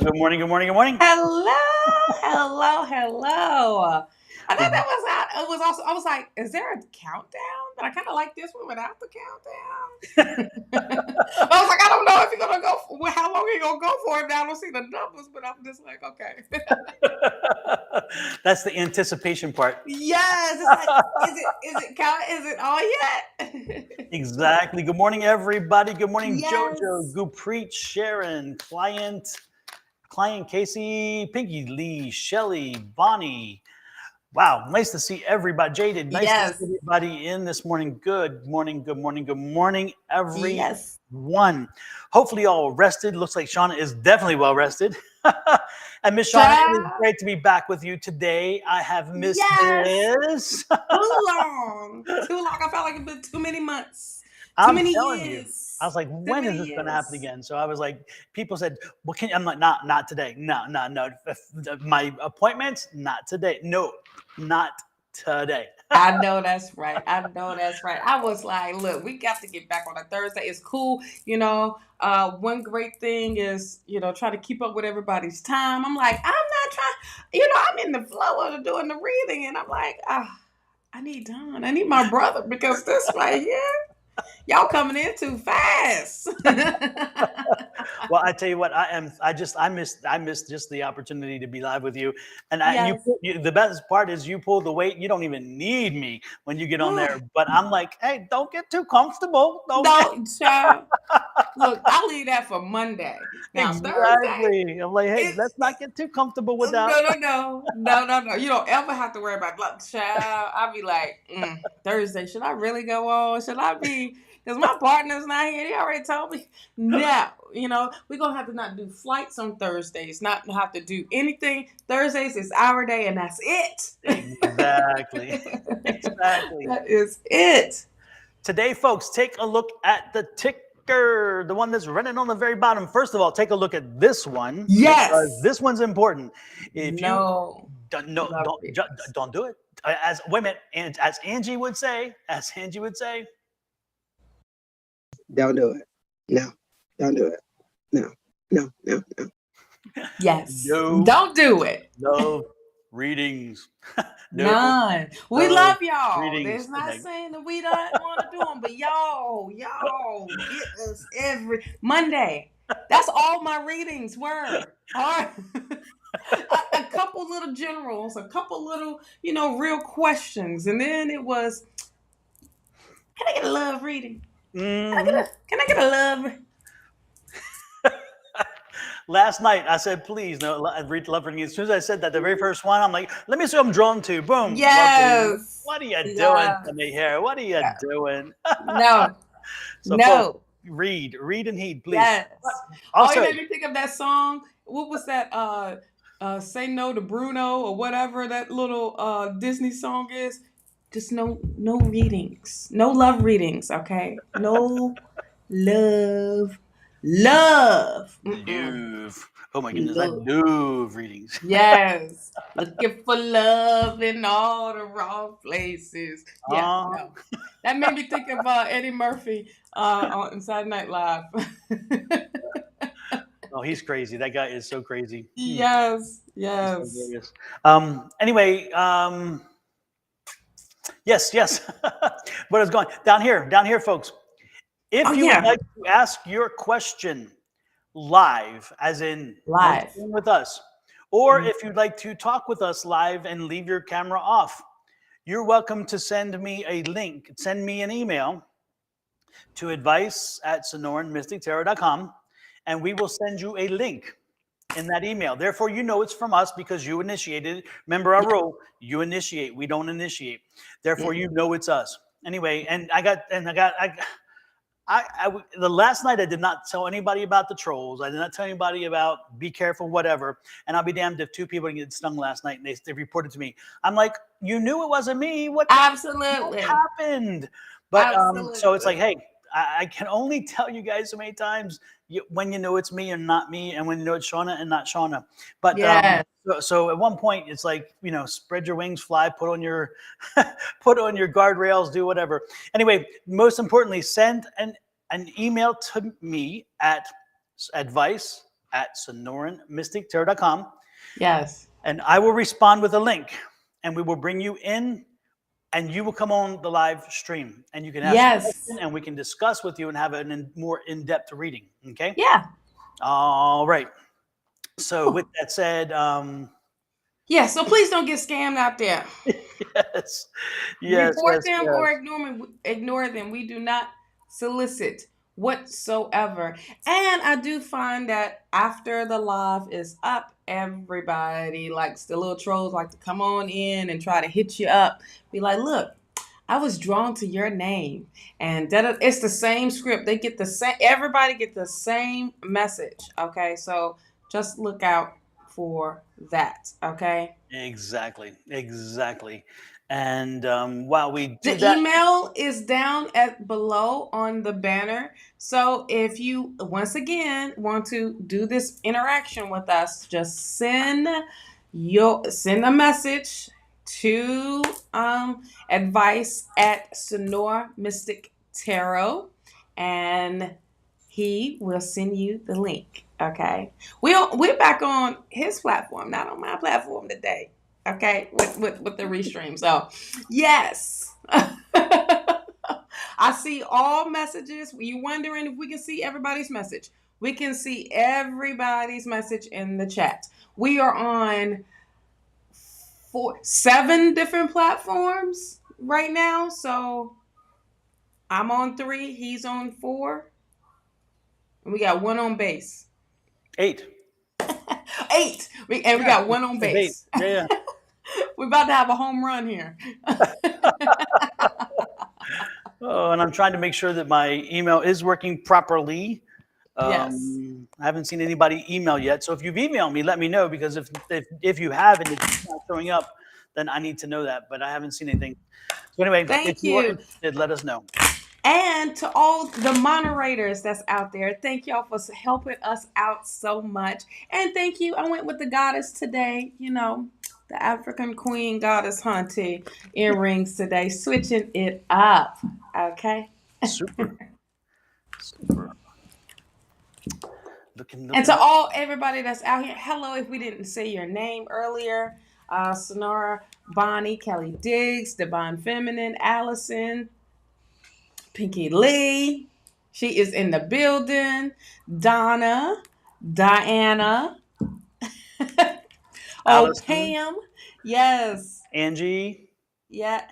Good morning, good morning, good morning. Hello. I thought that was out. It was also. I was like, "Is there a countdown?" But I kind of like this one without the countdown. I was like, I don't know if you're gonna go. How long are you gonna go for it? Now I don't see the numbers, but I'm just like, okay. That's the anticipation part. Yes. It's like, is it count? Is it all yet? Exactly. Good morning, everybody. Good morning, Yes. Jojo, Gupreet, Sharon, Clientkasey, Pinky, Lee, Shelly, Bonnie. Wow, nice to see everybody. Jaded, nice to see everybody in this morning. Good morning, good morning, good morning, everyone. Hopefully all rested. Looks like Shawna is definitely well rested. And Miss Shawna, it is great to be back with you today. I have missed this. Too long. I felt like it's been too many months. I'm telling you. I was like, when is this going to happen again? So I was like, people said, well, I'm like, not today. No. My appointments, not today. No, not today. I know that's right. I was like, look, we got to get back on a Thursday. It's cool. One great thing is, try to keep up with everybody's time. I'm like, I'm not trying, I'm in the flow of doing the reading. And I'm like, I need Don. I need my brother because this right here, y'all coming in too fast. Well, I tell you what, I missed just the opportunity to be live with you. And the best part is you pull the weight. You don't even need me when you get on there. But I'm like, hey, don't get too comfortable. Child. Look, I'll leave that for Monday. Now, Thursday, I'm like, hey, let's not get too comfortable with that. No. You don't ever have to worry about child. I'll be like, Thursday, should I really go on? Should I be? Because my partner's not here. They already told me. No, we're going to have to not do flights on Thursdays, not have to do anything. Thursdays is our day, and that's it. Exactly. That is it. Today, folks, take a look at the ticker, the one that's running on the very bottom. First of all, take a look at this one. Yes. Because this one's important. If you don't do it. As women, and as Angie would say, don't do it. No, don't do it. No. Yes. No, don't do it. No readings. None. We love y'all. There's not saying that we don't want to do them, but y'all get us every Monday. That's all my readings were. All right. A couple little generals, a couple little, real questions. And then it was, can I get a love reading? Can I get a love? Last night I said, please, no, read love reading. As soon as I said that, the very first one, I'm like, let me see what I'm drawn to. Boom. Yes. What are you doing to me here? What are you doing? No. Folks, read and heed, please. Yes. Also, you made me think of that song. What was that? Say No to Bruno or whatever that little Disney song is. Just no readings. No love readings, okay? No love. Oh my goodness, I love readings. Yes. Looking for love in all the wrong places. Yeah. No. That made me think of Eddie Murphy on Saturday Night Live. Oh, he's crazy. That guy is so crazy. Yes. Anyway, yes. What is going down here, folks? If you would like to ask your question live, as in live with us, or if you'd like to talk with us live and leave your camera off, you're welcome to send me a link. Send me an email to advice@sonoranmystictarot.com, and we will send you a link in that email. Therefore, it's from us because you initiated it. Remember our rule: you initiate, we don't initiate. Therefore, it's us. Anyway, the last night I did not tell anybody about the trolls. I did not tell anybody about be careful, whatever. And I'll be damned if 2 people didn't get stung last night and they reported to me. I'm like, you knew it wasn't me. What happened? But so it's like, hey, I can only tell you guys so many times when it's me and not me, and when it's Shawna and not Shawna. But so at one point it's like, spread your wings, fly, put on your guardrails, do whatever. Anyway, most importantly, send an email to me at advice sonoranmystictarot.com. Yes. And I will respond with a link, and we will bring you in, and you will come on the live stream, and you can ask a question, and we can discuss with you and have a more in-depth reading. Okay? Yeah. All right. So with that said, yeah, so please don't get scammed out there. yes. Report them or ignore them. We do not solicit whatsoever. And I do find that after the live is up, everybody likes, the little trolls like to come on in and try to hit you up. Be like, look, I was drawn to your name. And it's the same script. They get the same, everybody get the same message. Okay, so just look out for that. Okay. Exactly. And while we do the email is down below on the banner. So if you once again want to do this interaction with us, just send a message to advice@Sonoran and he will send you the link. Okay, we're back on his platform, not on my platform today. Okay, with the restream. So, yes. I see all messages. You wondering if we can see everybody's message? We can see everybody's message in the chat. We are on 7 different platforms right now. So, I'm on 3. He's on 4. And we got 1 on base. 8. 8. We got 1 on base. Yeah. We're about to have a home run here. Oh, and I'm trying to make sure that my email is working properly. Yes. I haven't seen anybody email yet. So if you've emailed me, let me know, because if you have and it's not showing up, then I need to know that. But I haven't seen anything. So anyway, if you are interested, let us know. And to all the moderators that's out there, thank y'all for helping us out so much. And thank you. I went with the goddess today, the African Queen Goddess Hunty earrings today, switching it up. Okay. Super. Looking. And to everybody that's out here, hello. If we didn't say your name earlier, Sonora, Bonnie, Kelly Diggs, Divine Feminine, Allison, Pinky Lee, she is in the building. Donna, Diana, Allison. Pam, yes. Angie, yes.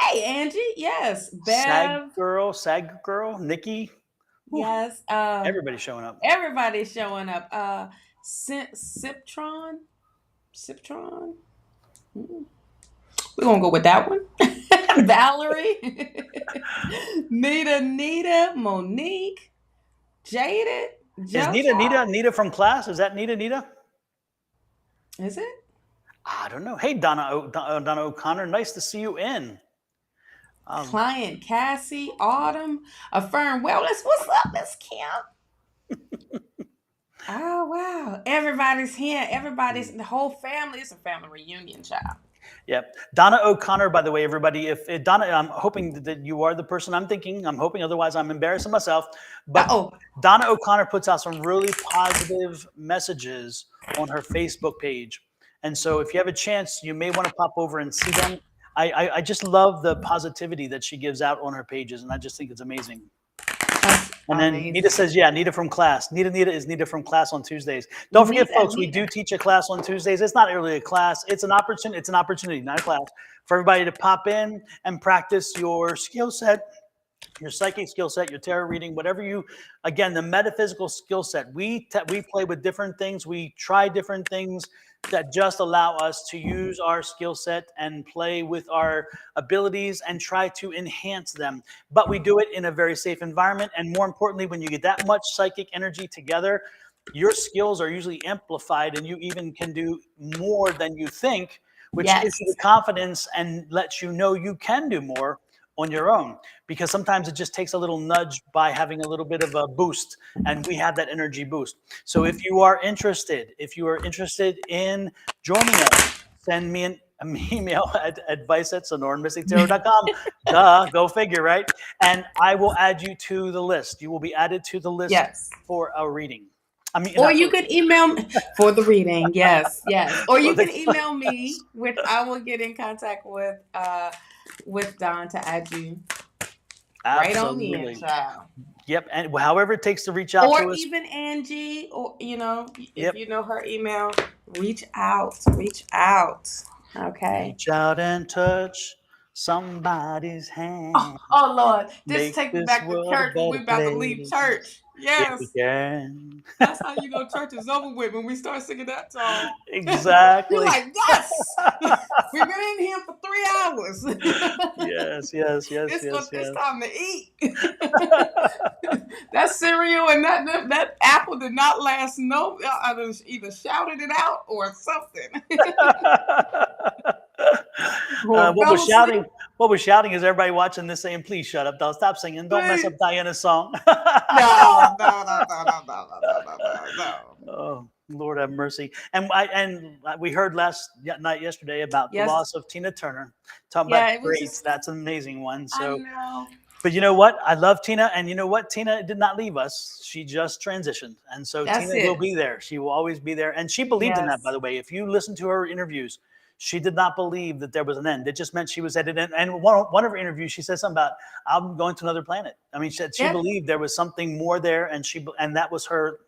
Hey, Angie, yes. Bev, Sag girl, Nikki, yes. Everybody's showing up. Ciptron. We're gonna go with that one. Valerie, Nita, Monique, Jaded. Is Nita from class? Is that Nita? Is it? I don't know. Hey, Donna O'Connor, nice to see you in. Clientkasey, Autumn, Affirm Wellness. What's up, Miss Kim? Oh wow! Everybody's here. The whole family. It's a family reunion, child. Yep. Donna O'Connor, by the way, everybody, if Donna, I'm hoping that you are the person I'm thinking. I'm hoping, otherwise I'm embarrassing myself. But Donna O'Connor puts out some really positive messages on her Facebook page. And so if you have a chance, you may want to pop over and see them. I just love the positivity that she gives out on her pages, and I just think it's amazing. And then Nita says, yeah, Nita from class. Nita is Nita from class on Tuesdays. Don't forget, folks, we do teach a class on Tuesdays. It's not really a class. It's an opportunity, not a class, for everybody to pop in and practice your skill set, your psychic skill set, your tarot reading, whatever again, the metaphysical skill set. We play with different things. We try different things that just allow us to use our skill set and play with our abilities and try to enhance them. But we do it in a very safe environment. And more importantly, when you get that much psychic energy together, your skills are usually amplified, and you even can do more than you think, which gives you the confidence and lets you know you can do more on your own, because sometimes it just takes a little nudge by having a little bit of a boost, and we have that energy boost. So if you are interested in joining us, send me an email at advice@sonoranmystictarot.com. Duh, go figure, right? And I will add you to the list. You will be added to the list for a reading. I mean, or you could email me for the reading. Yes, yes. Or you can email me, which I will get in contact with Don to add you right on in, child. Yep. And however it takes to reach out Or to us. even Angie, or if Yep. you know her email, reach out. Reach out. Okay. Reach out and touch somebody's hand. Oh Lord, this Make take me this back to world a church when we better about to leave place. church. If we Yes. can. That's how you know church is over with when we start singing that song. Exactly. You're like, yes, we've been in here for 3 hours. Yes. It's time to eat. That cereal and that apple did not last. No, I either shouted it out or something. What we're shouting is everybody watching this saying, "Please shut up! Don't stop singing! Don't mess up Diana's song." No. Oh, Lord have mercy. And we heard yesterday about the loss of Tina Turner. Talking about greats, that's an amazing one. So, I know. But you know what? I love Tina, and you know what? Tina did not leave us. She just transitioned, and so Tina will be there. She will always be there, and she believed in that. By the way, if you listen to her interviews, she did not believe that there was an end. It just meant she was at an end. And one of her interviews, she said something about, "I'm going to another planet." I mean, she believed there was something more there, and that was her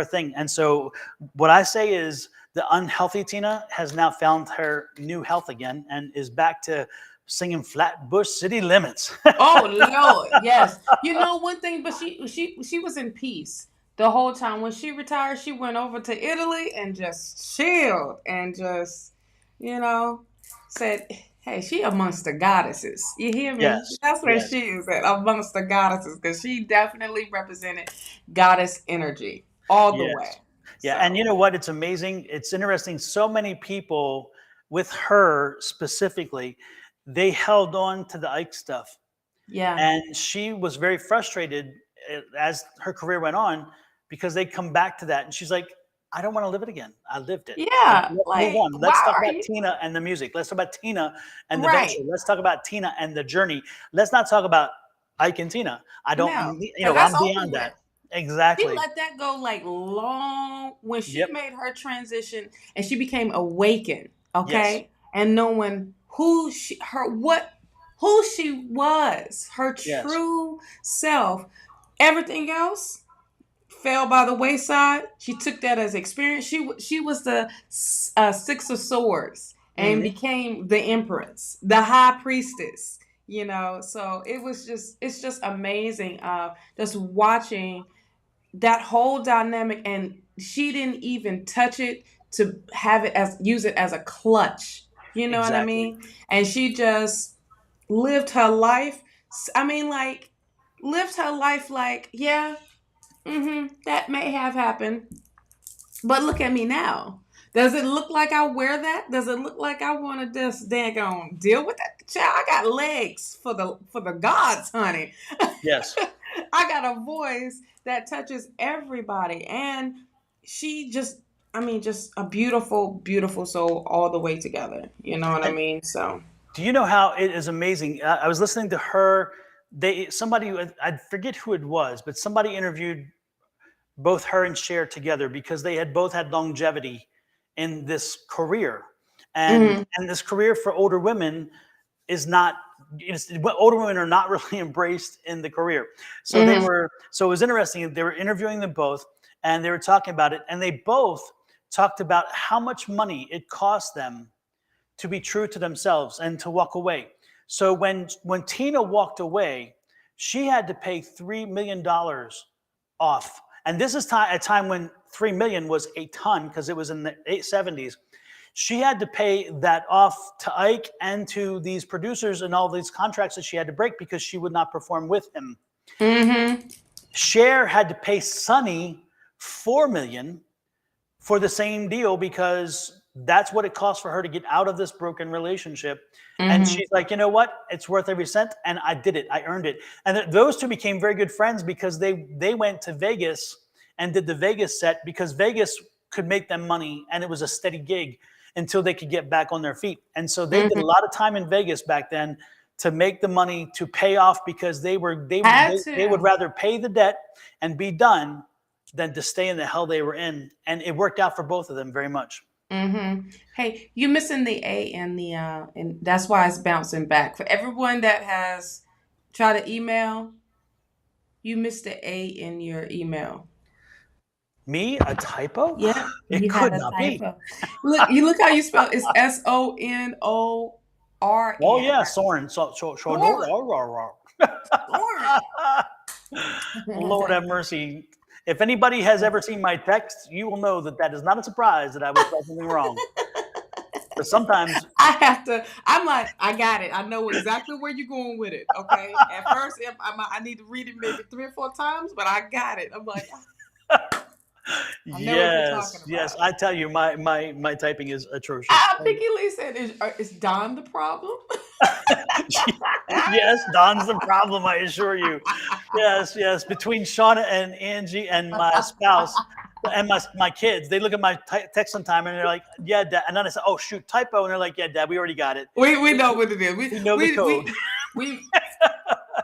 thing. And so what I say is the unhealthy Tina has now found her new health again and is back to singing Flatbush City Limits. Oh Lord, yes. You know one thing, but she was in peace the whole time. When she retired, she went over to Italy and just chilled and just, said, "Hey, she amongst the goddesses." You hear me? Yes. That's where she is at, amongst the goddesses, because she definitely represented goddess energy all the way. Yeah, and you know what? It's amazing. It's interesting. So many people with her specifically, they held on to the Ike stuff. Yeah. And she was very frustrated as her career went on because they come back to that. And she's like, "I don't want to live it again. I lived it. Yeah. Let's move on. Let's talk about Tina and the music. Let's talk about Tina and the venture. Let's talk about Tina and the journey. Let's not talk about Ike and Tina. I don't, I'm beyond that." Exactly. She let that go long when she made her transition and she became awakened, okay? And knowing who she was, her true self. Everything else fell by the wayside. She took that as experience. She was the Six of Swords and became the Empress, the High Priestess. So it's just amazing. Just watching that whole dynamic, and she didn't even touch it to use it as a clutch. You know what I mean? And she just lived her life. I mean, lived her life like, that may have happened, but look at me now. Does it look like I wear that? Does it look like I want to just daggone deal with that? Child, I got legs for the gods, honey. Yes. I got a voice that touches everybody. And she just a beautiful, beautiful soul all the way together. You know what I mean? So. Do you know how it is amazing? I was listening to her. I forget who it was, but somebody interviewed both her and Cher together because they had both had longevity in this career. And this career for older women is not, older women are not really embraced in the career. So so it was interesting. They were interviewing them both and they were talking about it. And they both talked about how much money it cost them to be true to themselves and to walk away. So when Tina walked away, she had to pay $3 million off. And this is a time when $3 million was a ton because it was in the 70s. She had to pay that off to Ike and to these producers and all these contracts that she had to break because she would not perform with him. Cher had to pay Sonny $4 million for the same deal because that's what it cost for her to get out of this broken relationship. And she's like, you know what? It's worth every cent. And I did it. I earned it. And those two became very good friends because they went to Vegas and did the Vegas set because Vegas could make them money. And it was a steady gig until they could get back on their feet. And so they did a lot of time in Vegas back then to make the money to pay off because they would rather pay the debt and be done than to stay in the hell they were in. And it worked out for both of them very much. Mm-hmm. Hey, you're missing the A and the and that's why it's bouncing back. For everyone that has tried to email, you missed the A in your email. Me? A typo? Yeah, It you could had a not typo. be. Look how you spell it. It's Sonoran. Oh yeah, Soren. Lord have mercy. If anybody has ever seen my text, you will know that is not a surprise that I would spell something wrong. But sometimes I'm like, I got it. I know exactly where you're going with it. Okay. At first, I need to read it maybe 3 or 4 times, but I got it. I'm like, I know what you're talking about. Yes, I tell you, my typing is atrocious. Picky Lee said, "Is Don the problem?" Yes, Don's the problem. I assure you. Yes. Between Shawna and Angie and my spouse and my kids, they look at my text sometime and they're like, "Yeah, Dad," and then I say, "Oh shoot, typo," and they're like, "Yeah, Dad, we already got it. We know what it is. We know the code.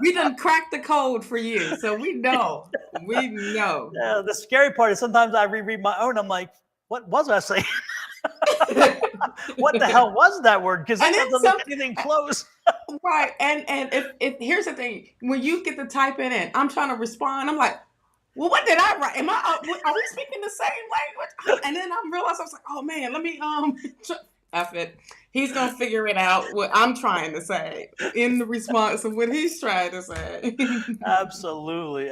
We done cracked the code for you, so we know. We know. Yeah, the scary part is sometimes I reread my own. I'm like, what was I saying? What the hell was that word? Because it doesn't look anything close. Right. And if here's the thing, when you get to type it in, I'm trying to respond. I'm like, well, what did I write? Are we speaking the same language? And then I realized I was like, oh man, let me he's gonna figure it out what I'm trying to say in the response of what he's trying to say. Absolutely.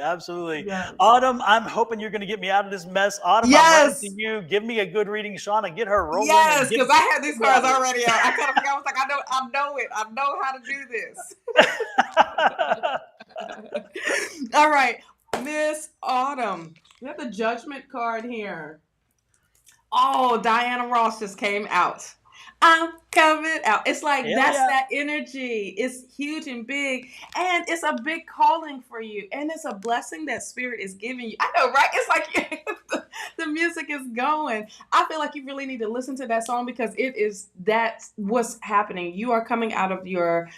Yes. Autumn, I'm hoping you're gonna get me out of this mess. Autumn, yes. I'm writing to you. Give me a good reading, Shawna. Get her rolling. Yes, because I had these cards already out. I kind of forgot. I was like, I know it. I know how to do this. All right, Miss Autumn. We have the Judgment card here. Oh, Diana Ross just came out. I'm coming out. It's like that energy. It's huge and big, and it's a big calling for you, and it's a blessing that Spirit is giving you. I know, right? It's like the music is going. I feel like you really need to listen to that song because that's what's happening. You are coming out of your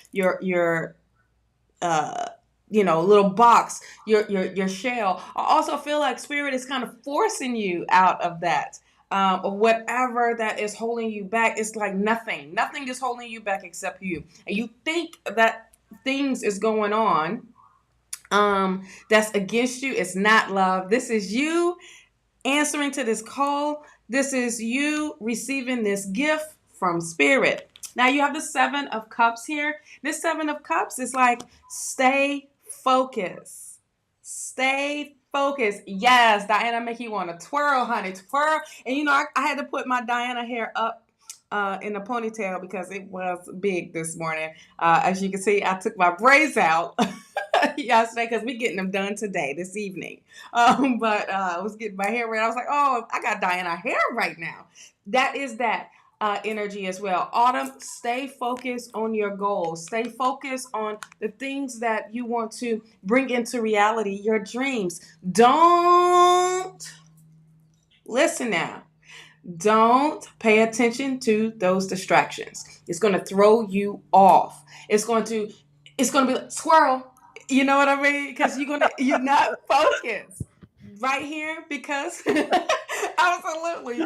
little box, your shell. I also feel like Spirit is kind of forcing you out of that. Or whatever that is holding you back. It's like nothing is holding you back except you. And you think that things is going on that's against you. It's not love. This is you answering to this call. This is you receiving this gift from Spirit. Now you have the 7 of Cups here. This 7 of Cups is like, stay focused. Stay focused. Yes, Diana make you want to twirl, honey. Twirl. And I had to put my Diana hair up in a ponytail because it was big this morning. As you can see, I took my braids out yesterday because we're getting them done today, this evening. But I was getting my hair ready. I was like, oh, I got Diana hair right now. That is that. Energy as well. Autumn, stay focused on your goals. Stay focused on the things that you want to bring into reality, your dreams. Don't listen now. Don't pay attention to those distractions. It's going to throw you off. It's going to be like swirl. You know what I mean? Because you're not focused right here because absolutely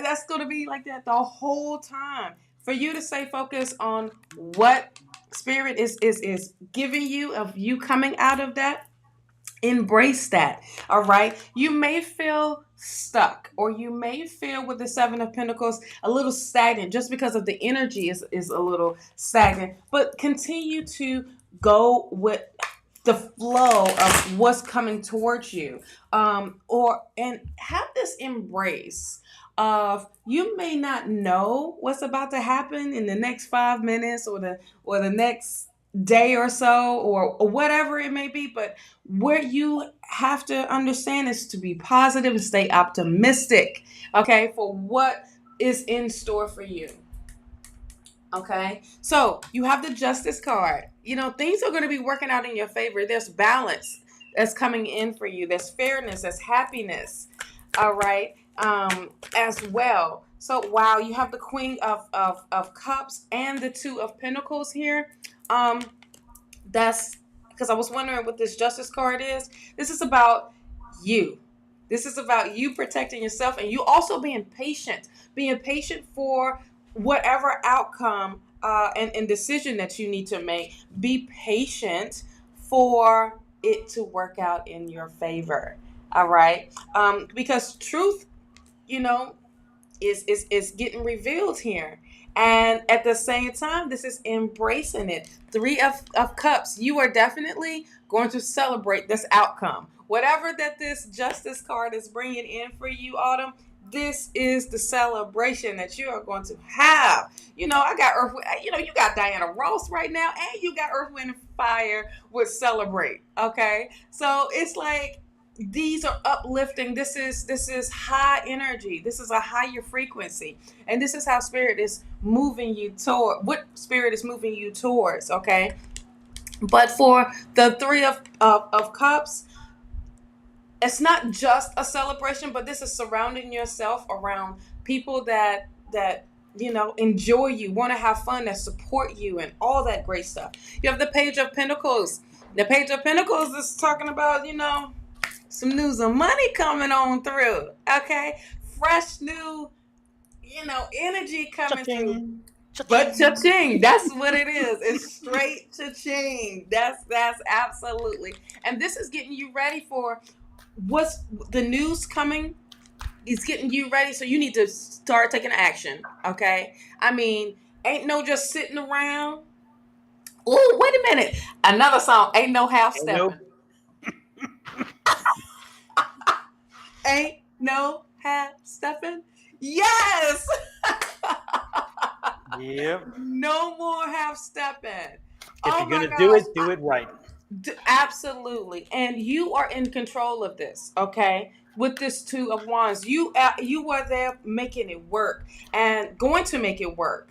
that's going to be like that the whole time. For you to stay focused on what Spirit is giving you, of you coming out of that, embrace that. All right. You may feel stuck, or you may feel with the 7 of Pentacles a little stagnant just because of the energy is a little stagnant, but continue to go with the flow of what's coming towards you, and have this embrace of, you may not know what's about to happen in the next 5 minutes or the next day or so, or whatever it may be, but where you have to understand is to be positive and stay optimistic, okay, for what is in store for you. Okay, so you have the Justice card. Things are going to be working out in your favor. There's balance that's coming in for you. There's fairness. There's happiness. All right, as well. So, wow, you have the Queen of Cups and the 2 of Pentacles here. That's because I was wondering what this Justice card is. This is about you. This is about you protecting yourself and you also being patient for whatever outcome and decision that you need to make. Be patient for it to work out in your favor. All right. Because truth, you know, is getting revealed here. And at the same time, this is embracing it. Three of Cups, you are definitely going to celebrate this outcome. Whatever that this Justice card is bringing in for you, Autumn, this is the celebration that you are going to have. You know, I got Earth, you know, you got Diana Ross right now, and you got Earth, Wind, and Fire with Celebrate. Okay. So it's like, these are uplifting. This is high energy. This is a higher frequency, and this is how spirit is moving you toward. What spirit is moving you towards? Okay, but for the Three of Cups, it's not just a celebration, but this is surrounding yourself around people that you know enjoy you, want to have fun, that support you, and all that great stuff. You have the Page of Pentacles. The Page of Pentacles is talking about, you know, some news of money coming on through. Okay, fresh new, you know, energy coming Cha-ching. through. But cha-ching, that's what it is. It's straight cha-ching. That's absolutely. And this is getting you ready for what's the news coming. It's getting you ready, so you need to start taking action. Okay, I mean, ain't no just sitting around. Oh, wait a minute. Another song. Ain't no half stepping. Ain't no half stepping. Yes. Yep. No more half stepping. If you're gonna do it right. Absolutely. And you are in control of this. Okay. With this Two of Wands, you are there making it work and going to make it work,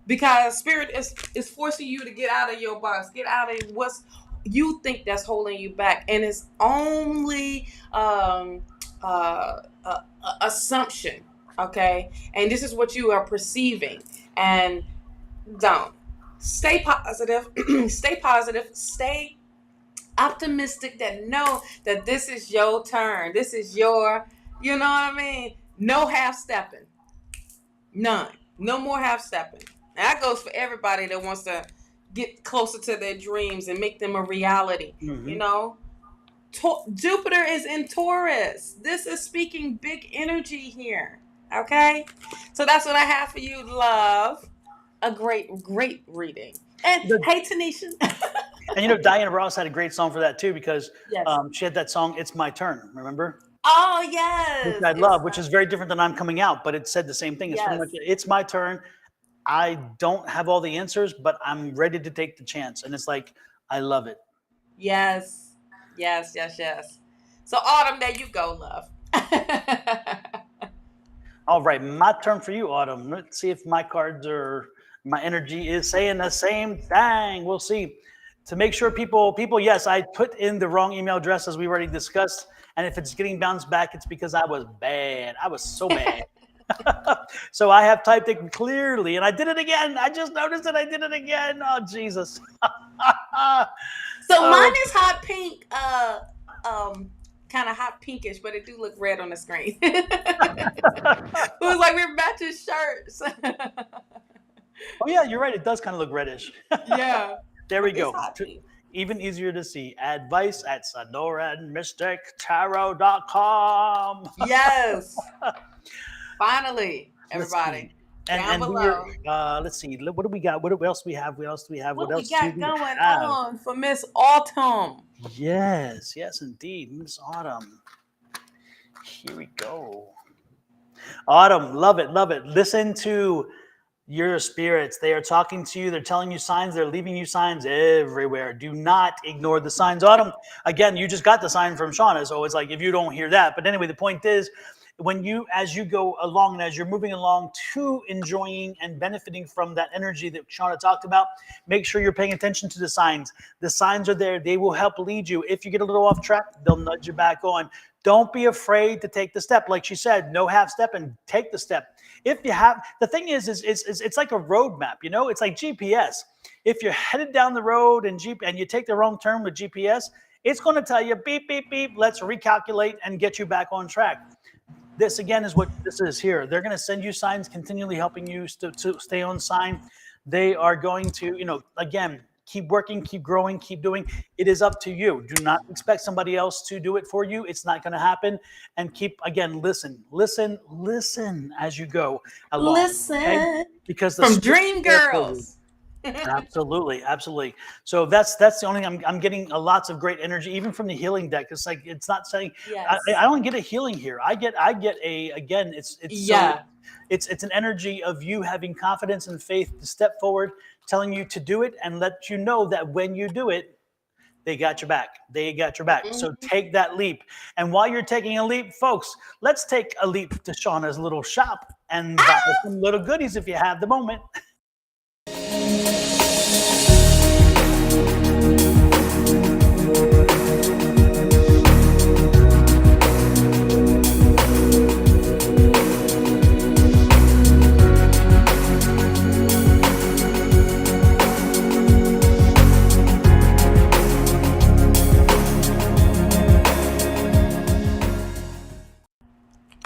because spirit is forcing you to get out of your box, get out of what's you think that's holding you back, and it's only assumption. Okay, and this is what you are perceiving. And don't stay positive. Stay positive. Stay optimistic. That know that this is your turn. This is your, you know what I mean? No half stepping. None. No more half stepping. And that goes for everybody that wants to get closer to their dreams and make them a reality. Mm-hmm. You know, Jupiter is in Taurus. This is speaking big energy here. Okay, so that's what I have for you, love. A great reading. And hey, Tanisha. And you know, Diana Ross had a great song for that too, because she had that song "It's My Turn." Remember? Oh yes. Which I love, which is very different than "I'm Coming Out," but it said the same thing. It's pretty much, it's my turn. I don't have all the answers, but I'm ready to take the chance, and it's like, I love it. Yes. So Autumn, there you go, love. All right, my turn for you, Autumn. Let's see if my cards or my energy is saying the same thing. We'll see. To make sure people, yes, I put in the wrong email address as we already discussed. And if it's getting bounced back, it's because I was bad. I was so bad. So I have typed it clearly, and I did it again. I just noticed that I did it again. Oh, Jesus. So mine is hot pink, kind of hot pinkish, but it do look red on the screen. It was like we're matching shirts. Oh yeah, you're right. It does kind of look reddish. Yeah. There we go. Even easier to see. Advice at SonoranMysticTarot.com. Yes. Finally, everybody. And let's see. What do we got? What else do we have? What else do we have? What else we got going on for Miss Autumn? Yes, indeed. Miss Autumn. Here we go. Autumn, love it. Listen to your spirits. They are talking to you. They're telling you signs. They're leaving you signs everywhere. Do not ignore the signs. Autumn, again, you just got the sign from Shawna, so it's like if you don't hear that. But anyway, the point is, as you go along and as you're moving along to enjoying and benefiting from that energy that Shawna talked about, make sure you're paying attention to the signs. The signs are there. They will help lead you. If you get a little off track, they'll nudge you back on. Don't be afraid to take the step. Like she said, no half step, and take the step. If you have, the thing is it's like a roadmap, you know, it's like GPS. If you're headed down the road and you take the wrong turn with GPS, It's going to tell you, beep, beep, beep, let's recalculate and get you back on track. This, again, is what this is here. They're going to send you signs, continually helping you to stay on sign. They are going to, again, keep working, keep growing, keep doing. It is up to you. Do not expect somebody else to do it for you. It's not going to happen. And keep, again, listen as you go along. Listen. Okay? Because from Dream Girls. Absolutely. So that's the only thing. I'm getting lots of great energy, even from the healing deck. It's like, it's not saying, yes. I don't get a healing here. I get again, it's an energy of you having confidence and faith to step forward, telling you to do it, and let you know that when you do it, they got your back. Mm-hmm. So take that leap. And while you're taking a leap, folks, let's take a leap to Shawna's little shop and buy some little goodies if you have the moment.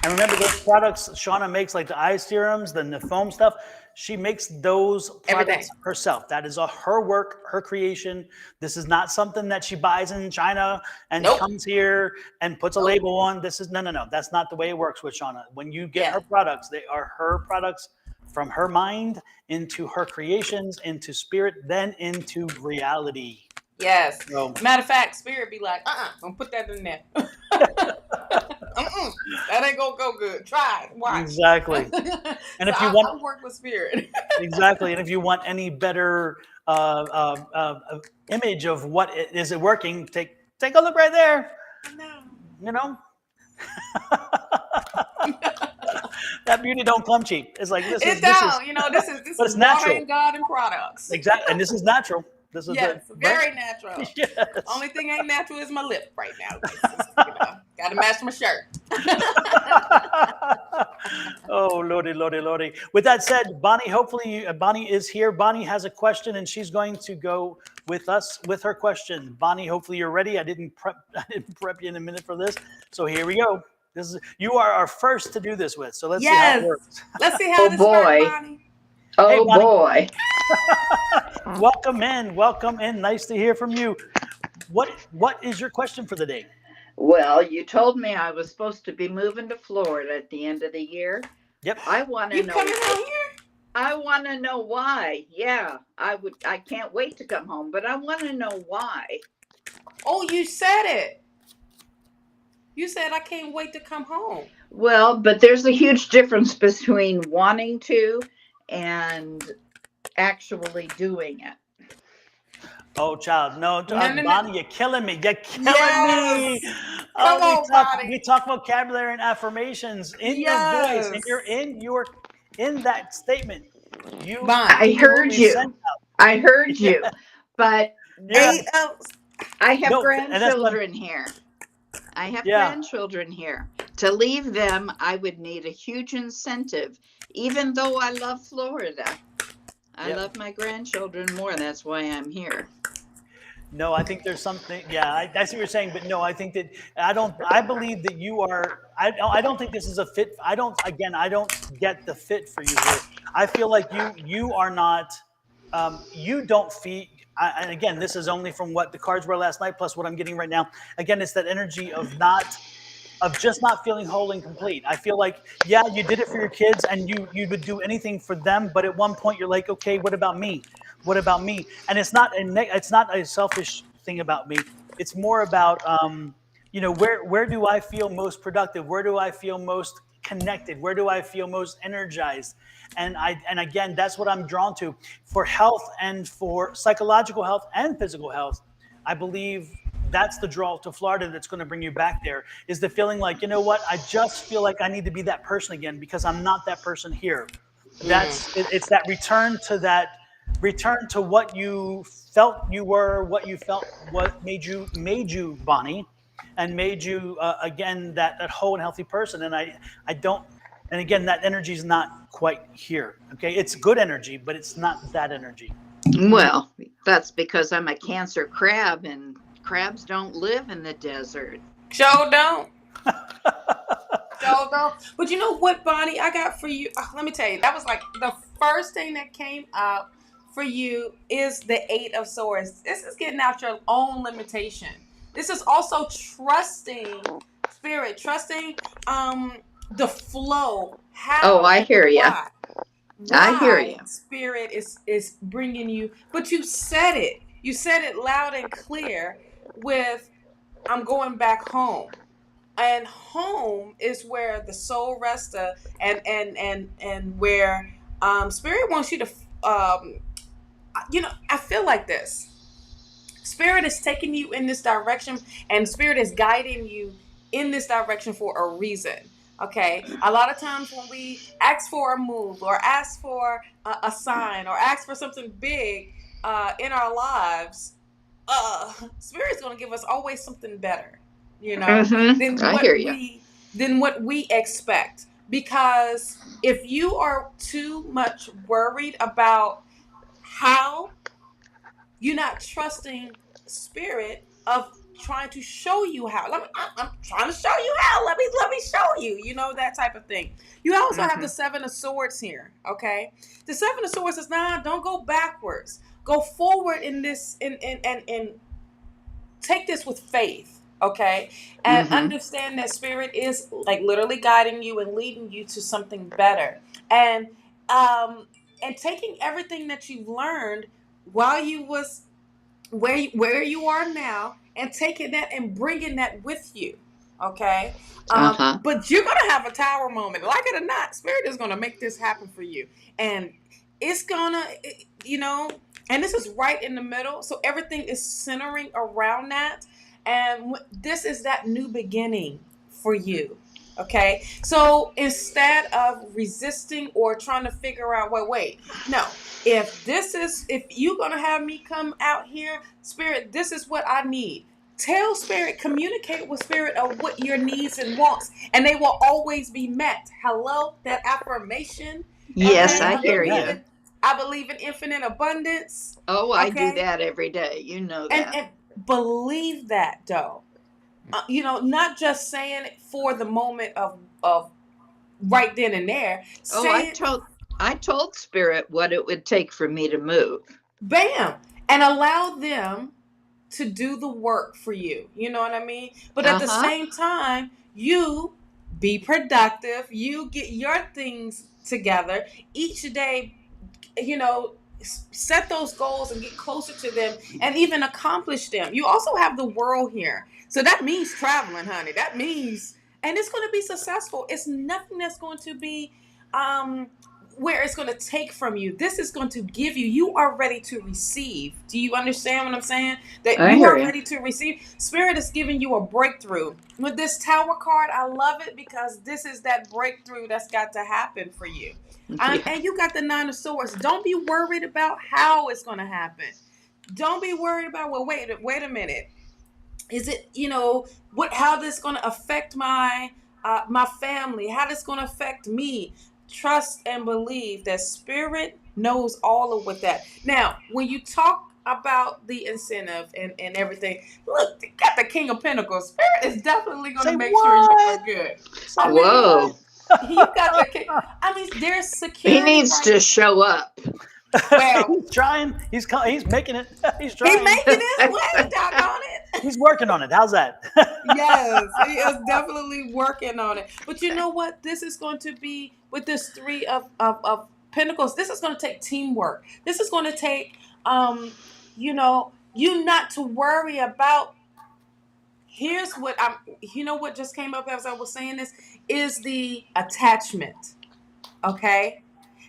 And remember, those products Shawna makes, like the eye serums, the foam stuff, she makes those products herself. That is her work, her creation. This is not something that she buys in China and comes here and puts a label on. This is, no. That's not the way it works with Shawna. When you get her products, they are her products from her mind into her creations, into spirit, then into reality. Yes. So, matter of fact, spirit be like, don't put that in there. That ain't gonna go good. Try it. Watch. Exactly. And if you want, I'll work with spirit. Exactly. And if you want any better image of what is it working, take a look right there. No. That beauty don't come cheap. It's like this is natural garden products. Exactly. And this is natural. This is very natural. Yes. Only thing ain't natural is my lip right now. Gotta match my shirt. Oh, Lordy. With that said, Bonnie, hopefully Bonnie is here. Bonnie has a question, and she's going to go with us with her question. Bonnie, hopefully you're ready. I didn't prep you in a minute for this. So here we go. You are our first to do this with. So let's see how it works. Let's see how this works, Bonnie. Oh, hey, Bonnie. Boy. Welcome in. Nice to hear from you. What is your question for the day? Well, you told me I was supposed to be moving to Florida at the end of the year. Yep. I want to know. You coming out here? I want to know why. Yeah, I can't wait to come home, but I want to know why. Oh, you said it. You said I can't wait to come home. Well, but there's a huge difference between wanting to and actually doing it. Oh, child, no, Bonnie, you're killing me. You're killing me. Come on, Bonnie. We talk vocabulary and affirmations in your voice, and you're in that statement. I heard you. But I have grandchildren here. Grandchildren here. To leave them, I would need a huge incentive, even though I love Florida. I love my grandchildren more. That's why I'm here. No, I think there's something. Yeah, I see what you're saying, but no, I think that I believe that you are. I don't think this is a fit. I don't get the fit for you here. I feel like you are not. You don't feel. And again, this is only from what the cards were last night, plus what I'm getting right now. Again, it's that energy of just not feeling whole and complete. I feel like, you did it for your kids and you would do anything for them. But at one point you're like, okay, what about me? What about me? And it's not a selfish thing about me. It's more about, where do I feel most productive? Where do I feel most connected? Where do I feel most energized? And again, that's what I'm drawn to for health and for psychological health and physical health. I believe that's the draw to Florida that's going to bring you back there, is the feeling like, you know what, I just feel like I need to be that person again because I'm not that person here. It's that return to what you felt you were, what you felt, what made you Bonnie, and made you again that whole and healthy person. And and again, that energy is not quite here. Okay, it's good energy, but it's not that energy. Well, that's because I'm a Cancer crab, and Crabs don't live in the desert. Sure don't. Sure don't. But you know what, Bonnie, I got for you? Let me tell you, that was like the first thing that came up for you is the 8 of Swords. This is getting out your own limitation. This is also trusting Spirit, trusting the flow. How? I hear you. I hear you. Spirit is bringing you, but you said it. You said it loud and clear with, I'm going back home. And home is where the soul rests, and where Spirit wants you to, I feel like this. Spirit is taking you in this direction, and Spirit is guiding you in this direction for a reason. Okay, a lot of times when we ask for a move or ask for a sign or ask for something big in our lives, Spirit's going to give us always something better, than what we expect. Because if you are too much worried about how, you're not trusting Spirit of trying to show you how. I'm trying to show you how. Let me show you. That type of thing. You also have the 7 of Swords here. Okay, the 7 of Swords is don't go backwards. Go forward in this, and take this with faith. Okay, and understand that Spirit is like literally guiding you and leading you to something better, and taking everything that you've learned while you was where you are now, and taking that and bringing that with you. Okay, but you're gonna have a tower moment, like it or not. Spirit is gonna make this happen for you, and it's gonna, and this is right in the middle, so everything is centering around that. And this is that new beginning for you. Okay, so instead of resisting or trying to figure out, wait, no, if you're gonna have me come out here, Spirit, this is what I need. Tell Spirit, communicate with Spirit of what your needs and wants, and they will always be met. Hello, that affirmation. Yes, okay? I hear you. I believe in infinite abundance. Oh, I do that every day. You know that. And believe that, though. Not just saying it for the moment of right then and there. I told Spirit what it would take for me to move. Bam! And allow them to do the work for you. You know what I mean? But at the same time, you be productive. You get your things together each day. Set those goals and get closer to them and even accomplish them. You also have the world here. So that means traveling, honey. That means, and it's going to be successful. It's nothing that's going to be where it's going to take from you. This is going to give you. You are ready to receive. Do you understand what I'm saying? That you are ready to receive. Spirit is giving you a breakthrough. With this Tower card, I love it because this is that breakthrough that's got to happen for you. And you got the 9 of Swords. Don't be worried about how it's going to happen. Don't be worried about, wait a minute. Is it, how this going to affect my family? How this going to affect me? Trust and believe that Spirit knows all of that. Now, when you talk about the incentive and everything, look, they got the King of Pentacles. Spirit is definitely going to make sure you are good. Whoa. You got the King. There's security. He needs to show up. Well, he's trying. He's making it. He's trying. He's making his way, doggone it. He's working on it. How's that? Yes, he is definitely working on it. But you know what? This is going to be, with this 3 of Pentacles, this is going to take teamwork. This is going to take, you not to worry about. Here's what what just came up as I was saying this, is the attachment. Okay?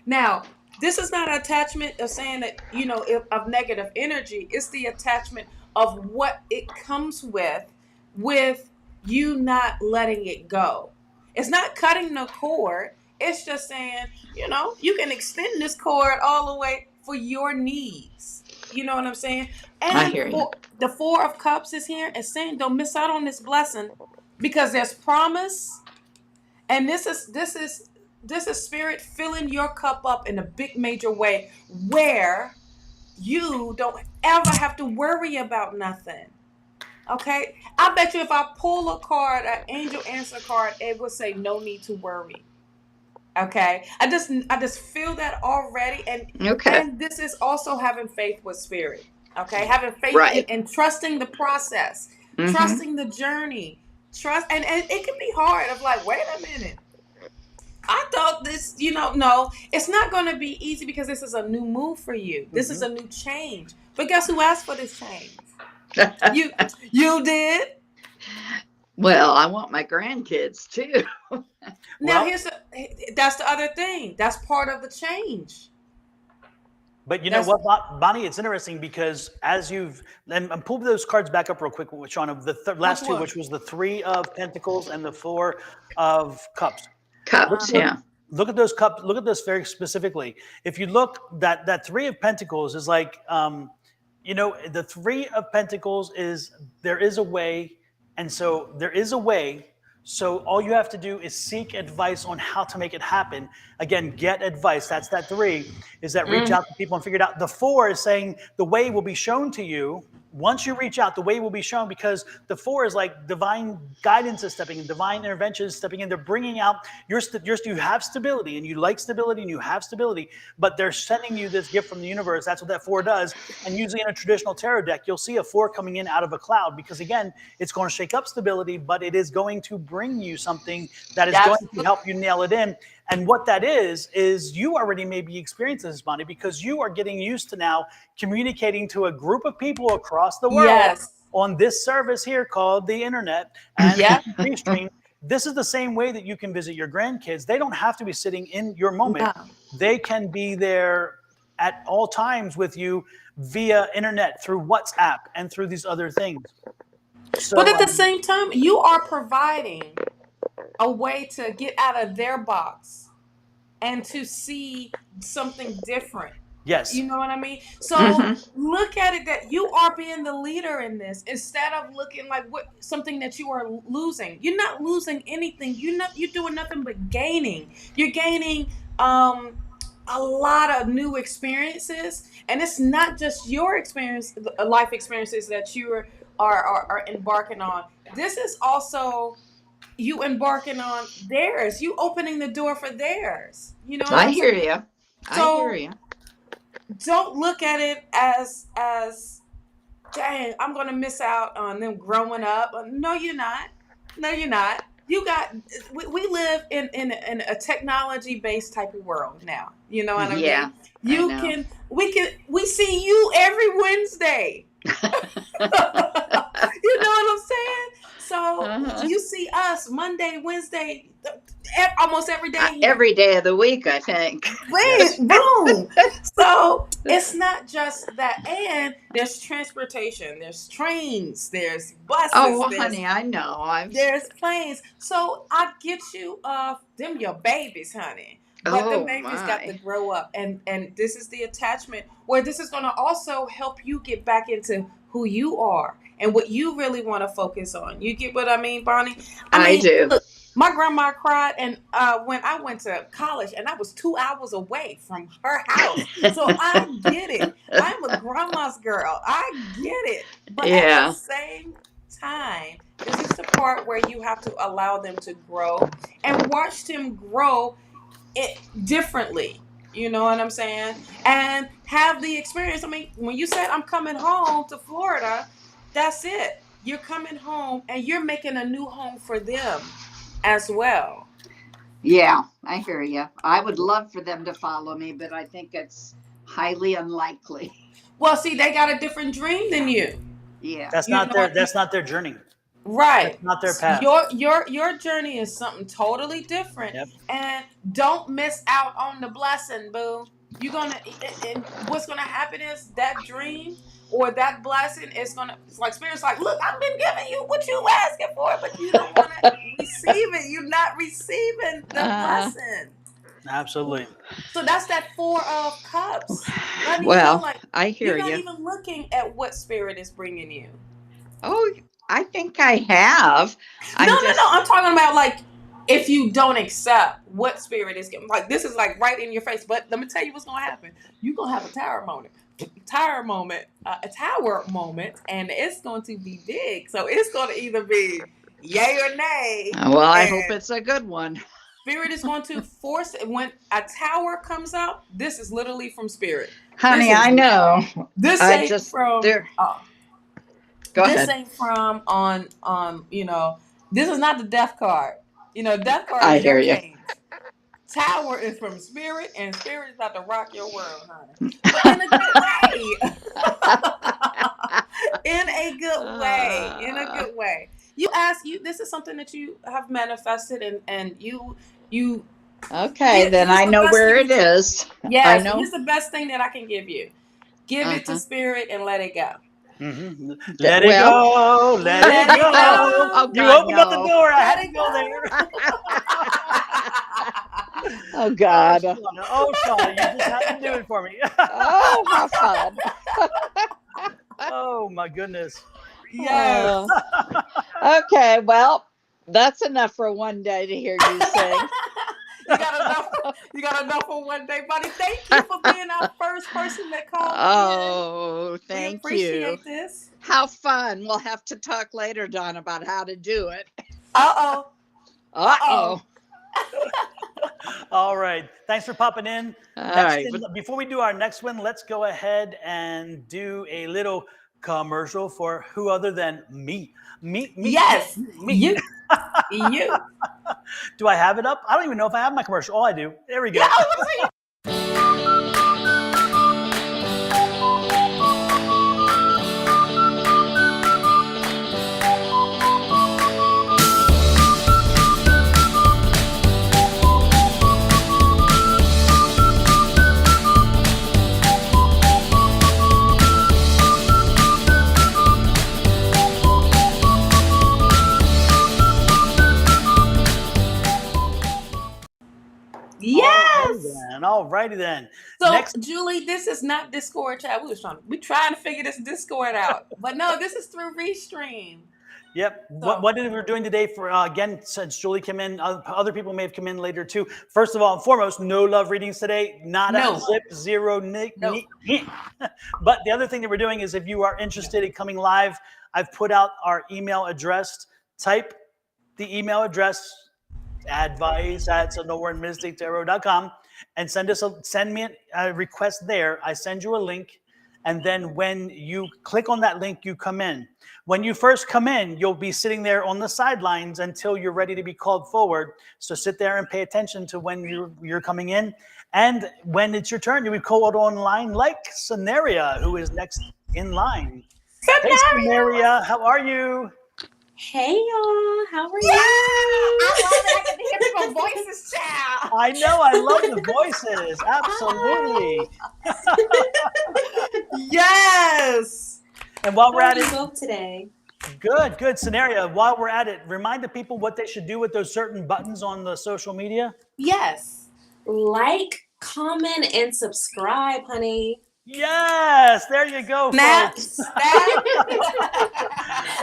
Now, this is not an attachment of saying that, of negative energy. It's the attachment of what it comes with you not letting it go. It's not cutting the cord. It's just saying, you can extend this cord all the way for your needs. You know what I'm saying? And I hear you. The 4 of Cups is here and saying, don't miss out on this blessing, because there's promise. And this is Spirit filling your cup up in a big major way where you don't ever have to worry about nothing. Okay, I bet you if I pull a card, an angel answer card, it would say no need to worry. Okay, I just feel that already, and this is also having faith with spirit. Okay, having faith in trusting the process, trusting the journey, and it can be hard. Of like, wait a minute, I thought this, no, it's not going to be easy because this is a new move for you. This is a new change. But guess who asked for this change? You did. Well, I want my grandkids too. Now that's the other thing. That's part of the change. But you know what, Bonnie? It's interesting because as and pull those cards back up real quick, Shawna. The last two, which was the 3 of Pentacles and the 4 of Cups. Look at those cups. Look at this very specifically. If you look, that 3 of Pentacles is like, the 3 of Pentacles is there is a way, and so there is a way. So all you have to do is seek advice on how to make it happen. Again, get advice. That's that 3, is that reach out to people and figure it out. The 4 is saying the way will be shown to you. Once you reach out, the way will be shown, because the 4 is like divine guidance is stepping in, divine intervention is stepping in. They're bringing out you have stability, and you like stability, and you have stability, but they're sending you this gift from the universe. That's what that 4 does. And usually in a traditional tarot deck, you'll see a 4 coming in out of a cloud, because again, it's going to shake up stability, but it is going to bring you something that is going to help you nail it in. And what that is you already may be experiencing this, Bonnie, because you are getting used to now communicating to a group of people across the world on this service here called the internet and free stream. This is the same way that you can visit your grandkids. They don't have to be sitting in your moment. No. They can be there at all times with you via internet, through WhatsApp, and through these other things. So, but at the same time, you are providing a way to get out of their box and to see something different. Yes. You know what I mean? So look at it that you are being the leader in this, instead of looking like something that you are losing. You're not losing anything. You're doing nothing but gaining. You're gaining a lot of new experiences, and it's not just your experience, life experiences that you are embarking on. This is also you embarking on theirs. You opening the door for theirs. You know what I hear you. I hear you. Don't look at it as dang, I'm going to miss out on them growing up. No, you're not. No, you're not. We live in a technology based type of world now. You know what I mean? We see you every Wednesday. You know what I'm saying? So you see us Monday, Wednesday, almost every day. Every day of the week, I think. Boom. So it's not just that. And there's transportation. There's trains. There's buses. Oh, honey, I know. There's planes. So I get you them your babies, honey. But the babies got to grow up. And this is the attachment where this is going to also help you get back into who you are and what you really want to focus on. You get what I mean, Bonnie? I do. Look, my grandma cried, and when I went to college, and I was 2 hours away from her house. So I get it. I'm a grandma's girl. I get it. But at the same time, this is the part where you have to allow them to grow and watch them grow it differently. You know what I'm saying? And have the experience. I mean, when you said I'm coming home to Florida, that's it. You're coming home and you're making a new home for them as well. Yeah, I hear you. I would love for them to follow me, but I think it's highly unlikely. Well, see, they got a different dream than you. Yeah. That's not their journey. Right. That's not their path. Your journey is something totally different. Yep. And don't miss out on the blessing, boo. And what's gonna happen is that dream or that blessing is gonna, it's like Spirit's like, look, I've been giving you what you asking for, but you don't want to receive it. You're not receiving the blessing. Absolutely. So that's that 4 of Cups. I hear you. You're not even looking at what Spirit is bringing you. Oh, I think I have. No. I'm talking about like if you don't accept what spirit is getting, like, this is like right in your face. But let me tell you what's going to happen. You're going to have a tower moment, and it's going to be big. So it's going to either be yay or nay. Well, I hope it's a good one. Spirit is going to force it. When a tower comes out, this is literally from spirit. Honey, I know. This ain't from. Go ahead. This ain't from on this is not the death card. Death card I is hear your you. change. Tower is from spirit, and spirit is about to rock your world, honey. But in a good way. In a good way. This is something that you have manifested, and you okay, then I know where it is. Yes, I know. It's the best thing that I can give you. Give it to spirit and let it go. Mm-hmm. Let it go. Oh, you opened up the door. I had to go there. Oh, God. Shawna, you just had to do it for me. Oh, how fun. Oh, my goodness. Yes. Okay, well, that's enough for one day to hear you sing. You got enough for one day, buddy. Thank you for being our first person that called in. Oh, thank you. We appreciate this. How fun. We'll have to talk later, Don, about how to do it. Uh-oh. All right. Thanks for popping in. All right. Before we do our next one, let's go ahead and do a little commercial for who other than me. Yes. Me. You. Do I have it up? I don't even know if I have my commercial. Oh, I do. There we go. Yeah, Yes. All righty then. So, Julie, this is not Discord chat. We trying to figure this Discord out, but no, this is through Restream. Yep. So, what we're doing today for again, since Julie came in, other people may have come in later too. First of all and foremost, no love readings today. Not a zip, zero, nick. But the other thing that we're doing is, if you are interested in coming live, I've put out our email address. Type the email address, advice@sonoranmystictarot.com, and send me a request there. I send you a link, and then when you click on that link, you come in. When you first come in, you'll be sitting there on the sidelines until you're ready to be called forward. So sit there and pay attention to when you're coming in, and when it's your turn, you'll be called online like Cynaria, who is next in line. Hey, Cynaria, how are you? Hey y'all, how are you? I love it. I get to hear people's voices, child. I know, I love the voices. Absolutely. Yes. And while we're at it, today. Good. Cynaria, while we're at it, remind the people what they should do with those certain buttons on the social media. Yes. Like, comment, and subscribe, honey. Yes, there you go, folks.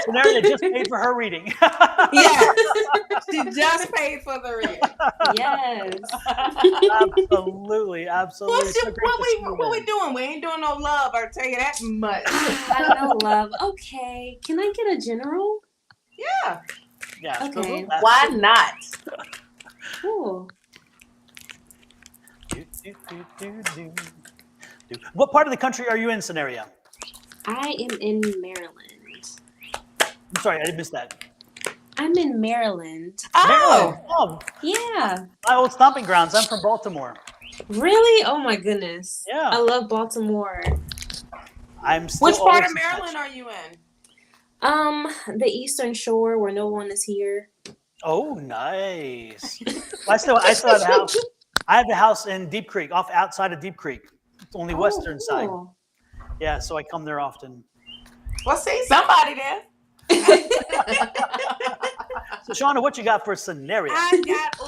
Cynaria just paid for her reading. Yes, she just paid for the reading. Yes. Absolutely. What we doing? We ain't doing no love, I'll tell you that much. I know love. Okay, can I get a general? Yeah. Okay. Why not? Cool. What part of the country are you in, Cynaria? I am in Maryland. I'm sorry, I didn't miss that. I'm in Maryland. Oh. Yeah. My old stomping grounds. I'm from Baltimore. Really? Oh my goodness. Yeah. I love Baltimore. Which part of Maryland are you in? The Eastern Shore, where no one is here. Oh, nice. I still have a house. I have a house in Deep Creek, outside of Deep Creek. It's only western side. Yeah, so I come there often. Well, see, somebody there. So, Shawna, what you got for Cynaria? I got,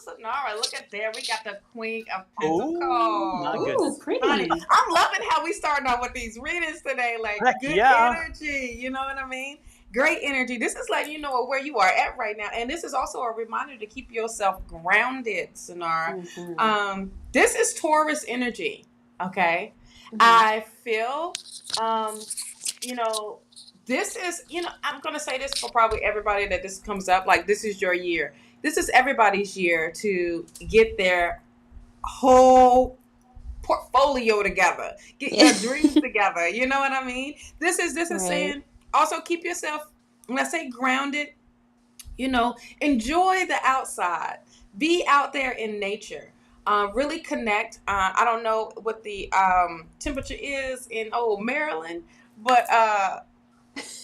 Cynaria. Look at there. We got the Queen of Pentacles. Ooh, pretty. I'm loving how we starting off with these readings today. Like, good energy. You know what I mean? Great energy. This is letting you know where you are at right now. And this is also a reminder to keep yourself grounded, Cynaria. Mm-hmm. This is Taurus energy. Okay. Mm-hmm. I feel, this is, I'm going to say this for probably everybody that this comes up. Like, this is your year. This is everybody's year to get their whole portfolio together, get your dreams together. You know what I mean? This is Right. saying also keep yourself, when I say grounded, enjoy the outside, be out there in nature, really connect. I don't know what the temperature is in Maryland, but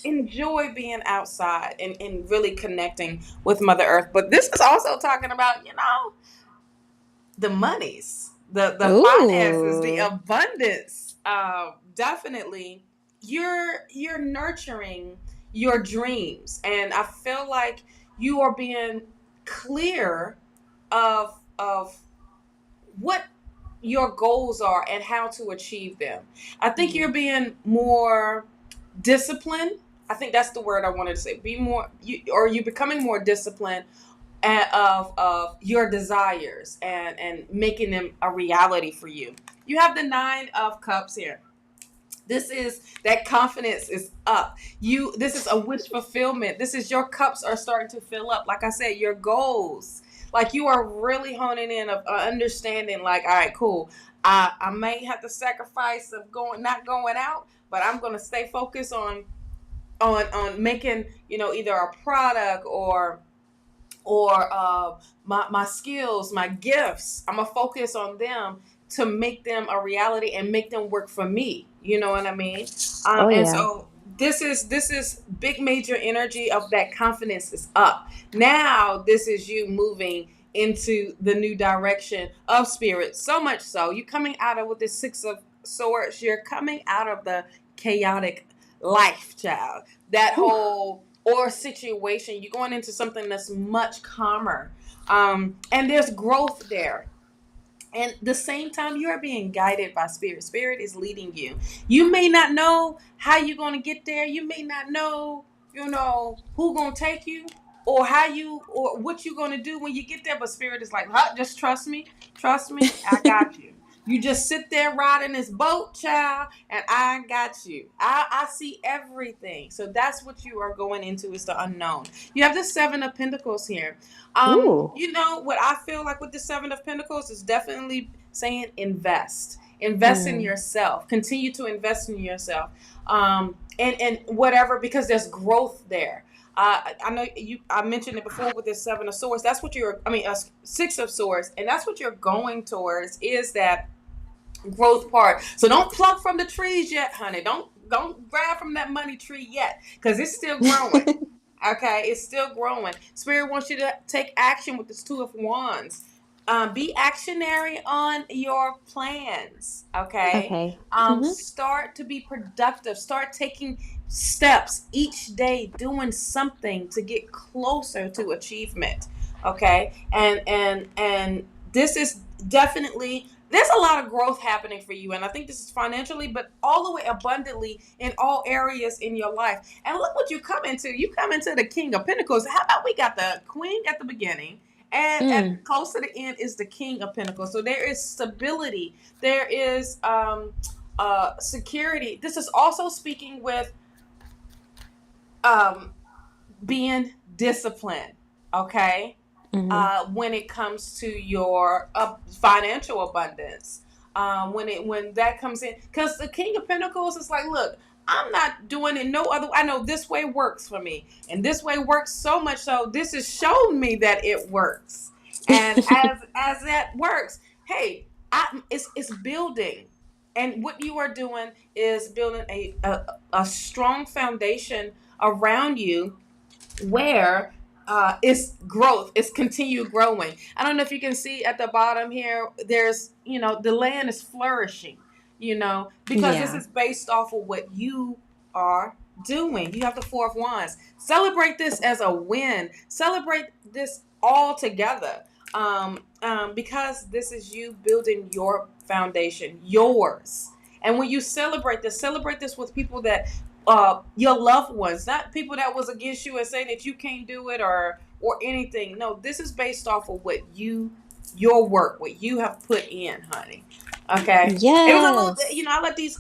enjoy being outside and really connecting with Mother Earth. But this is also talking about, the monies, the finances, the abundance. Definitely, you're nurturing your dreams, and I feel like you are being clear of what your goals are and how to achieve them. I think you're being more disciplined. I think that's the word I wanted to say. You're becoming more disciplined of your desires and making them a reality for you. You have the 9 of Cups here. This is that confidence is up. This is a wish fulfillment. This is your cups are starting to fill up. Like I said, your goals. Like, you are really honing in of understanding, like, all right, cool. I may have to sacrifice of not going out, but I'm going to stay focused on making, either a product or my skills, my gifts. I'm going to focus on them to make them a reality and make them work for me. You know what I mean? And so this is big major energy of that confidence is up. Now this is you moving into the new direction of spirit. So much so, you coming out of with the 6 of Swords, you're coming out of the chaotic life, child. That whole situation, you're going into something that's much calmer. And there's growth there. And the same time, you are being guided by spirit. Spirit is leading you. You may not know how you're going to get there. You may not know, who going to take you or what you're going to do when you get there. But spirit is like, just trust me. Trust me. I got you. You just sit there riding this boat, child, and I got you. I see everything. So that's what you are going into, is the unknown. You have the 7 of Pentacles here. What I feel like with the 7 of Pentacles is definitely saying invest. Invest in yourself. Continue to invest in yourself. And whatever, because there's growth there. I know I mentioned it before with this 7 of Swords. That's what 6 of Swords, and that's what you're going towards, is that growth part. So don't pluck from the trees yet, honey. Don't grab from that money tree yet, because it's still growing. Okay, it's still growing. Spirit wants you to take action with this 2 of Wands. Be actionary on your plans. Okay. Start to be productive. Start taking steps each day, doing something to get closer to achievement. Okay, and this is definitely. There's a lot of growth happening for you, and I think this is financially, but all the way abundantly in all areas in your life. And look what you come into. You come into the King of Pentacles. How about we got the Queen at the beginning, and at close to the end is the King of Pentacles. So there is stability. There is security. This is also speaking with being disciplined. Okay. When it comes to your financial abundance, when that comes in, because the King of Pentacles is like, look, I'm not doing it no other. I know this way works for me, and this way works so much so this has shown me that it works. And as that works, hey, it's building, and what you are doing is building a strong foundation around you, where it's growth. It's continued growing. I don't know if you can see at the bottom here, there's, the land is flourishing, because this is based off of what you are doing. You have the 4 of Wands. Celebrate this as a win. Celebrate this all together. Because this is you building your foundation, yours. And when you celebrate this with people that your loved ones, not people that was against you and saying that you can't do it or anything. No, this is based off of what your work, what you have put in, honey. Okay. Yes. It was a little,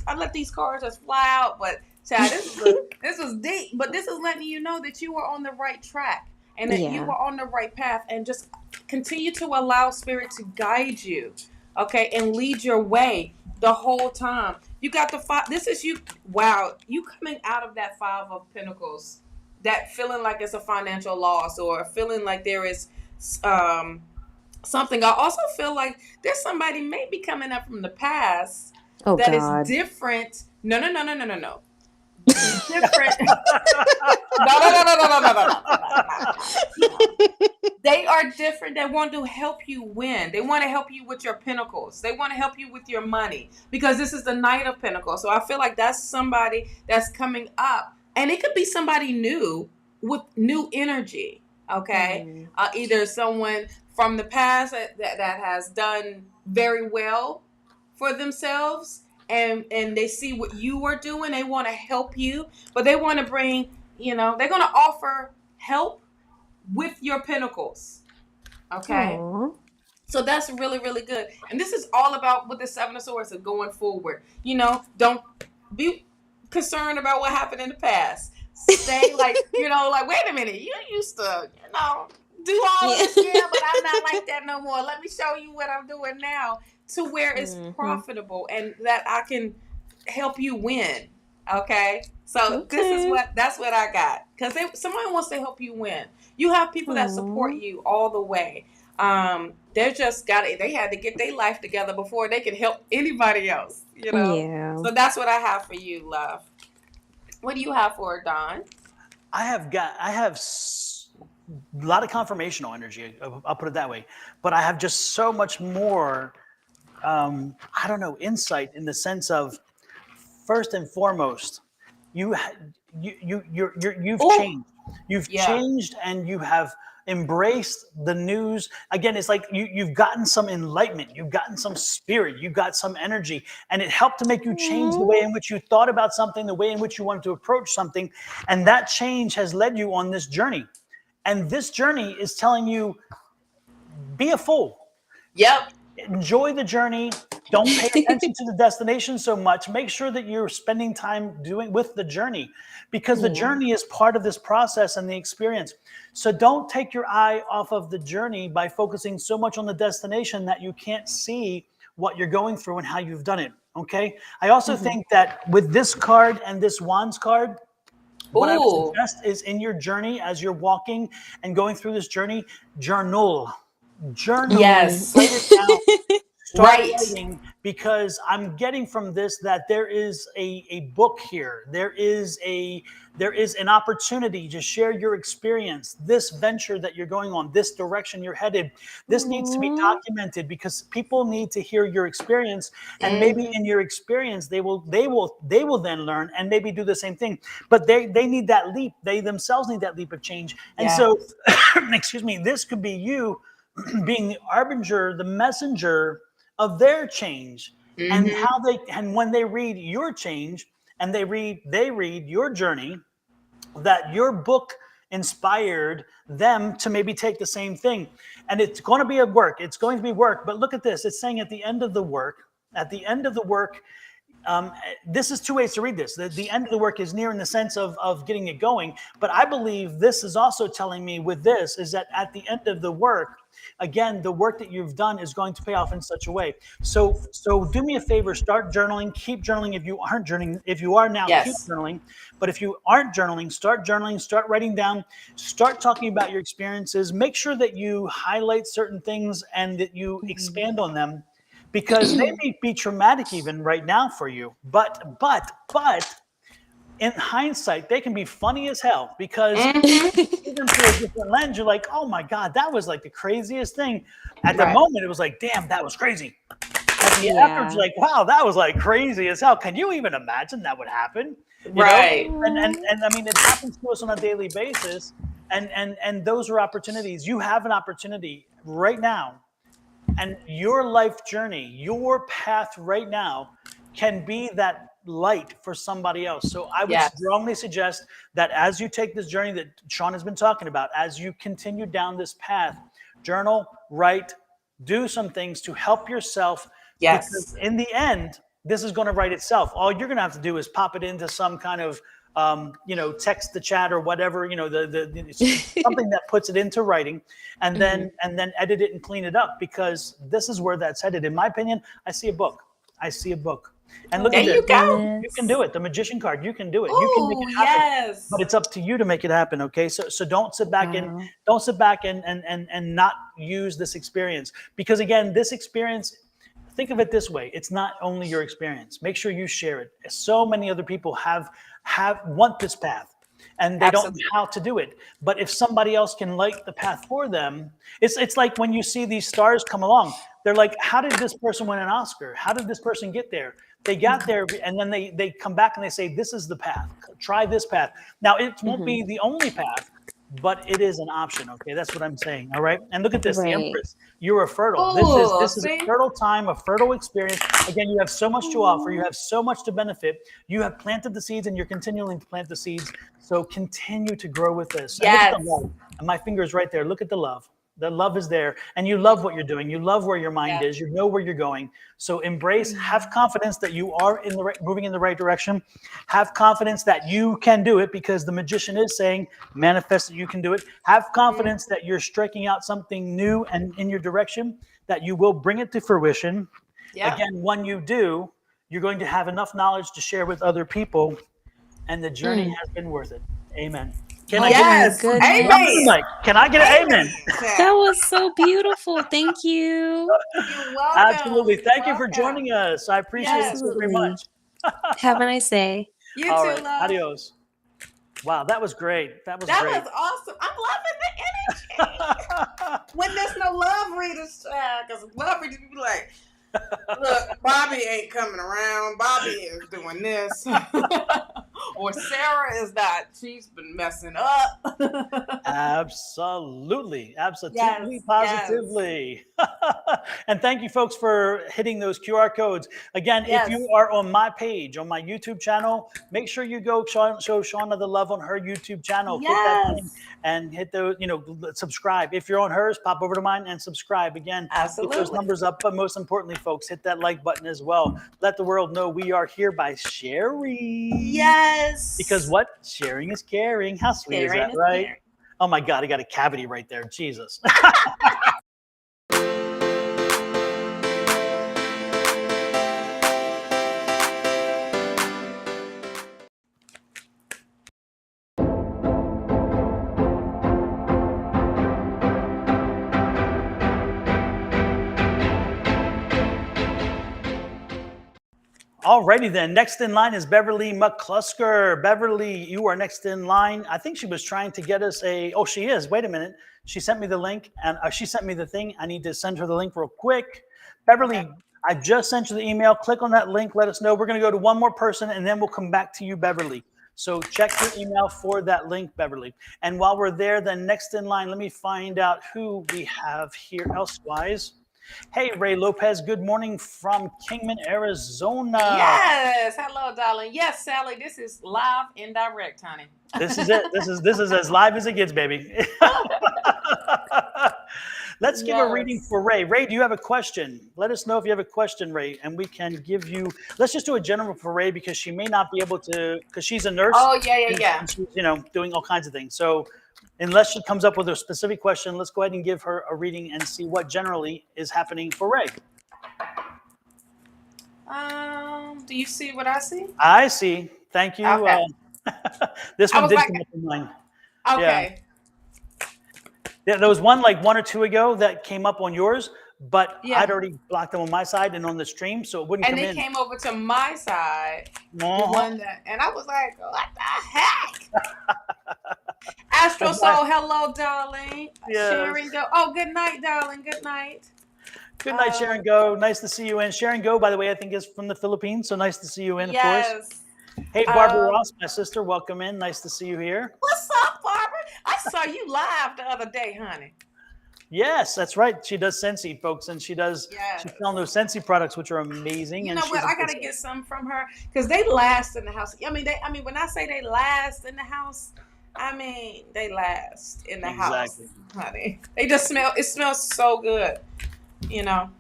I let these cards just fly out, but child, this was deep. But this is letting you know that you are on the right track and that you are on the right path, and just continue to allow spirit to guide you, okay, and lead your way the whole time. You got the 5. This is you. Wow, you coming out of that 5 of Pentacles, that feeling like it's a financial loss or feeling like there is something. I also feel like there's somebody maybe coming up from the past that is different. No. Different. No. They are different. They want to help you win. They want to help you with your pentacles. They want to help you with your money, because this is the Knight of Pentacles. So I feel like that's somebody that's coming up, and it could be somebody new with new energy. Okay, either someone from the past that has done very well for themselves, and they see what you are doing. They want to help you, but they want to bring, they're going to offer help with your pentacles. Okay. Aww. So that's really, really good. And this is all about with the 7 of Swords of going forward. Don't be concerned about what happened in the past. Stay like, wait a minute, you used to, do all of this, but I'm not like that no more. Let me show you what I'm doing now, to where it's profitable and that I can help you win. Okay. So that's what I got. Because somebody wants to help you win. You have people that support you all the way. They just they had to get their life together before they could help anybody else, Yeah. So that's what I have for you, love. What do you have for Don? I have a lot of confirmational energy. I'll put it that way. But I have just so much more, insight, in the sense of, first and foremost, you've changed. You've changed, and you have embraced the news. Again, it's like you've gotten some enlightenment, you've gotten some spirit, you got some energy, and it helped to make you change the way in which you thought about something, the way in which you wanted to approach something. And that change has led you on this journey. And this journey is telling you, be a fool. Yep. Enjoy the journey. Don't pay attention to the destination so much. Make sure that you're spending time with the journey, because the journey is part of this process and the experience. So don't take your eye off of the journey by focusing so much on the destination that you can't see what you're going through and how you've done it. Okay. I also think that with this card and this Wands card, what I would suggest is, in your journey, as you're walking and going through this journey, journal. Yes. Write it down. Start writing, because I'm getting from this that there is a book here. There is an opportunity to share your experience, this venture that you're going on, this direction you're headed. This needs to be documented, because people need to hear your experience, and maybe in your experience they will then learn and maybe do the same thing. But they need that leap. They themselves need that leap of change. And so, excuse me, this could be you being the arbinger, the messenger of their change, and when they read your change and they read your journey, that your book inspired them to maybe take the same thing. And it's going to be work. It's going to be work. But look at this. It's saying at the end of the work, this is 2 ways to read this. The end of the work is near, in the sense of getting it going. But I believe this is also telling me with this is that at the end of the work, again, the work that you've done is going to pay off in such a way. So do me a favor, start journaling, keep journaling. If you aren't journaling, if you are now, keep journaling. But if you aren't journaling, start writing down, start talking about your experiences. Make sure that you highlight certain things and that you expand on them, because they may be traumatic even right now for you. But in hindsight, they can be funny as hell, because even through a different lens, you're like, oh my God, that was like the craziest thing. At the moment, it was like, damn, that was crazy. At the afterwards, like, wow, that was like crazy as hell. Can you even imagine that would happen? You know? And I mean, it happens to us on a daily basis. And those are opportunities. You have an opportunity right now, and your life journey, your path right now, can be that light for somebody else. So I would strongly suggest that as you take this journey that Sean has been talking about, as you continue down this path, journal, write, do some things to help yourself. Yes. Because in the end, this is going to write itself. All you're going to have to do is pop it into some kind of, text to chat or whatever, something that puts it into writing, and then edit it and clean it up, because this is where that's headed. In my opinion, I see a book. And look at this. There you go. You can do it. The magician card, you can do it. Ooh, you can make it happen. Yes. But it's up to you to make it happen. Okay. So don't sit back and not use this experience, because again, this experience, think of it this way. It's not only your experience. Make sure you share it. So many other people want this path, and they don't know how to do it. But if somebody else can light the path for them, it's like when you see these stars come along, they're like, how did this person win an Oscar? How did this person get there? They got there, and then they come back and they say, this is the path. Try this path. Now, it won't be the only path, but it is an option. Okay, that's what I'm saying. All right. And look at this, the Empress. You are fertile. Ooh, this is a fertile time, a fertile experience. Again, you have so much to offer. You have so much to benefit. You have planted the seeds, and you're continuing to plant the seeds. So continue to grow with this. Yes. And look at the love. And my finger is right there. Look at the love. The love is there, and you love what you're doing. You love where your mind is. You know where you're going. So embrace, have confidence that you are moving in the right direction. Have confidence that you can do it, because the magician is saying, manifest that you can do it. Have confidence that you're striking out something new and in your direction, that you will bring it to fruition. Again, when you do, you're going to have enough knowledge to share with other people, and the journey has been worth it. Amen. Can I get an amen? Can I get an amen? That was so beautiful. Thank you. You're welcome. Absolutely. Thank you for jojoining us. I appreciate it so very much. Have a nice day. You too, love. Adios. Wow, that was great. That was awesome. I'm loving the energy. When there's no love readers, because love readers be like, look, Bobby ain't coming around. Bobby is doing this. Or Sarah is not. She's been messing up. Absolutely. Positively. And thank you, folks, for hitting those QR codes. Again, if you are on my page, on my YouTube channel, make sure you go show Shawna the love on her YouTube channel. Hit that thing and hit those, subscribe. If you're on hers, pop over to mine and subscribe. Again, get those numbers up. But most importantly, folks, hit that like button as well. Let the world know we are here by sharing. Yes. Because what? Sharing is caring. How sweet is that, right? Caring. Oh my God, I got a cavity right there. Jesus. Alrighty then. Next in line is Beverly McClusker. Beverly, you are next in line. I think she was trying to get us she is. Wait a minute. She sent me the link, and she sent me the thing. I need to send her the link real quick. Beverly, I just sent you the email. Click on that link. Let us know. We're going to go to one more person, and then we'll come back to you, Beverly. So check your email for that link, Beverly. And while we're there, then next in line, let me find out who we have here elsewise. Hey, Rae Lopez, good morning from Kingman, Arizona. Yes. Hello, darling. Yes, Sally, this is live and direct, honey. This is it. This is as live as it gets, baby. Let's give a reading for Rae. Rae, do you have a question? Let us know if you have a question, Rae, and we can give you, let's just do a general for Rae, because she may not be able to, because she's a nurse. Oh, yeah. And she's, doing all kinds of things. So unless she comes up with a specific question, let's go ahead and give her a reading and see what generally is happening for Rae. Do you see what I see? I see. Thank you. Okay. This one did come up in mine. Okay. Yeah, there was one like 1 or 2 ago that came up on yours, but I'd already blocked them on my side and on the stream, so it wouldn't come in. And it came over to my side. And I was like, what the heck? Astral Soul, hello, darling. Yes. Sharon Go. Oh, good night, darling. Good night. Good night, Sharon Go. Nice to see you in. Sharon Go, by the way, I think is from the Philippines, so nice to see you in, of course. Hey, Barbara Ross, my sister, welcome in. Nice to see you here. What's up, Barbara? I saw you live the other day, honey. Yes, that's right. She does Scentsy, folks, and she's selling those Scentsy products, which are amazing. You know what? I gotta get some from her because they last in the house. I mean, when I say they last in the house, I mean they last in the house, honey. They just smell. It smells so good, you know.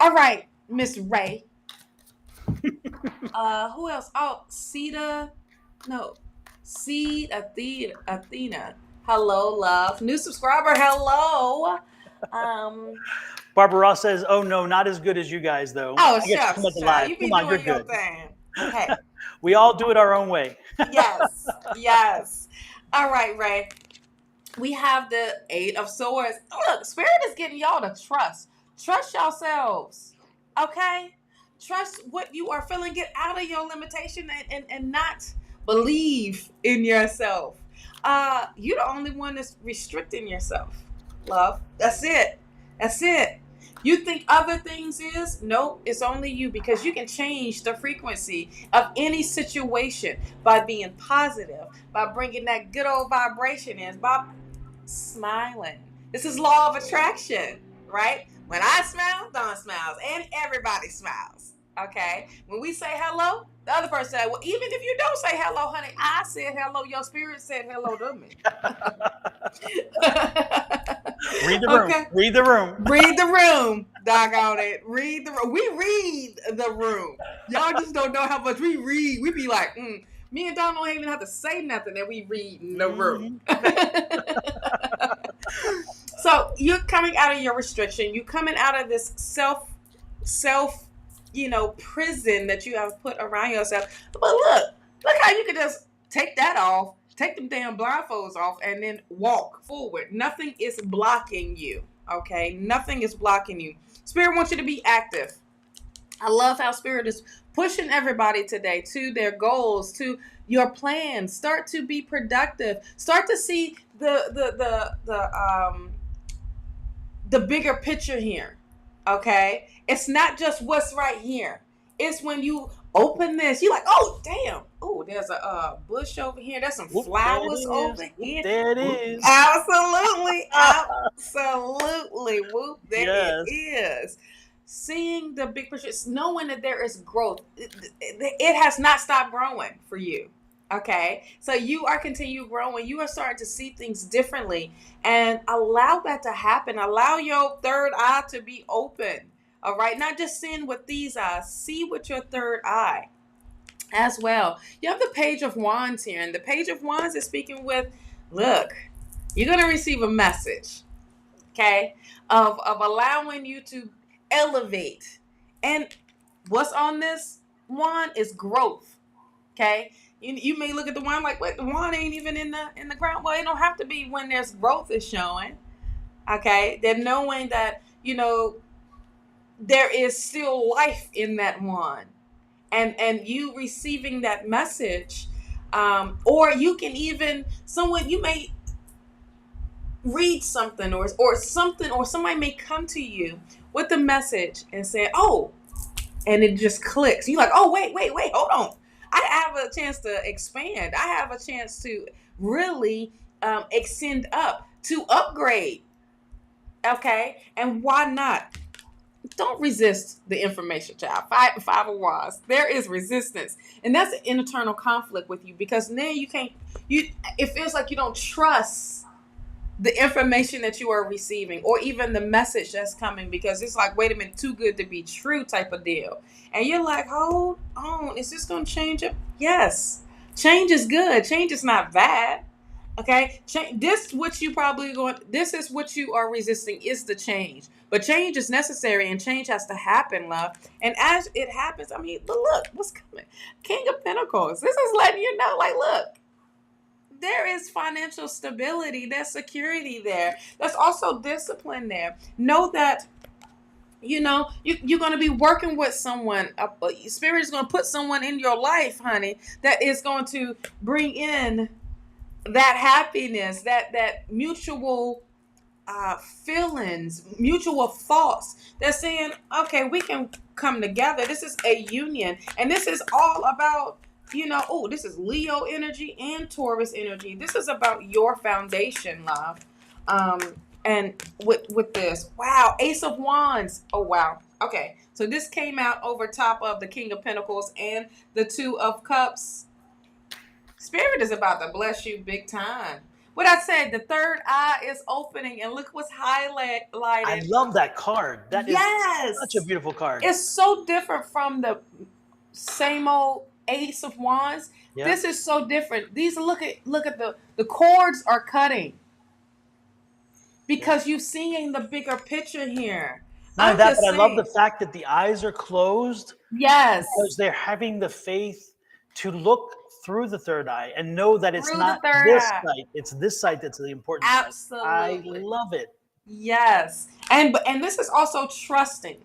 All right, Miss Rae. Who else? Oh, Seed Athena. Hello, love. New subscriber. Hello. Barbara Ross says, "Oh no, not as good as you guys, though." Oh, shucks. You be Come on, doing you're your good. thing. Okay. We all do it our own way. Yes. All right, Rae. We have the Eight of Swords. Look, Spirit is getting y'all to trust. Trust yourselves. Okay? Trust what you are feeling. Get out of your limitation and not believe in yourself. You're the only one that's restricting yourself, love. That's it. You think other things is? Nope, it's only you, because you can change the frequency of any situation by being positive, by bringing that good old vibration in, by smiling. This is law of attraction, right? When I smile, Don smiles, and everybody smiles. Okay? When we say hello, the other person said, well, even if you don't say hello, honey, I said hello, your spirit said hello to me. Read the room. Okay. Read the room. Read the room. Doggone it. Read the room. We read the room. Y'all just don't know how much we read. We be like, me and Don don't even have to say nothing that we read in the room. So you're coming out of your restriction. You're coming out of this self, prison that you have put around yourself. But look how you can just take that off, take them damn blindfolds off, and then walk forward. Nothing is blocking you. Okay? Nothing is blocking you. Spirit wants you to be active. I love how Spirit is pushing everybody today to their goals, to your plans. Start to be productive. Start to see the bigger picture here. Okay? It's not just what's right here. It's when you open this, you're like, oh, damn. Oh, there's a bush over here. There's some flowers over here. There it is. Absolutely. Absolutely. Whoop, there it is. Seeing the big picture, knowing that there is growth. It has not stopped growing for you. Okay? So you are continue growing. You are starting to see things differently. And allow that to happen. Allow your third eye to be open. All right? Not just seeing with these eyes. See with your third eye as well. You have the Page of Wands here. And the Page of Wands is speaking with, look, you're going to receive a message. Okay? Of allowing you to elevate. And what's on this wand is growth. Okay? You may look at the wand like, wait, the wand ain't even in the ground. Well, it don't have to be when there's growth is showing. Okay? They're knowing that, there is still life in that wand. And you receiving that message, or you can even, you may read something or something, or somebody may come to you with a message and say, oh, and it just clicks. You're like, oh, wait, hold on. I have a chance to expand. I have a chance to really extend up, to upgrade. Okay? And why not? Don't resist the information, child. Five of Wands. There is resistance. And that's an internal conflict with you, because now it feels like you don't trust the information that you are receiving, or even the message that's coming, because it's like, wait a minute, too good to be true type of deal. And you're like, hold on, is this going to change it? Yes. Change is good. Change is not bad. Okay? This is what you are resisting, is the change. But change is necessary, and change has to happen, love. And as it happens, look, what's coming? King of Pentacles. This is letting you know, like, look, there is financial stability. There's security there. There's also discipline there. Know that, you're going to be working with someone. Spirit is going to put someone in your life, honey, that is going to bring in that happiness, that mutual feelings, mutual thoughts. They're saying, okay, we can come together. This is a union. And this is all about, this is Leo energy and Taurus energy. This is about your foundation, love. and with this. Wow, Ace of Wands. Oh, wow. Okay, so this came out over top of the King of Pentacles and the Two of Cups. Spirit is about to bless you big time. What I said, the third eye is opening, and look what's highlighted. I love that card. That is such a beautiful card. It's so different from the same old Ace of Wands. Yep. This is so different. These look at the chords are cutting because you're seeing the bigger picture here. Not that, but I love the fact that the eyes are closed. Yes, because they're having the faith to look through the third eye and know that it's not this sight. It's this sight that's the important. Absolutely, I love it. Yes, and this is also trusting.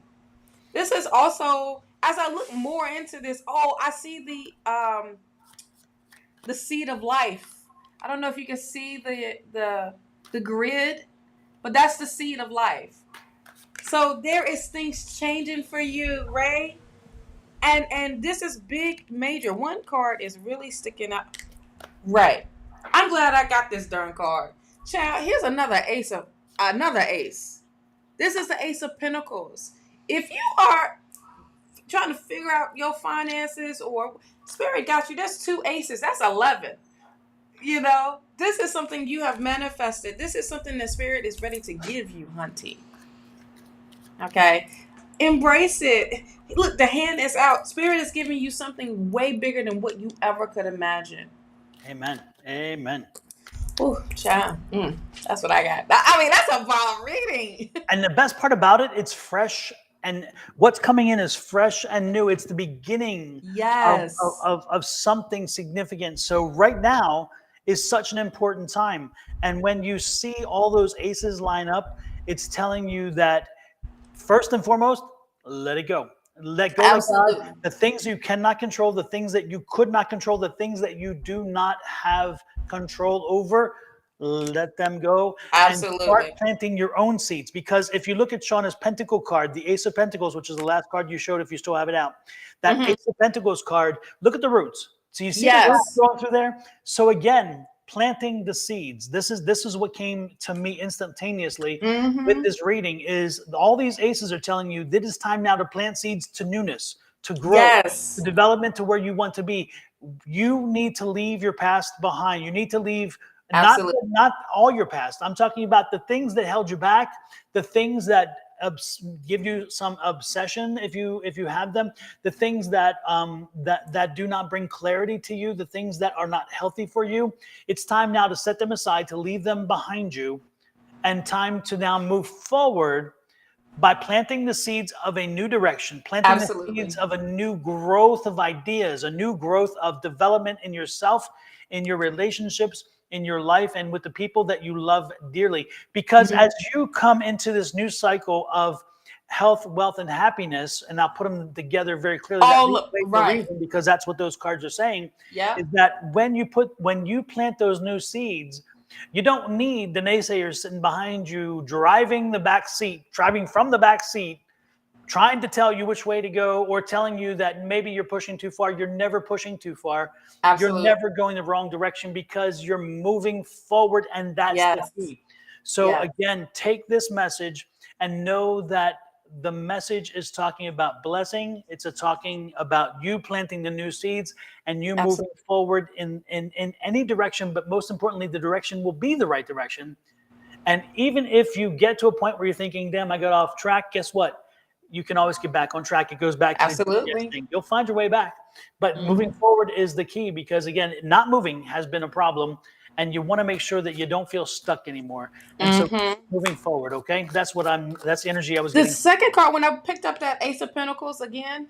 This is also, as I look more into this, I see the seed of life. I don't know if you can see the grid, but that's the seed of life. So there is things changing for you, Rae. And this is big, major. One card is really sticking out. Right. I'm glad I got this darn card. Child, here's another ace. This is the Ace of Pentacles. If you are trying to figure out your finances or Spirit got you, that's 2 aces. That's 11. You know, this is something you have manifested. This is something that Spirit is ready to give you, hunty. Okay. Embrace it. Look, the hand is out. Spirit is giving you something way bigger than what you ever could imagine. Amen. Amen. Ooh, child. That's what I got. I mean, that's a bomb reading. And the best part about it, it's fresh. And what's coming in is fresh and new. It's the beginning of something significant. So right now is such an important time. And when you see all those aces line up, it's telling you that first and foremost, let it go. Let go of God. The things you cannot control, the things that you could not control, the things that you do not have control over, let them go. Absolutely. And start planting your own seeds. Because if you look at Shawna's Pentacle card, the Ace of Pentacles, which is the last card you showed if you still have it out, that Ace of Pentacles card, look at the roots. So you see the roots going through there? So again, planting the seeds. This is what came to me instantaneously with this reading is all these aces are telling you that it's time now to plant seeds to newness, to growth, to development, to where you want to be. You need to leave your past behind. You need to leave not all your past. I'm talking about the things that held you back, the things that give you some obsession if you have them, the things that that do not bring clarity to you, the things that are not healthy for you. It's time now to set them aside, to leave them behind you, and time to now move forward by planting the seeds of a new direction, planting the seeds of a new growth of ideas, a new growth of development in yourself, in your relationships, in your life, and with the people that you love dearly. Because as you come into this new cycle of health, wealth, and happiness, and I'll put them together very clearly, because that's what those cards are saying, is that when you plant those new seeds, you don't need the naysayers sitting behind you, driving from the back seat, trying to tell you which way to go, or telling you that maybe you're pushing too far. You're never pushing too far. You're never going the wrong direction, because you're moving forward, and that's the key. So again, take this message and know that the message is talking about blessing. It's talking about you planting the new seeds and you moving forward in any direction, but most importantly, the direction will be the right direction. And even if you get to a point where you're thinking, damn, I got off track, guess what? You can always get back on track. It goes back to the GPS thing. You'll find your way back. But moving forward is the key, because again, not moving has been a problem, and you want to make sure that you don't feel stuck anymore. And so moving forward, okay? That's the energy I was getting. The second card, when I picked up that Ace of Pentacles again,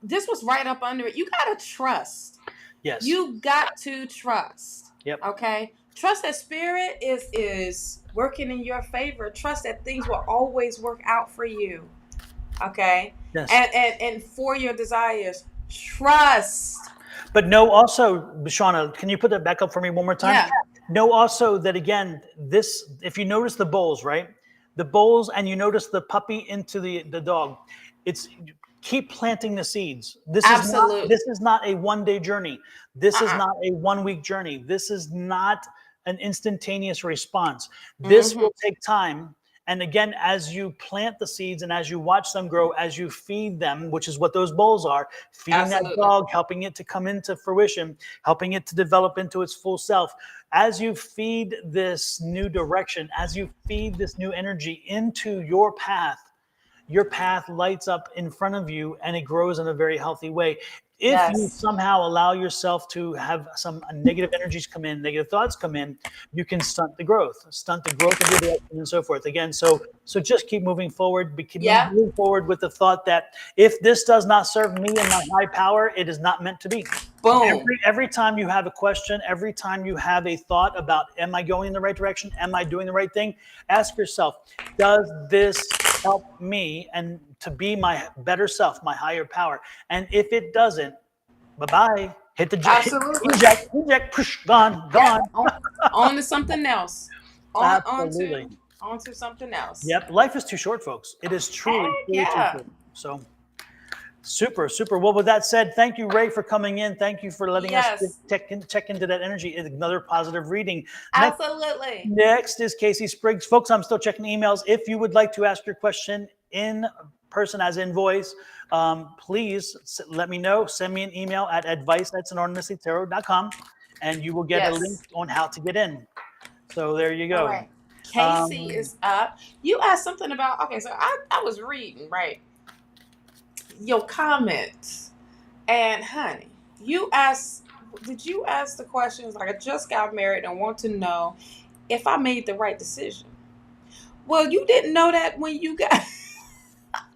this was right up under it. You got to trust. Yes. You got to trust. Yep. Okay? Trust that Spirit is working in your favor. Trust that things will always work out for you. Okay? Yes. And for your desires. Trust. But know also, Shawna, can you put that back up for me one more time? Yeah. Know also that, again, if you notice the bowls, right? The bowls, and you notice the puppy into the dog. Keep planting the seeds. This is not a one-day journey. This is not a one-week journey. This is not an instantaneous response. This will take time. And again, as you plant the seeds and as you watch them grow, as you feed them, which is what those bowls are, feeding that dog, helping it to come into fruition, helping it to develop into its full self. As you feed this new direction, as you feed this new energy into your path lights up in front of you and it grows in a very healthy way. If you somehow allow yourself to have some negative energies come in, negative thoughts come in, you can stunt the growth of your direction and so forth. Again, so just keep moving forward. Moving forward with the thought that if this does not serve me and my high power, it is not meant to be. Boom. Every time you have a question, every time you have a thought about, am I going in the right direction? Am I doing the right thing? Ask yourself, does this help me and to be my better self, my higher power? And if it doesn't, bye-bye. Hit the eject, push, gone. On to something else. Absolutely. On to something else. Yep. Life is too short, folks. It is truly too short. So super. Well, with that said, thank you, Rae, for coming in. Thank you for letting us check into that energy. It's another positive reading. Absolutely. Next is Kasey Spriggs. Folks, I'm still checking emails. If you would like to ask your question in person, as in voice, please let me know. Send me an email at advice@sonoranmystictarot.com, and you will get a link on how to get in. So there you go. All right. Kasey is up. You asked something about, so I was reading, right? Your comments, and honey, did you ask the questions like, I just got married and want to know if I made the right decision? Well, you didn't know that when you got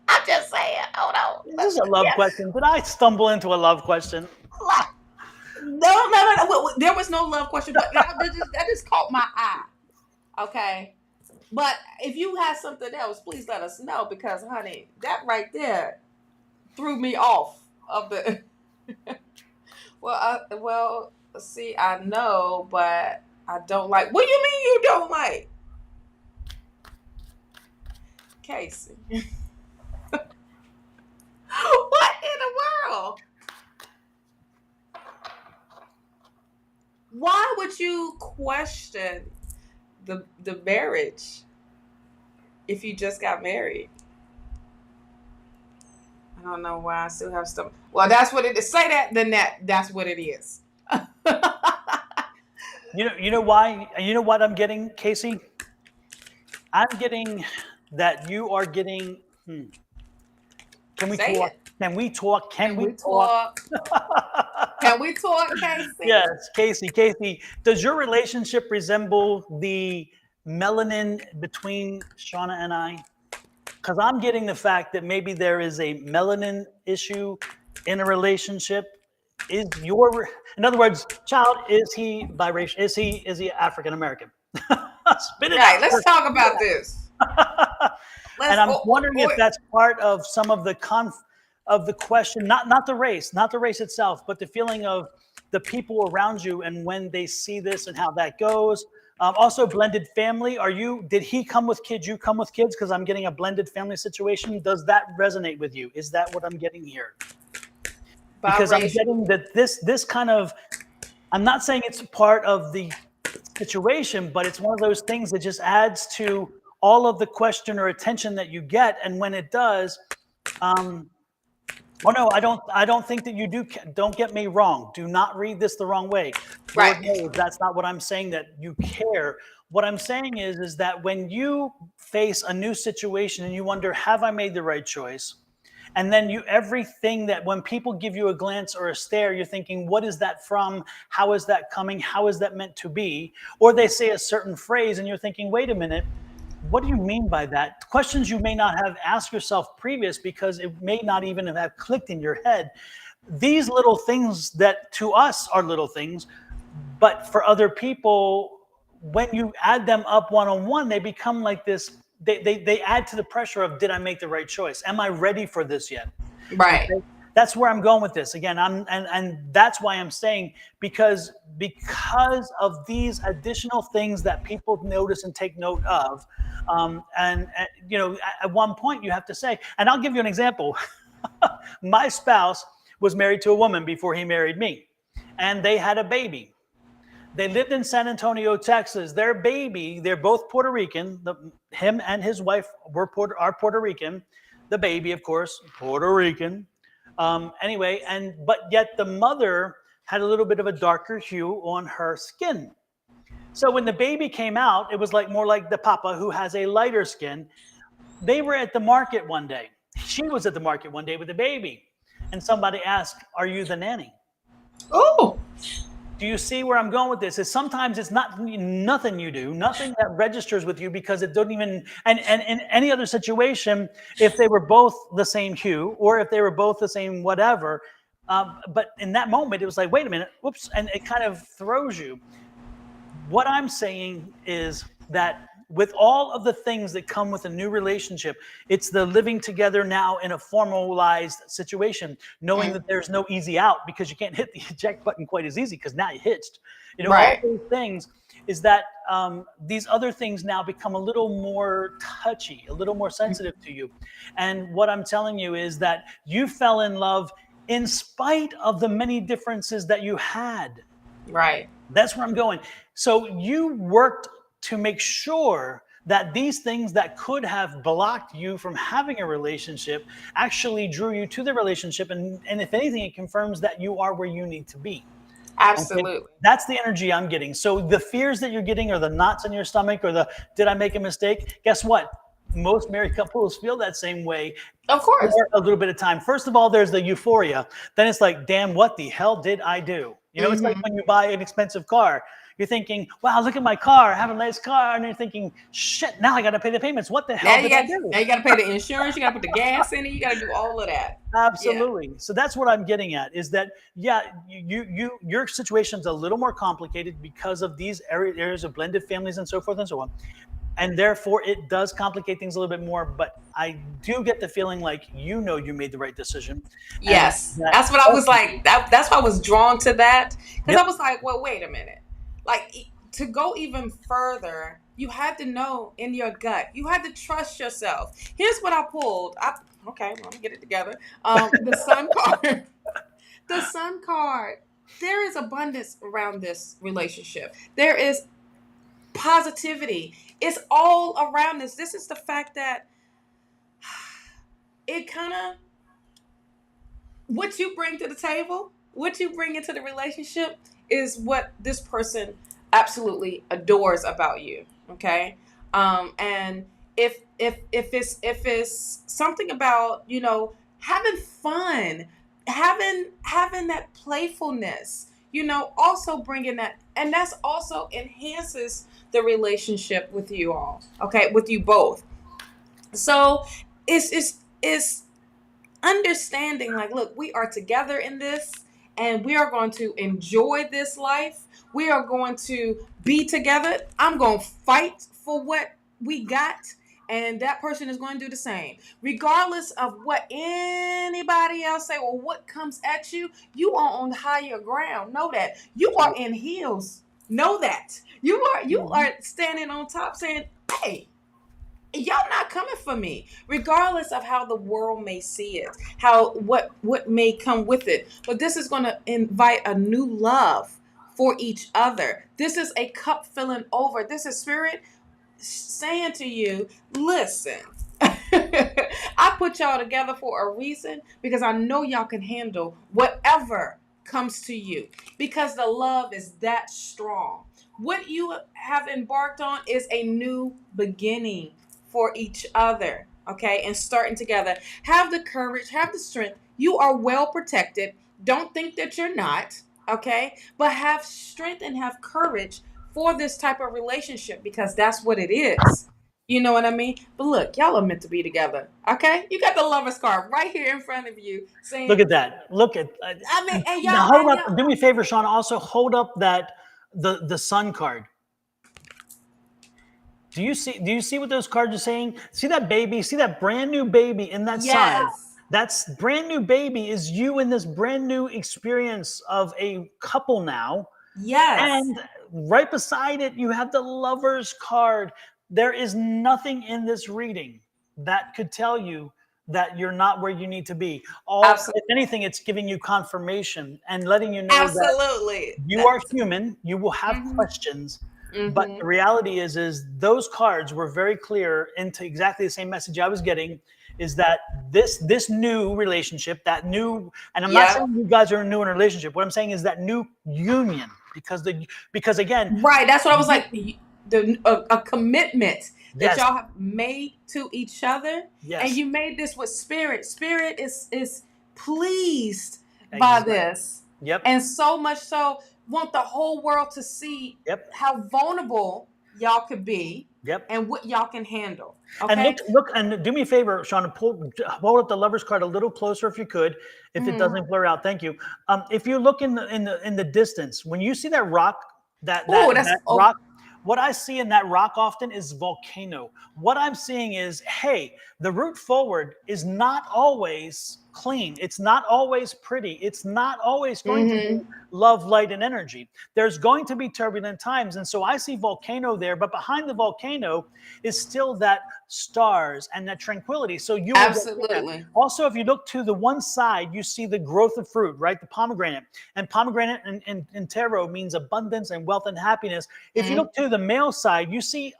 I'm just saying, hold on. This is a love question. Did I stumble into a love question? No. There was no love question, but that just caught my eye. Okay. But if you have something else, please let us know, because honey, that right there threw me off of the well, see, I know, but I don't like. What do you mean you don't like? Kasey. What in the world? Why would you question the marriage if you just got married? I don't know why I still have stuff. Well, that's what it is. Say that, then that's what it is. You know why? You know what I'm getting, Kasey? I'm getting that you are getting. Can we talk? Can we talk? Can we talk? Can we talk, Kasey? Yes, Kasey. Does your relationship resemble the melanin between Shawna and I? Because I'm getting the fact that maybe there is a melanin issue in a relationship. In other words, child, is he biracial? Is he African American? Spit it out. Let's talk about this. And I'm wondering if that's part of some of the question, not the race itself, but the feeling of the people around you and when they see this and how that goes. Also, blended family. Did he come with kids? You come with kids? Because I'm getting a blended family situation. Does that resonate with you? Is that what I'm getting here? Because I'm getting that this kind of, I'm not saying it's part of the situation, but it's one of those things that just adds to all of the question or attention that you get. And when it does, oh no, I don't think that you do. Don't get me wrong. Do not read this the wrong way. Right. No, that's not what I'm saying, that you care. What I'm saying is that when you face a new situation and you wonder, have I made the right choice? And then everything that when people give you a glance or a stare, you're thinking, what is that from? How is that coming? How is that meant to be? Or they say a certain phrase and you're thinking, wait a minute, what do you mean by that? Questions you may not have asked yourself previous because it may not even have clicked in your head. These little things that to us are little things, but for other people, when you add them up one-on-one, they become like this. They add to the pressure of, did I make the right choice? Am I ready for this yet? Right. Okay? That's where I'm going with this. Again, and that's why I'm saying, because of these additional things that people notice and take note of, at one point you have to say, and I'll give you an example. My spouse was married to a woman before he married me, and they had a baby. They lived in San Antonio, Texas. Their baby, they're both Puerto Rican. Him and his wife are Puerto Rican. The baby, of course, Puerto Rican. Anyway, but yet the mother had a little bit of a darker hue on her skin. So when the baby came out, it was more like the papa, who has a lighter skin. They were at the market one day. She was at the market one day with the baby. And somebody asked, "Are you the nanny?" Oh. Do you see where I'm going with this? Is sometimes it's nothing you do, nothing that registers with you, because it don't even, and in any other situation, if they were both the same hue, or if they were both the same whatever, but in that moment, it was like, wait a minute, whoops, and it kind of throws you. What I'm saying is that with all of the things that come with a new relationship, it's the living together now in a formalized situation, knowing that there's no easy out, because you can't hit the eject button quite as easy because now you're hitched. Right. All those things is that these other things now become a little more touchy, a little more sensitive to you. And what I'm telling you is that you fell in love in spite of the many differences that you had. Right. That's where I'm going. So you worked to make sure that these things that could have blocked you from having a relationship actually drew you to the relationship. And if anything, it confirms that you are where you need to be. Absolutely. Okay? That's the energy I'm getting. So the fears that you're getting, or the knots in your stomach, or the, did I make a mistake? Guess what? Most married couples feel that same way. Of course. For a little bit of time. First of all, there's the euphoria. Then it's like, damn, what the hell did I do? It's like when you buy an expensive car. You're thinking, wow, look at my car. I have a nice car. And you're thinking, shit, now I got to pay the payments. What the hell did I do? Now you got to pay the insurance. You got to put the gas in it. You got to do all of that. Absolutely. Yeah. So that's what I'm getting at, is that, your situation's a little more complicated because of these areas of blended families and so forth and so on. And therefore, it does complicate things a little bit more. But I do get the feeling like you made the right decision. Yes. That's what I was like. That's why I was drawn to that. Because I was like, well, wait a minute. Like, to go even further, you had to know in your gut. You had to trust yourself. Here's what I pulled. Okay, let me get it together. The sun card. The sun card. There is abundance around this relationship. There is positivity. It's all around us. This is the fact that it kind of, what you bring to the table, what you bring into the relationship is what this person absolutely adores about you. Okay. And if it's something about, having fun, having that playfulness, also bringing that, and that's also enhances the relationship with you all. Okay. With you both. So it's understanding, like, look, we are together in this, and we are going to enjoy this life. We are going to be together. I'm going to fight for what we got, and that person is going to do the same. Regardless of what anybody else say or what comes at you, you are on higher ground. Know that. You are in heels. Know that. You are standing on top saying, hey, y'all not coming for me, regardless of how the world may see it, what may come with it. But this is going to invite a new love for each other. This is a cup filling over. This is spirit saying to you, listen, I put y'all together for a reason, because I know y'all can handle whatever comes to you, because the love is that strong. What you have embarked on is a new beginning for each other, okay? And starting together. Have the courage, have the strength. You are well protected. Don't think that you're not, okay? But have strength and have courage for this type of relationship, because that's what it is. You know what I mean? But look, y'all are meant to be together, okay? You got the lover's card right here in front of you saying, look at that. Look at, I mean, and y'all, now hold up. Do me a favor, Shawna. Also hold up the sun card. Do you see what those cards are saying? See that baby? See that brand new baby in that sun? That's brand new baby is you in this brand new experience of a couple now. Yes. And right beside it, you have the lover's card. There is nothing in this reading that could tell you that you're not where you need to be. Absolutely. If anything, it's giving you confirmation and letting you know Absolutely. that you are human. You will have questions. But the reality is those cards were very clear into exactly the same message I was getting, is that this new relationship, that new, and I'm not saying you guys are new in a relationship. What I'm saying is that new union, because again, right. That's what I was like. A commitment that y'all have made to each other, and you made this with spirit. Spirit is pleased by this, and so much so want the whole world to see how vulnerable y'all could be, and what y'all can handle. Okay? And look, and do me a favor, Shawna, hold up the Lover's card a little closer if you could, if it doesn't blur out. Thank you. If you look in the distance, when you see that rock, that rock. What I see in that rock often is volcano. What I'm seeing is, hey, the route forward is not always clean. It's not always pretty. It's not always going to be love, light, and energy. There's going to be turbulent times. And so I see volcano there, but behind the volcano is still that stars and that tranquility. So you absolutely. Also, if you look to the one side, you see the growth of fruit, right? The pomegranate. And pomegranate in tarot means abundance and wealth and happiness. If you look to the male side, you see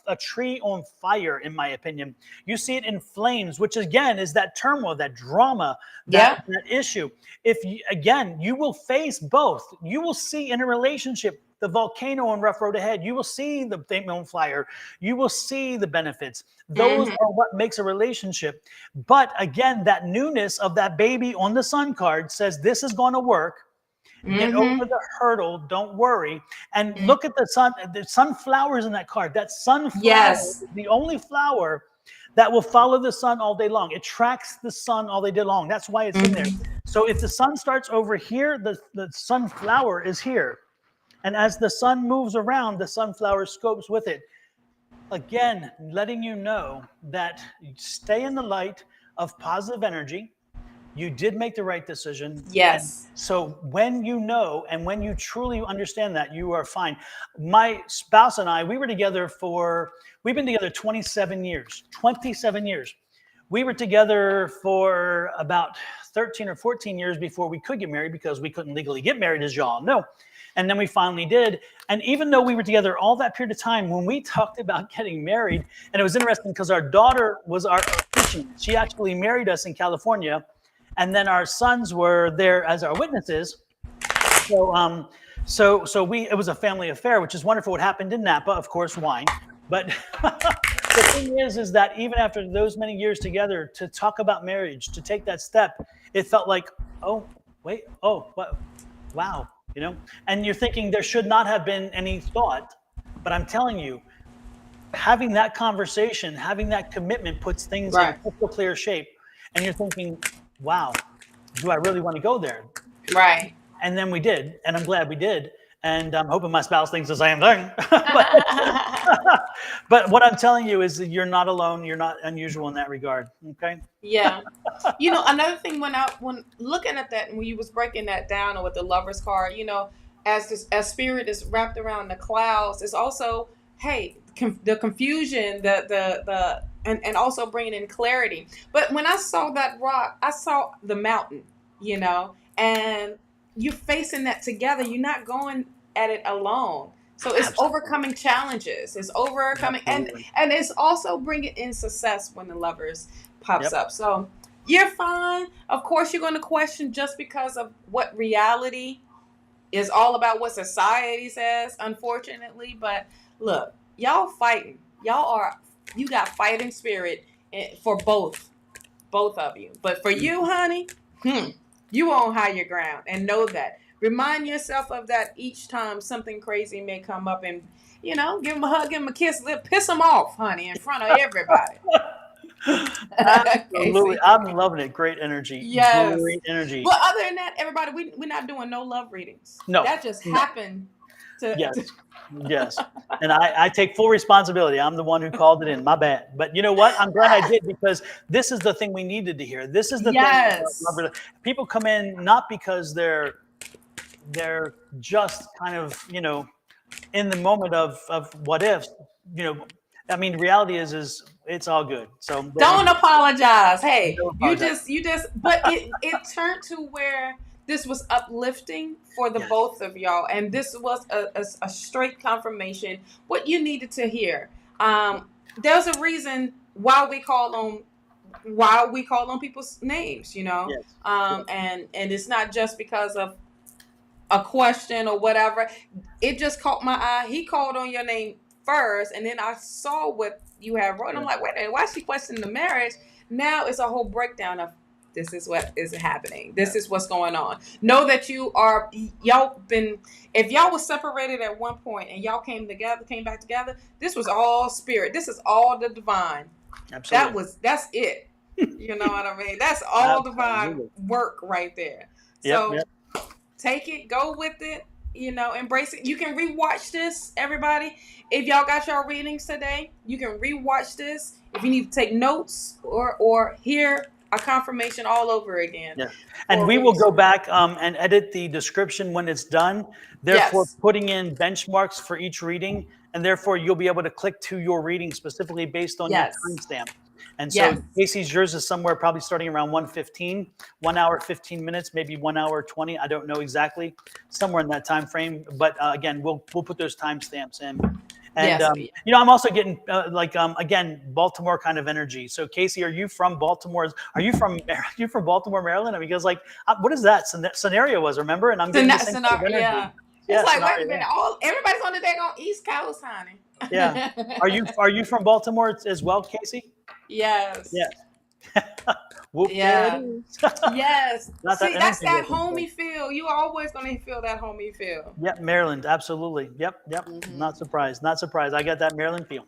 a tree on fire, in my opinion. You see it in flames, which again is that turmoil, that drama, that issue. You will face both. You will see in a relationship the volcano on rough road ahead. You will see the thing on fire. You will see the benefits. Those are what makes a relationship. But again, that newness of that baby on the sun card says this is going to work. Get over the hurdle. Don't worry. And look at the sun. The sunflowers in that card. That sunflower is the only flower that will follow the sun all day long. It tracks the sun all day long. That's why it's in there. So if the sun starts over here, the sunflower is here. And as the sun moves around, the sunflower scopes with it. Again, letting you know that you stay in the light of positive energy. You did make the right decision. Yes. And so when you know and when you truly understand that, you are fine. My spouse and I, we've been together 27 years. 27 years. We were together for about 13 or 14 years before we could get married, because we couldn't legally get married, as y'all know. And then we finally did. And even though we were together all that period of time, when we talked about getting married, and it was interesting because our daughter was our officiant. She actually married us in California. And then our sons were there as our witnesses. So it was a family affair, which is wonderful. What happened in Napa, of course, wine. But the thing is that even after those many years together, to talk about marriage, to take that step, it felt like, wow, you know? And you're thinking there should not have been any thought, but I'm telling you, having that conversation, having that commitment puts things in crystal clear shape. And you're thinking, wow, do I really want to go there? Right. And then we did, and I'm glad we did. And I'm hoping my spouse thinks the same thing. But what I'm telling you is that you're not alone. You're not unusual in that regard. Okay. Yeah. You know, another thing when looking at that, and when you was breaking that down, or with the Lover's card, you know, as spirit is wrapped around the clouds, it's also, hey, the confusion, and also bringing in clarity. But when I saw that rock, I saw the mountain, you know, and you're facing that together. You're not going at it alone. So it's overcoming challenges. It's overcoming, and it's also bringing in success when the Lovers pops up. So you're fine. Of course, you're going to question just because of what reality is all about, what society says, unfortunately. But look, y'all fighting. You got fighting spirit for both of you. But for you, honey, you on higher ground, and know that. Remind yourself of that each time something crazy may come up, and, you know, give them a hug, give them a kiss, piss them off, honey, in front of everybody. Absolutely. I'm loving it. Great energy. Yes. Great energy. But other than that, everybody, we're not doing no love readings. No. That just happened to. Yes. And I take full responsibility. I'm the one who called it in. My bad. But you know what? I'm glad I did, because this is the thing we needed to hear. This is the thing. People come in not because they're just kind of, you know, in the moment of what if, you know, I mean, reality is it's all good. So don't apologize. Hey, don't apologize. you just, but it turned to where this was uplifting for the both of y'all, and this was a straight confirmation what you needed to hear. There's a reason why we call on people's names, you know, and it's not just because of a question or whatever. It just caught my eye. He called on your name first, and then I saw what you have wrote. I'm like, wait a minute, why is she questioning the marriage? Now it's a whole breakdown of this is what is happening. This is what's going on. Know that y'all been, if y'all was separated at one point and y'all came back together, this was all spirit. This is all the divine. Absolutely. That's it. You know what I mean? That's all divine work right there. So take it, go with it, you know, embrace it. You can rewatch this, everybody. If y'all got your readings today, you can rewatch this. If you need to take notes or hear a confirmation all over again. Yeah. And we will go back and edit the description when it's done, therefore putting in benchmarks for each reading, and therefore you'll be able to click to your reading specifically based on your timestamp. And so Casey's, yours is somewhere probably starting around 1:15, 1 hour, 15 minutes, maybe 1 hour, 20. I don't know exactly, somewhere in that time frame. But again, we'll put those timestamps in. And, you know, I'm also getting again, Baltimore kind of energy. So Casey, are you from Baltimore? Are you from Baltimore, Maryland? I mean, because what is that? Cynaria was, remember? And I'm getting the same kind of energy. Yeah. It's like, wait a minute, everybody's on the day on East Coast, honey. Yeah. Are you from Baltimore as well, Casey? Yes. Yes. Whoop, yes. Yes. See, that's that homey feel. You always gonna feel that homey feel. Yep, Maryland, absolutely. Yep. Mm-hmm. Not surprised. I got that Maryland feel.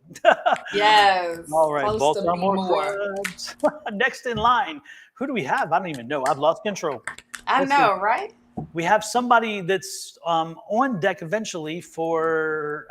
Yes. All right, Baltimore clubs. Next in line, who do we have? I don't even know. I've lost control. I know, right? We have somebody that's on deck eventually for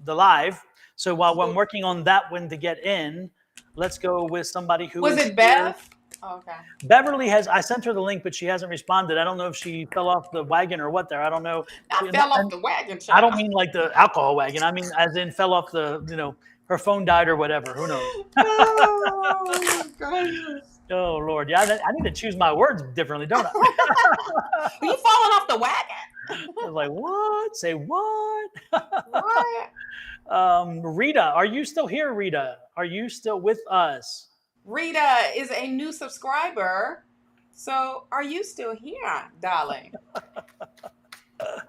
the live. So while I'm working on that one to get in, let's go with somebody who was it Bev? Oh, okay. Beverly I sent her the link, but she hasn't responded. I don't know if she fell off the wagon or what there. I don't know. I fell off the wagon, child. I don't mean like the alcohol wagon. I mean as in fell off her phone died or whatever. Who knows? Oh, goodness. Oh, Lord. Yeah, I need to choose my words differently, don't I? Are you falling off the wagon? I was like, what? Say what? What? Rita, are you still here, Rita? Are you still with us? Rita is a new subscriber. So are you still here, darling?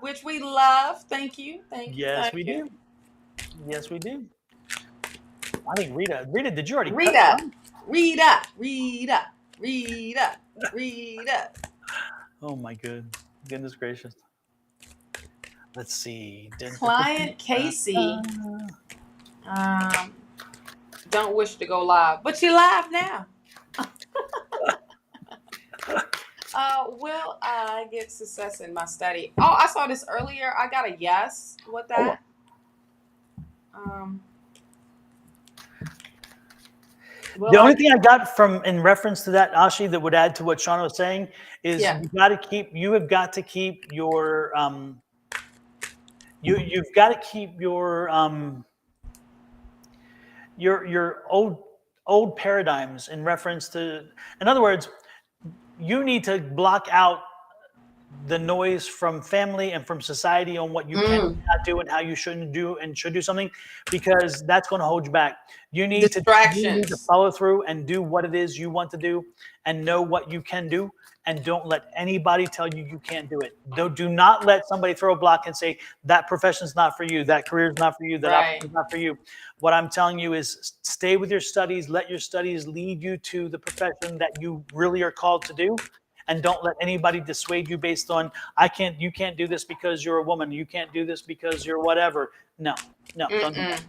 Which we love. Thank you. Yes, we do. Yes, we do. I think Rita, did you already Rita. Oh my goodness gracious. Let's see. Clientkasey don't wish to go live, but she live now. Will I get success in my study? Oh, I saw this earlier. I got a yes with that. The only thing I got in reference to that, Ashi, that would add to what Shawna was saying is you have got to keep your you've got to keep your old paradigms in reference to, in other words, you need to block out the noise from family and from society on what you cannot do and how you shouldn't do and should do something, because that's going to hold you back. You need to follow through and do what it is you want to do and know what you can do, and don't let anybody tell you you can't do it. Do not let somebody throw a block and say that profession's not for you, that career is not for you, that opportunity is not for you. What I'm telling you is stay with your studies, let your studies lead you to the profession that you really are called to do. And don't let anybody dissuade you based on you can't do this because you're a woman. You can't do this because you're whatever. No, don't do that.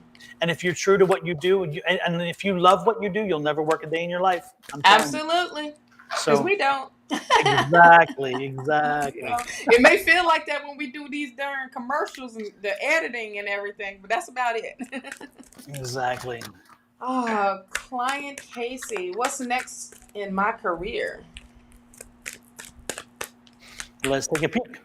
And if you're true to what you do, and if you love what you do, you'll never work a day in your life. Absolutely. Because we don't. Exactly. It may feel like that when we do these darn commercials and the editing and everything, but that's about it. Exactly. Oh, Clientkasey, what's next in my career? Let's take a peek.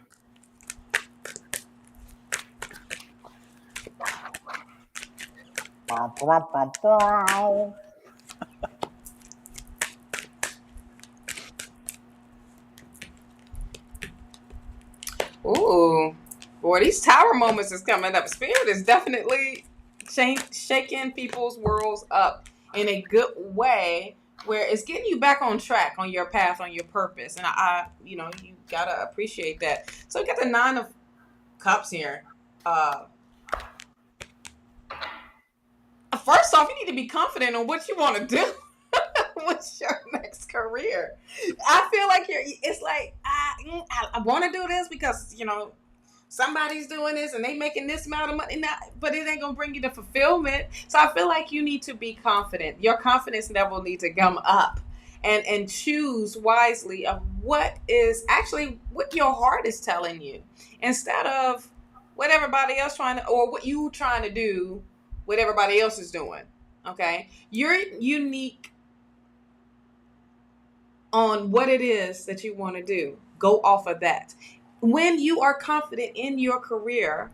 Ooh, boy, these tower moments is coming up. Spirit is definitely shaking people's worlds up in a good way, where it's getting you back on track, on your path, on your purpose. And I you gotta appreciate that. So we got the 9 of Cups here. First off, you need to be confident on what you want to do. What's your next career? I feel like it's like, I want to do this because, somebody's doing this and they making this amount of money, but it ain't going to bring you the fulfillment. So I feel like you need to be confident. Your confidence level needs to come up, and choose wisely of what is actually what your heart is telling you, instead of what everybody else or what you trying to do, what everybody else is doing. Okay. You're unique on what it is that you want to do. Go off of that. When you are confident in your career,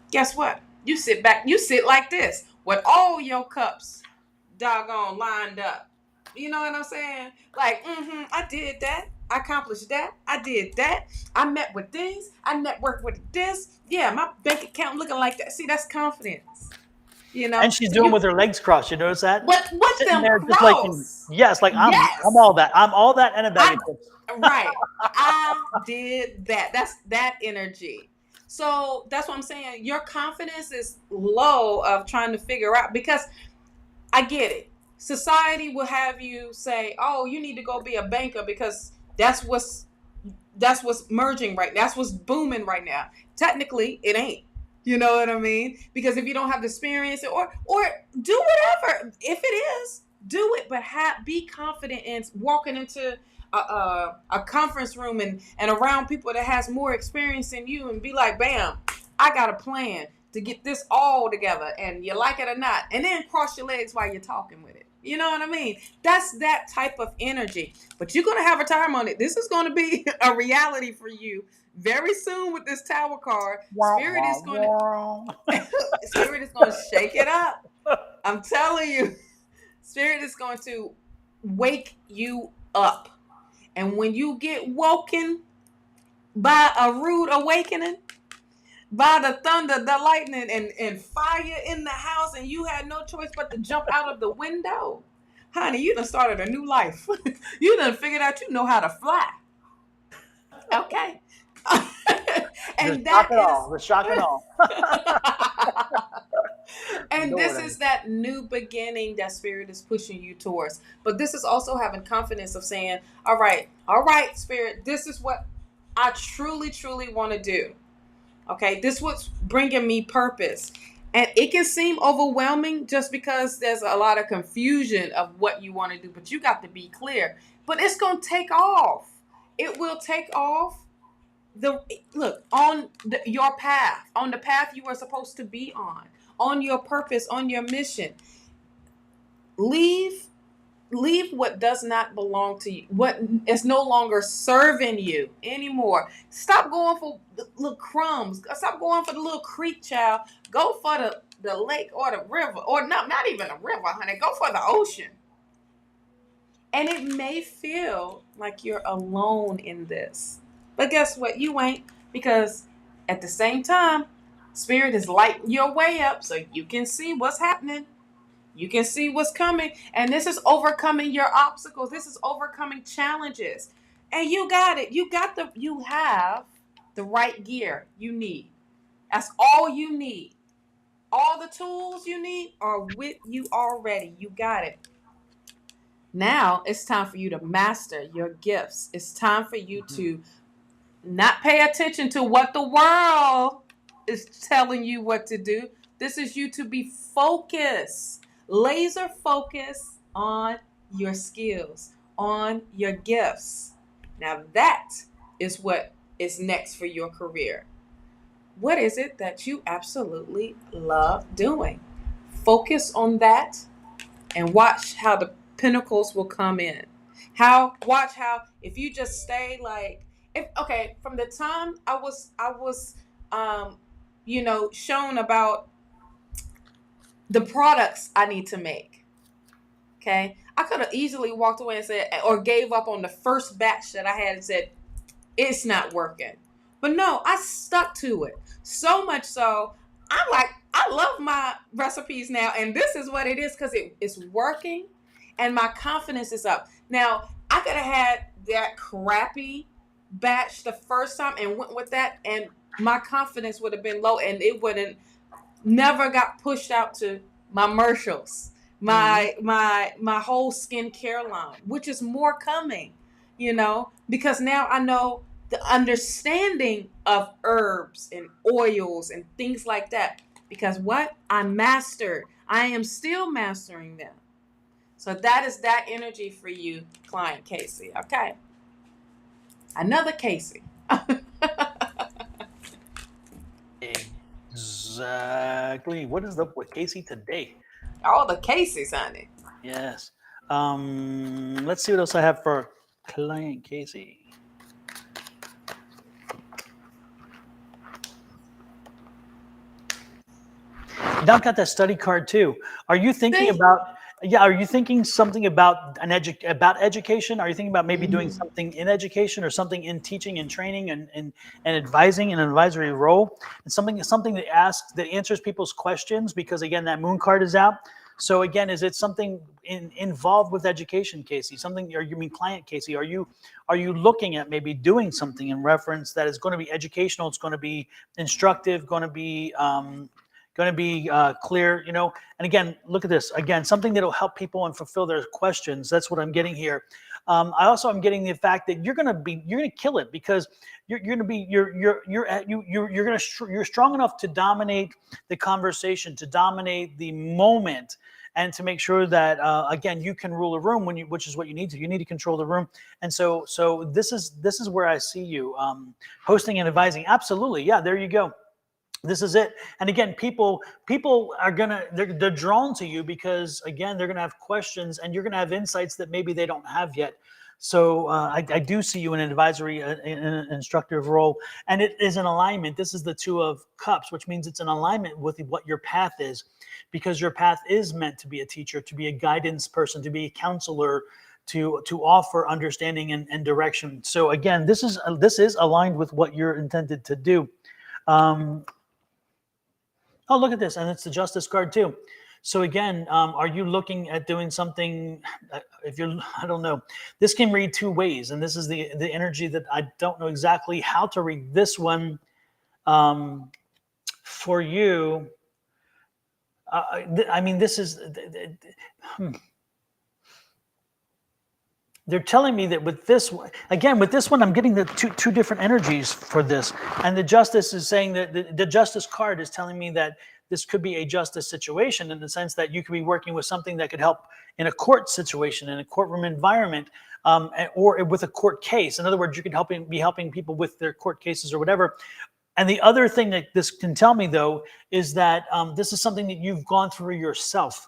guess what? You sit back, you sit like this with all your cups doggone lined up. You know what I'm saying? Like, I did that. I accomplished that. I did that. I met with these. I networked with this. Yeah, my bank account looking like that. See, that's confidence. And she's doing with her legs crossed. You notice that? What them there cross? Just like, I'm all that. I'm all that and a bag of chips. Right. I did that. That's that energy. So that's what I'm saying. Your confidence is low of trying to figure out, because I get it. Society will have you say, oh, you need to go be a banker because that's what's merging right now. That's what's booming right now. Technically, it ain't. You know what I mean? Because if you don't have the experience or do whatever, if it is, do it, but be confident in walking into a conference room and around people that has more experience than you, and be like, bam, I got a plan to get this all together, and you like it or not, and then cross your legs while you're talking with it. You know what I mean? That's that type of energy. But you're going to have a time on it. This is going to be a reality for you very soon with this Tower card. Spirit is going to shake it up. I'm telling you. Spirit is going to wake you up. And when you get woken by a rude awakening, by the thunder, the lightning, and fire in the house, and you had no choice but to jump out of the window, honey, you done started a new life. You done figured out you know how to fly. Okay. And the shock and all. And this is that new beginning that Spirit is pushing you towards. But this is also having confidence of saying, all right, Spirit, this is what I truly, truly want to do. Okay, this is what's bringing me purpose. And it can seem overwhelming just because there's a lot of confusion of what you want to do. But you got to be clear. But it's going to take off. It will take off. Your path, on the path you are supposed to be on your purpose, on your mission. Leave what does not belong to you, what is no longer serving you anymore. Stop going for the little crumbs. Stop going for the little creek, child. Go for the lake or the river, or not even a river, honey. Go for the ocean. And it may feel like you're alone in this. But guess what? You ain't, because at the same time, Spirit is lighting your way up so you can see what's happening. You can see what's coming. And this is overcoming your obstacles. This is overcoming challenges. And you got it. You have the right gear you need. That's all you need. All the tools you need are with you already. You got it. Now it's time for you to master your gifts. It's time for you to not pay attention to what the world is telling you what to do. This is you to be focused, laser focused on your skills, on your gifts. Now that is what is next for your career. What is it that you absolutely love doing? Focus on that and watch how the pinnacles will come in. Watch how if you just stay like, from the time I was shown about the products I need to make. Okay. I could have easily walked away and said, or gave up on the first batch that I had and said, it's not working. But no, I stuck to it. So much so, I love my recipes now. And this is what it is, because it's working and my confidence is up. Now, I could have had that crappy batch the first time and went with that, and my confidence would have been low, and it wouldn't never got pushed out to my commercials, my whole skincare line, which is more coming, because now I know the understanding of herbs and oils and things like that, because what I mastered, I am still mastering them. So that is that energy for you, Clientkasey. Okay. Another Casey. Exactly. What is up with Casey today? All the Caseys, honey. Yes. Let's see what else I have for Clientkasey. Now I've got that study card too. Are you thinking about? Yeah, are you thinking something about about education? Are you thinking about maybe doing something in education or something in teaching and training and advising in an advisory role? And something that answers people's questions, because again, that moon card is out. So again, is it something involved with education, Casey? Something, or you mean Clientkasey? Are you looking at maybe doing something in reference that is going to be educational? It's going to be instructive, going to be clear, and again, look at this again, something that will help people and fulfill their questions. That's what I'm getting here. I also am getting the fact that you're going to kill it, because you're strong enough to dominate the conversation, to dominate the moment, and to make sure that again, you can rule a room which is what you need to. You need to control the room. And so this is where I see you hosting and advising. Absolutely, yeah. There you go. This is it. And again, people are they're drawn to you because again, they're gonna have questions and you're gonna have insights that maybe they don't have yet. So I do see you in an advisory, in an instructive role, and it is an alignment. This is the Two of Cups, which means it's an alignment with what your path is, because your path is meant to be a teacher, to be a guidance person, to be a counselor, to offer understanding and direction. So again, this is aligned with what you're intended to do. Oh, look at this. And it's the Justice card too. So again, are you looking at doing something? I don't know. This can read two ways. And this is the energy that I don't know exactly how to read this one for you. I mean, this is, they're telling me that with this one, I'm getting the two different energies for this. And the Justice is saying that the Justice card is telling me that this could be a justice situation, in the sense that you could be working with something that could help in a court situation, in a courtroom environment, or with a court case. In other words, you could be helping people with their court cases or whatever. And the other thing that this can tell me, though, is that this is something that you've gone through yourself.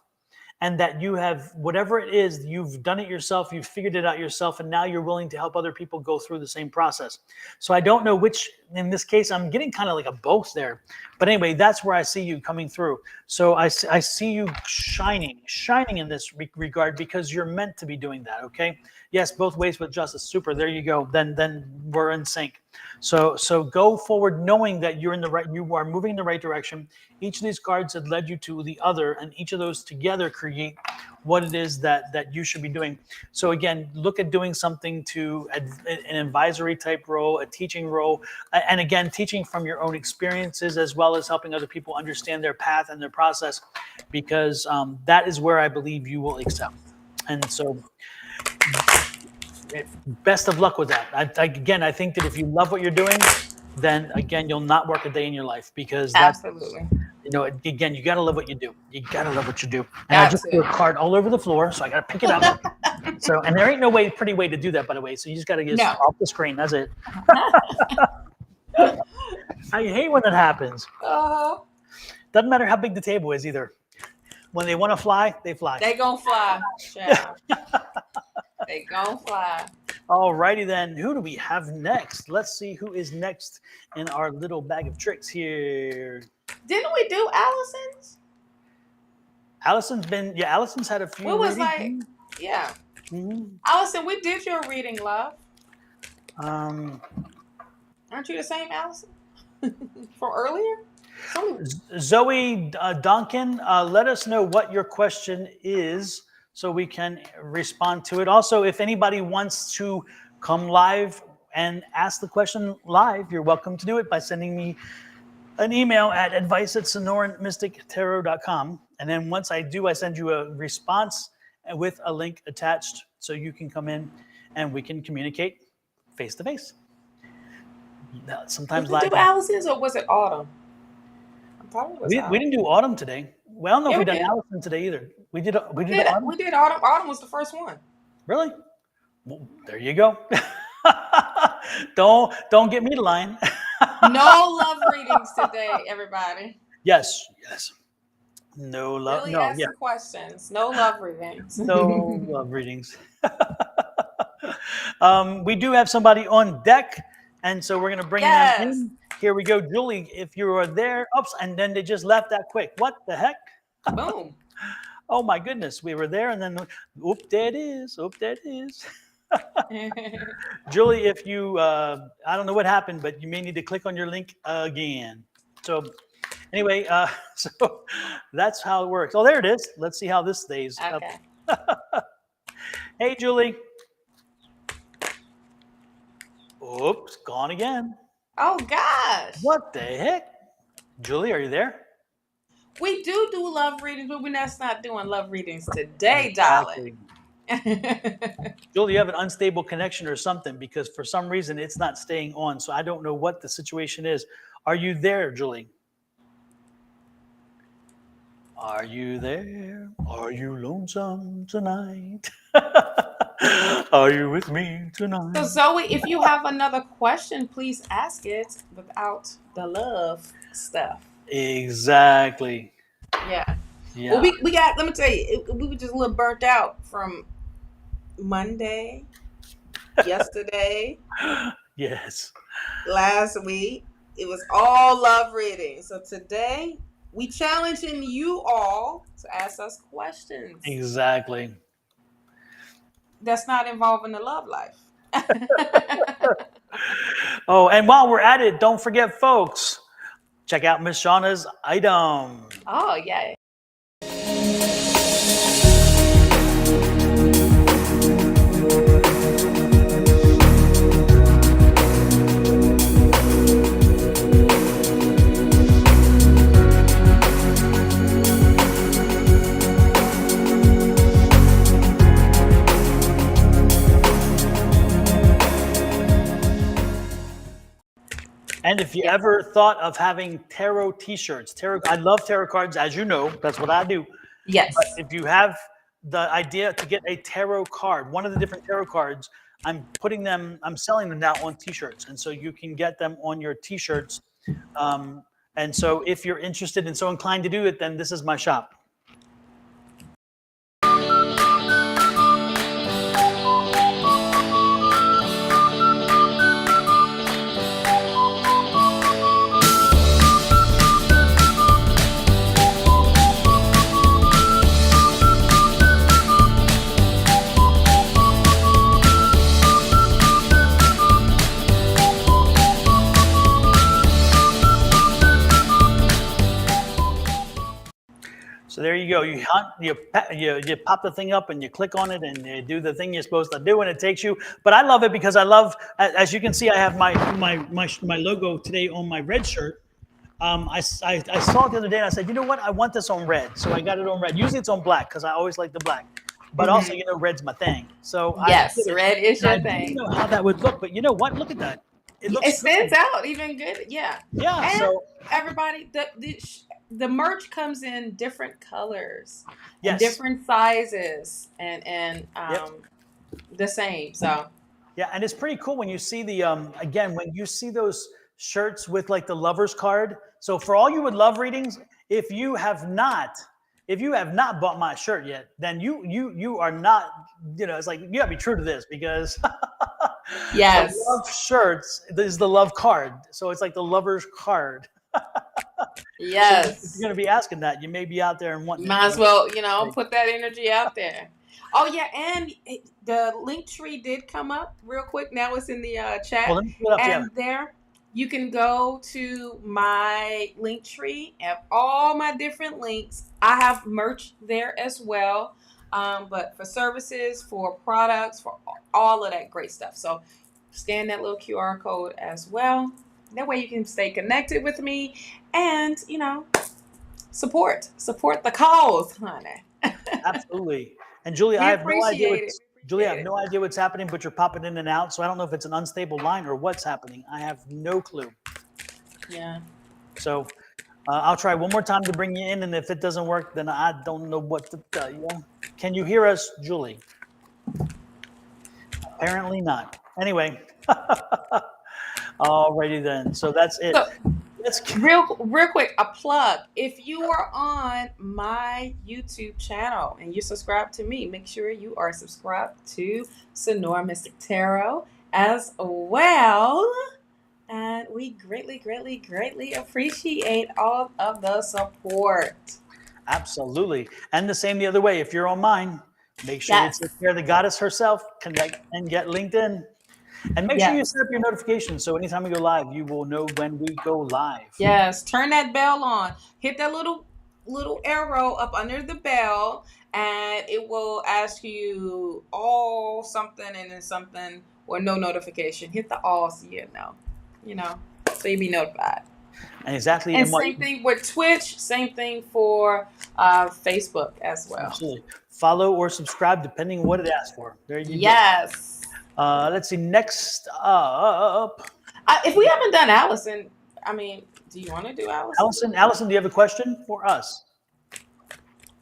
And that you have, whatever it is, you've done it yourself, you've figured it out yourself, and now you're willing to help other people go through the same process. So I don't know which, in this case, I'm getting kind of like a both there. But anyway, that's where I see you coming through. So I see you shining in this regard, because you're meant to be doing that, okay? Yes, both ways with justice. Super, there you go. Then we're in sync. So go forward knowing that you are moving in the right direction. Each of these cards had led you to the other, and each of those together create what it is that you should be doing. So again, look at doing something to an advisory type role, a teaching role, and again, teaching from your own experiences, as well as helping other people understand their path and their process, because that is where I believe you will excel. And so best of luck with that. I think that if you love what you're doing, then again, you'll not work a day in your life, because that's absolutely. Again, you got to love what you do. You got to love what you do. And I just threw a card all over the floor, so I got to pick it up. So, and there ain't no pretty way to do that, by the way. So you just got to get off the screen. That's it. I hate when that happens. Doesn't matter how big the table is either. When they want to fly, they fly. They gonna fly. They gonna fly. All righty then. Who do we have next? Let's see who is next in our little bag of tricks here. Didn't we do Allison's? Allison's had a few. What was readings. Allison, we did your reading, love. Um, Aren't you the same Allison from earlier? Zoe Duncan, let us know what your question is so we can respond to it. Also, if anybody wants to come live and ask the question live, you're welcome to do it by sending me an email at advice@sonoranmystictarot.com. And then once I do, I send you a response with a link attached so you can come in and we can communicate face to face. Sometimes live. Did you do Allison's or was it Autumn? I thought it was we didn't do Autumn today. Well, I don't know if we did Allison today either. We did Autumn. We did Autumn. Autumn was the first one. Really? Well, there you go. Don't get me to line. No love readings today, everybody. Yes. No love. Really ask the questions. No love readings. No love readings. We do have somebody on deck, and so we're going to bring them in. Here we go, Julie. If you are there, oops, and then they just left that quick. What the heck? Boom. Oh my goodness, we were there, and then there it is. Julie, if you, I don't know what happened, but you may need to click on your link again. So anyway, so that's how it works. Oh, there it is. Let's see how this stays. Okay. Hey, Julie. Oops, gone again. Oh, gosh. What the heck? Julie, are you there? We do love readings, but we're not doing love readings today, darling. Julie, you have an unstable connection or something because for some reason it's not staying on. So I don't know what the situation is. Are you there, Julie? Are you there? Are you lonesome tonight? Are you with me tonight? So Zoe, if you have another question, please ask it without the love stuff. Exactly. Yeah. Well, we got, let me tell you, we were just a little burnt out from Monday, yesterday. Yes. Last week. It was all love reading. So today, we challenging you all to ask us questions. Exactly. That's not involving the love life. Oh, and while we're at it, don't forget, folks, check out Miss Shawna's item. Oh, yeah. And if you ever thought of having tarot t-shirts, I love tarot cards, as you know, that's what I do. Yes. But if you have the idea to get a tarot card, one of the different tarot cards, I'm selling them now on t-shirts. And so you can get them on your t-shirts. And so if you're interested and so inclined to do it, then this is my shop. So there you go. You pop the thing up and you click on it and you do the thing you're supposed to do and it takes you. But I love it because I love, as you can see, I have my logo today on my red shirt. I saw it the other day and I said, you know what? I want this on red. So I got it on red. Usually it's on black because I always like the black. But also, red's my thing. So yes, red is your thing. I don't know how that would look, but you know what? Look at that. It stands out even good. Yeah. Yeah. And so everybody, the merch comes in different colors, yes, different sizes, and the same. So yeah, and it's pretty cool when you see the again when you see those shirts with like the lover's card. So for all you with love readings, if you have not bought my shirt yet, then you are not, it's like you gotta be true to this because yes, the love shirts is the love card. So it's like the lover's card. Yes. So if you're going to be asking that, you may be out there and wanting. Might as well, put that energy out there. Oh yeah, and the link tree did come up real quick. Now it's in the chat, Well, let me pull it up, and there you can go to my link tree and all my different links. I have merch there as well, but for services, for products, for all of that great stuff. So scan that little QR code as well. That way you can stay connected with me, and support the cause, honey. Absolutely. And Julie, I have no idea what's happening, but you're popping in and out. So I don't know if it's an unstable line or what's happening. I have no clue. Yeah. So I'll try one more time to bring you in. And if it doesn't work, then I don't know what to tell you. Can you hear us, Julie? Apparently not. Anyway. Alrighty then. So that's it. Real quick, a plug. If you are on my YouTube channel and you subscribe to me, make sure you are subscribed to Sonoran Mystic Tarot as well. And we greatly, greatly, greatly appreciate all of the support. Absolutely. And the same the other way. If you're on mine, make sure you take care of the goddess herself, connect and get LinkedIn. And make sure you set up your notifications so anytime we go live, you will know when we go live. Yes, turn that bell on. Hit that little arrow up under the bell, and it will ask you all something and then something or no notification. Hit the all so so you be notified. And exactly. And same thing with Twitch. Same thing for Facebook as well. Absolutely. Follow or subscribe depending on what it asks for. There you go. Yes. Let's see. Next up. If we haven't done Allison, do you want to do Allison? Allison, do you have a question for us?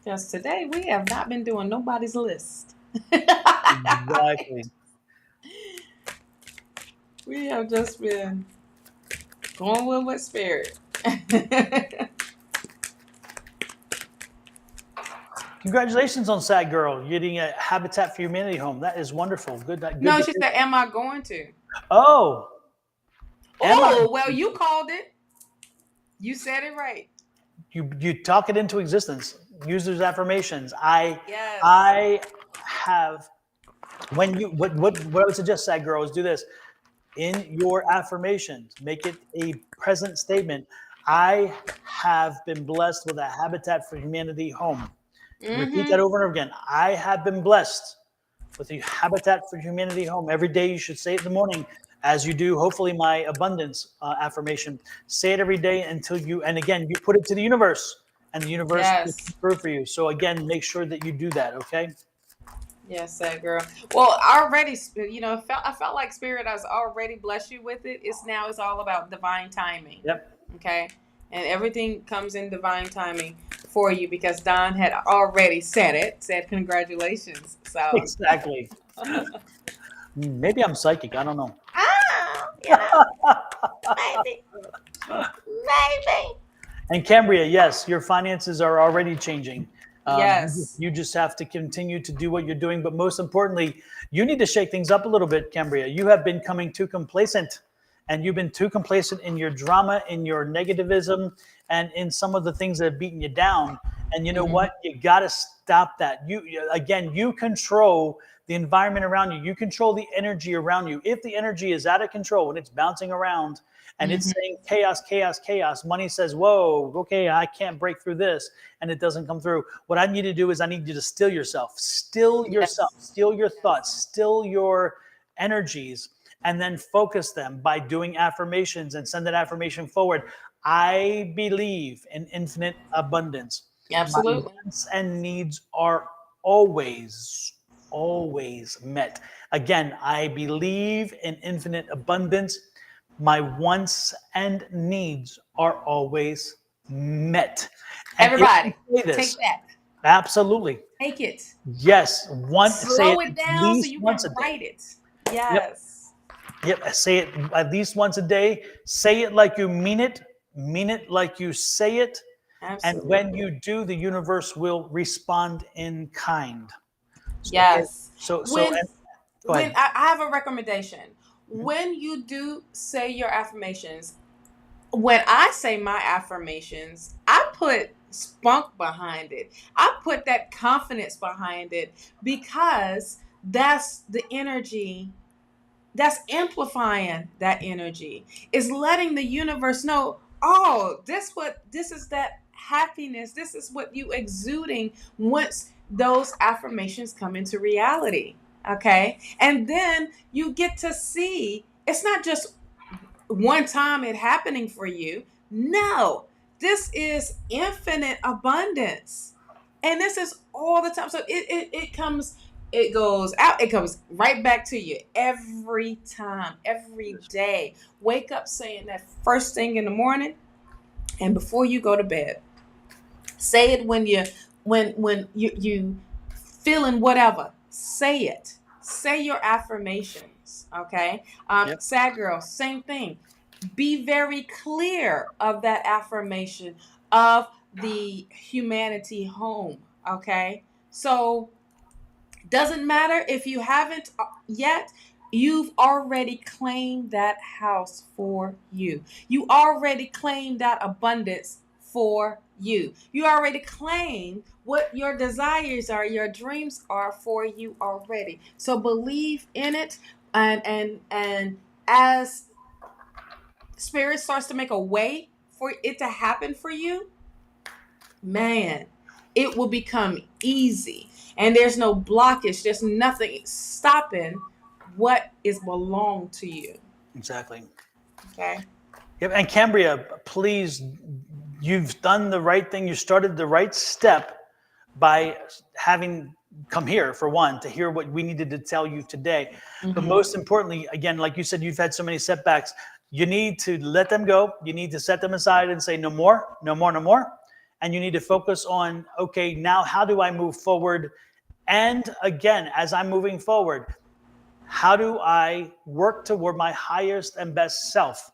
Because today we have not been doing nobody's list. Exactly. We have just been going with spirit. Congratulations on Sad Girl getting a Habitat for Humanity home. That is wonderful. Good. No, she said, "Am I going to?" Oh. Well, you called it. You said it right. You talk it into existence. Use those affirmations. I have. What I would suggest, Sad Girl, is do this. In your affirmations, make it a present statement. I have been blessed with a Habitat for Humanity home. Repeat that over and over again. I have been blessed with a Habitat for Humanity home. Every day you should say it in the morning as you do, hopefully, my abundance affirmation. Say it every day until you put it to the universe, and the universe will come through for you. So again, make sure that you do that, okay? Yes, Sad Girl. Well, already, I felt like Spirit has already blessed you with it. It's all about divine timing. Yep. Okay? And everything comes in divine timing for you because Don had already said congratulations. So exactly. Maybe I'm psychic. I don't know. Maybe. And Cambria, yes, your finances are already changing. Yes. You just have to continue to do what you're doing. But most importantly, you need to shake things up a little bit, Cambria. You have been coming too complacent. And you've been too complacent in your drama, in your negativism, and in some of the things that have beaten you down. And you know what? You got to stop that. You control the environment around you. You control the energy around you. If the energy is out of control and it's bouncing around and it's saying chaos, chaos, chaos, money says, whoa, okay, I can't break through this, and it doesn't come through. What I need to do is I need you to still yourself, still your thoughts, still your energies, and then focus them by doing affirmations and send that affirmation forward. I believe in infinite abundance. Absolutely. My wants and needs are always met. Again, I believe in infinite abundance. My wants and needs are always met. And everybody, take that. Absolutely. Take it. Yes. Slow it down so you can write it. Yes. Yep. Say it at least once a day. Say it like you mean it. Mean it like you say it. Absolutely. And when you do, the universe will respond in kind. Yes. So I have a recommendation. When you do say your affirmations, when I say my affirmations, I put spunk behind it. I put that confidence behind it, because that's the energy that's amplifying that energy. Is letting the universe know, oh, this is that happiness. This is what you exuding once those affirmations come into reality. Okay. And then you get to see it's not just one time it happening for you. No, this is infinite abundance. And this is all the time. So it comes, it goes out, it comes right back to you every time, every day. Wake up saying that first thing in the morning and before you go to bed. Say it when you feeling whatever. Say it. Say your affirmations. Okay. Yep. Sad girl, same thing. Be very clear of that affirmation of the humanity home. Okay. So doesn't matter if you haven't yet, you've already claimed that house for you. You already claimed that abundance for you. You already claimed what your desires are, your dreams are for you already. So believe in it, and as spirit starts to make a way for it to happen for you, man, it will become easy. And there's no blockage. There's nothing stopping what is belong to you. Exactly. Okay. Yep. And Cambria, please, you've done the right thing. You started the right step by having come here, for one, to hear what we needed to tell you today. Mm-hmm. But most importantly, again, like you said, you've had so many setbacks. You need to let them go. You need to set them aside and say, no more, no more, no more. And you need to focus on, okay, now how do I move forward? And again, as I'm moving forward, how do I work toward my highest and best self?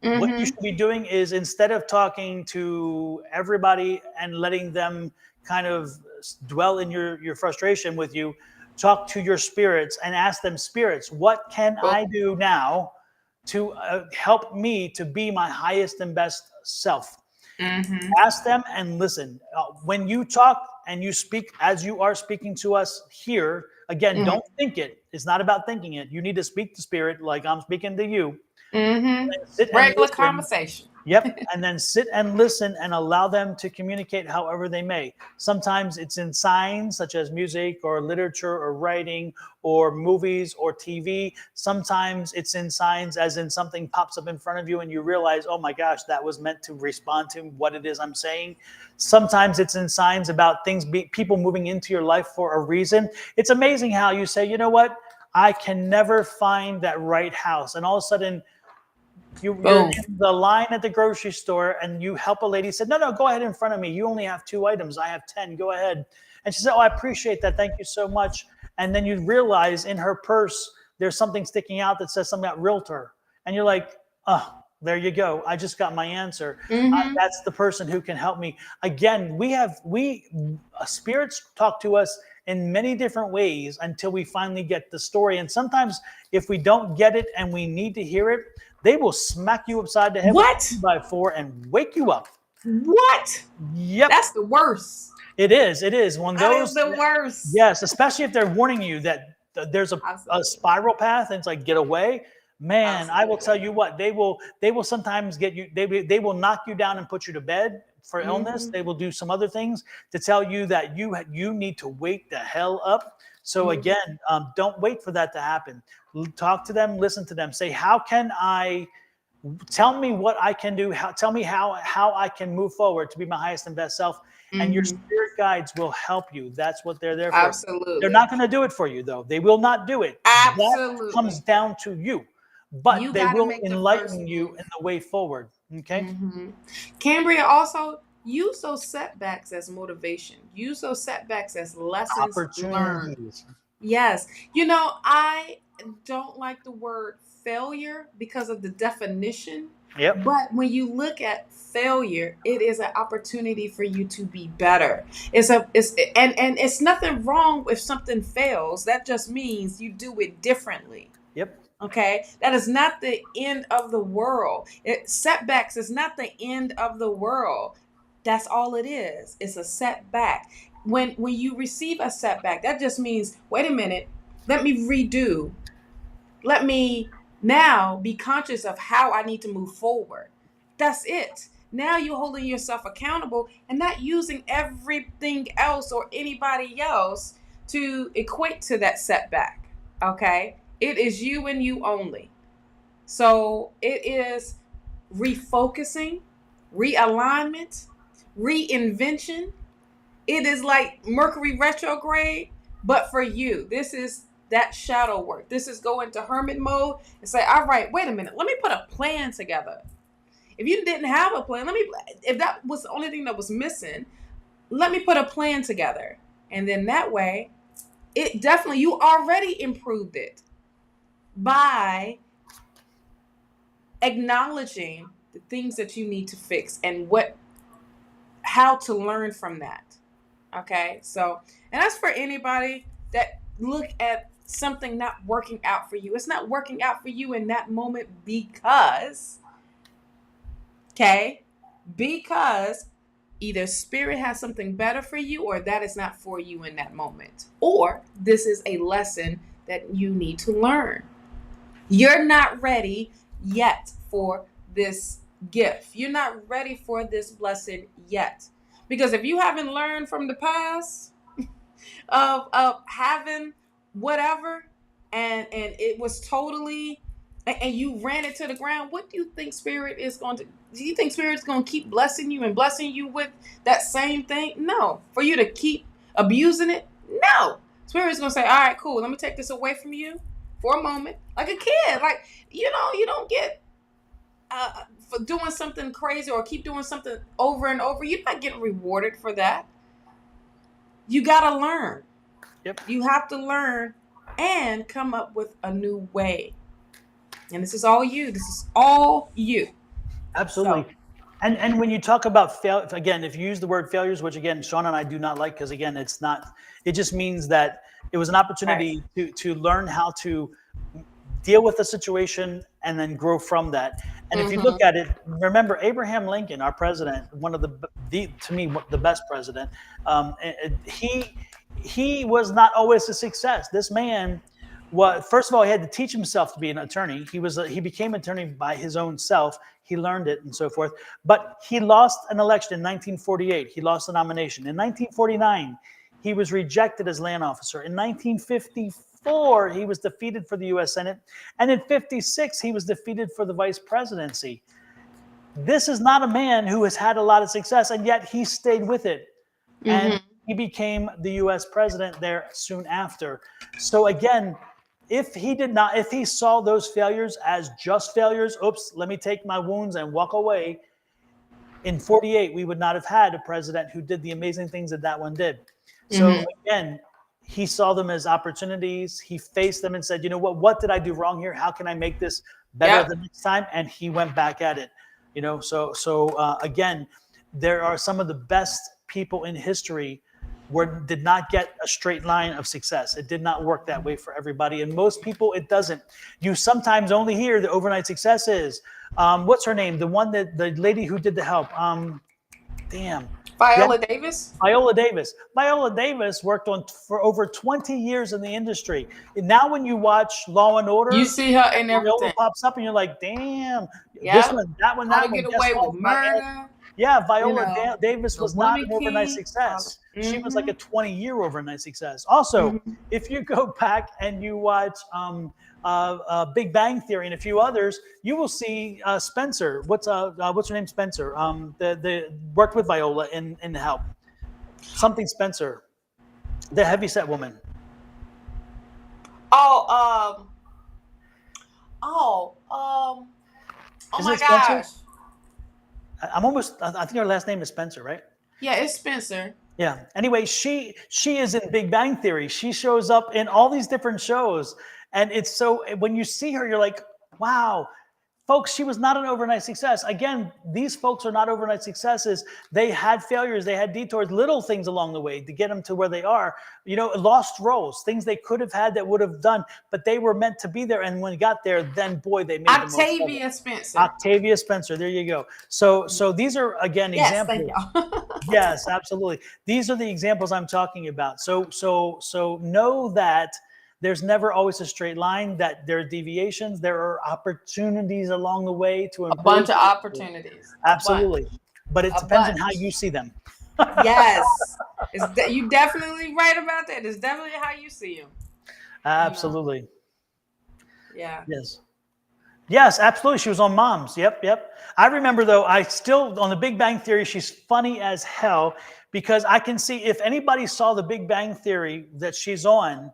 Mm-hmm. What you should be doing is, instead of talking to everybody and letting them kind of dwell in your frustration with you, talk to your spirits and ask them, spirits, what can I do now to help me to be my highest and best self? Mm-hmm. Ask them and listen. When you talk and you speak as you are speaking to us here, again, mm-hmm. don't think it. It's not about thinking it. You need to speak to spirit like I'm speaking to you. Mm-hmm. Regular conversation. Yep. And then sit and listen and allow them to communicate however they may. Sometimes it's in signs such as music or literature or writing or movies or TV. Sometimes it's in signs as in something pops up in front of you and you realize, oh my gosh, that was meant to respond to what it is I'm saying. Sometimes it's in signs about things, people moving into your life for a reason. It's amazing how you say, you know what? I can never find that right house. And all of a sudden, you're in the line at the grocery store and you help a lady, said, no, go ahead in front of me. You only have 2 items. I have 10. Go ahead. And she said, oh, I appreciate that. Thank you so much. And then you realize in her purse, there's something sticking out that says something about realtor. And you're like, oh, there you go. I just got my answer. Mm-hmm. That's the person who can help me. Again, spirits talk to us in many different ways until we finally get the story. And sometimes if we don't get it and we need to hear it, they will smack you upside the head with a 2x4 and wake you up. What? Yep. That's the worst. It is. One of those. That is the worst. Yes, especially if they're warning you that there's a spiral path and it's like, get away. Man, Absolutely. I will tell you what, they will sometimes get you, they will knock you down and put you to bed for illness. They will do some other things to tell you that you need to wake the hell up. So again, don't wait for that to happen. Talk to them, listen to them, say, tell me what I can do. Tell me how I can move forward to be my highest and best self. And your spirit guides will help you. That's what they're there for. Absolutely. They're not going to do it for you though. They will not do it. Absolutely. That comes down to you. But they will enlighten you in the way forward. Okay. Mm-hmm. Cambria, also use those setbacks as motivation. Use those setbacks as lessons learned. Yes. I don't like the word failure because of the definition. Yep. But when you look at failure, it is an opportunity for you to be better. And it's nothing wrong if something fails. That just means you do it differently. Yep. Okay, that is not the end of the world. Setbacks is not the end of the world. That's all it is. It's a setback. When you receive a setback, that just means, wait a minute, let me redo. Let me now be conscious of how I need to move forward. That's it. Now you're holding yourself accountable and not using everything else or anybody else to equate to that setback. Okay? It is you and you only. So it is refocusing, realignment, reinvention. It is like Mercury retrograde, but for you. This is that shadow work. This is go into hermit mode and say, all right, wait a minute. Let me put a plan together. If you didn't have a plan, if that was the only thing that was missing, let me put a plan together. And then that way, it definitely, you already improved it by acknowledging the things that you need to fix and how to learn from that. Okay. So, and that's for anybody that look at something not working out for you. It's not working out for you in that moment because either spirit has something better for you, or that is not for you in that moment, or this is a lesson that you need to learn. You're not ready yet for this gift. You're not ready for this blessing yet. Because if you haven't learned from the past of having whatever and it was totally, and you ran it to the ground, what do you think spirit is going to, do you think spirit is going to keep blessing you and blessing you with that same thing? No. For you to keep abusing it? No. Spirit is going to say, all right, cool. Let me take this away from you for a moment. Like a kid. Like, you don't get for doing something crazy or keep doing something over and over. You're not getting rewarded for that. You got to learn. Yep. You have to learn and come up with a new way. And this is all you. This is all you. Absolutely. So, and when you talk about fail, again, if you use the word failures, which again, Shawna and I do not like, because again, it just means that it was an opportunity to learn how to deal with the situation and then grow from that. And if you look at it, remember Abraham Lincoln, our president, one of to me, the best president, he was not always a success. This man, first of all, he had to teach himself to be an attorney. He became an attorney by his own self. He learned it and so forth. But he lost an election in 1948. He lost the nomination. In 1949, he was rejected as land officer. In 1954, he was defeated for the U.S. Senate. And in 56, he was defeated for the vice presidency. This is not a man who has had a lot of success, and yet he stayed with it. And he became the U.S. president there soon after. So again, if he saw those failures as just failures, oops, let me take my wounds and walk away, in 48, we would not have had a president who did the amazing things that one did. So again, he saw them as opportunities. He faced them and said, you know what did I do wrong here? How can I make this better the next time? And he went back at it. So again, there are some of the best people in history did not get a straight line of success. It did not work that way for everybody. And most people, it doesn't. You sometimes only hear the overnight successes. What's her name? The lady who did the help. Viola Davis? Viola Davis. Viola Davis worked for over 20 years in the industry. And now when you watch Law and Order, you see her in everything. Viola pops up and you're like, damn, this one, that one, that one. Get away with murder. Yeah, Viola Davis was not an overnight success. She was like a 20-year overnight success. Also, if you go back and you watch Big Bang Theory and a few others, you will see Spencer. What's her name? Spencer. The worked with Viola in Help. Something Spencer, the heavyset woman. Oh my gosh. I think her last name is Spencer, right? Yeah, it's Spencer. Yeah. Anyway, she is in Big Bang Theory. She shows up in all these different shows. And it's so, when you see her, you're like, wow, Folks, she was not an overnight success. Again, these folks are not overnight successes. They had failures. They had detours, little things along the way to get them to where they are. Lost roles, things they could have had that would have done, but they were meant to be there. And when they got there, then boy, they made the most of it. Octavia Spencer. There you go. So these are, again, examples. Thank y'all. Yes, absolutely. These are the examples I'm talking about. So know that there's never always a straight line, that there are deviations. There are opportunities along the way to improve. A bunch of opportunities. Absolutely. But it depends on how you see them. Yes. You definitely right about that. It's definitely how you see them. Absolutely. Yeah. Yes, absolutely. She was on Moms. Yep. I remember, though, on The Big Bang Theory, she's funny as hell, because I can see, if anybody saw The Big Bang Theory that she's on,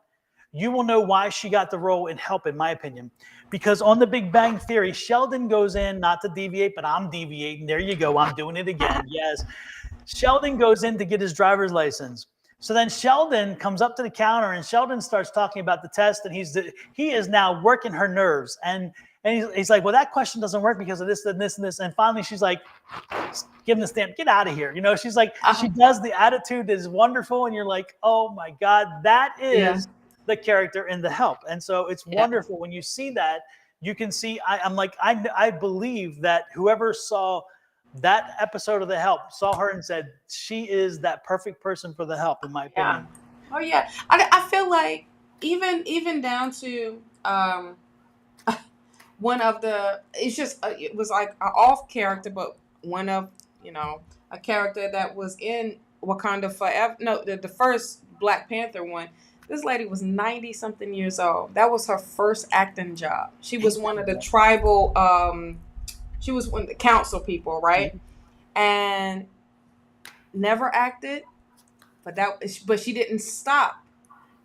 you will know why she got the role in Help, in my opinion. Because on The Big Bang Theory, Sheldon goes in, not to deviate, but I'm deviating. There you go. I'm doing it again. Yes. Sheldon goes in to get his driver's license. So then Sheldon comes up to the counter, and Sheldon starts talking about the test, and he is now working her nerves. And he's like, well, that question doesn't work because of this and this and this. And finally, she's like, give him the stamp, get out of here. She's like, she does the attitude that is wonderful. And you're like, oh my God, that is the character in The Help. And so it's wonderful when you see that. You can see, I believe that whoever saw that episode of The Help saw her and said, she is that perfect person for The Help, in my opinion. Oh yeah. I feel like even down to one of the, it's just, it was like an off character, but one of, a character that was in Wakanda Forever. No, the first Black Panther one. This lady was 90-something years old. That was her first acting job. She was one of the tribal, she was one of the council people, right? And never acted, but she didn't stop.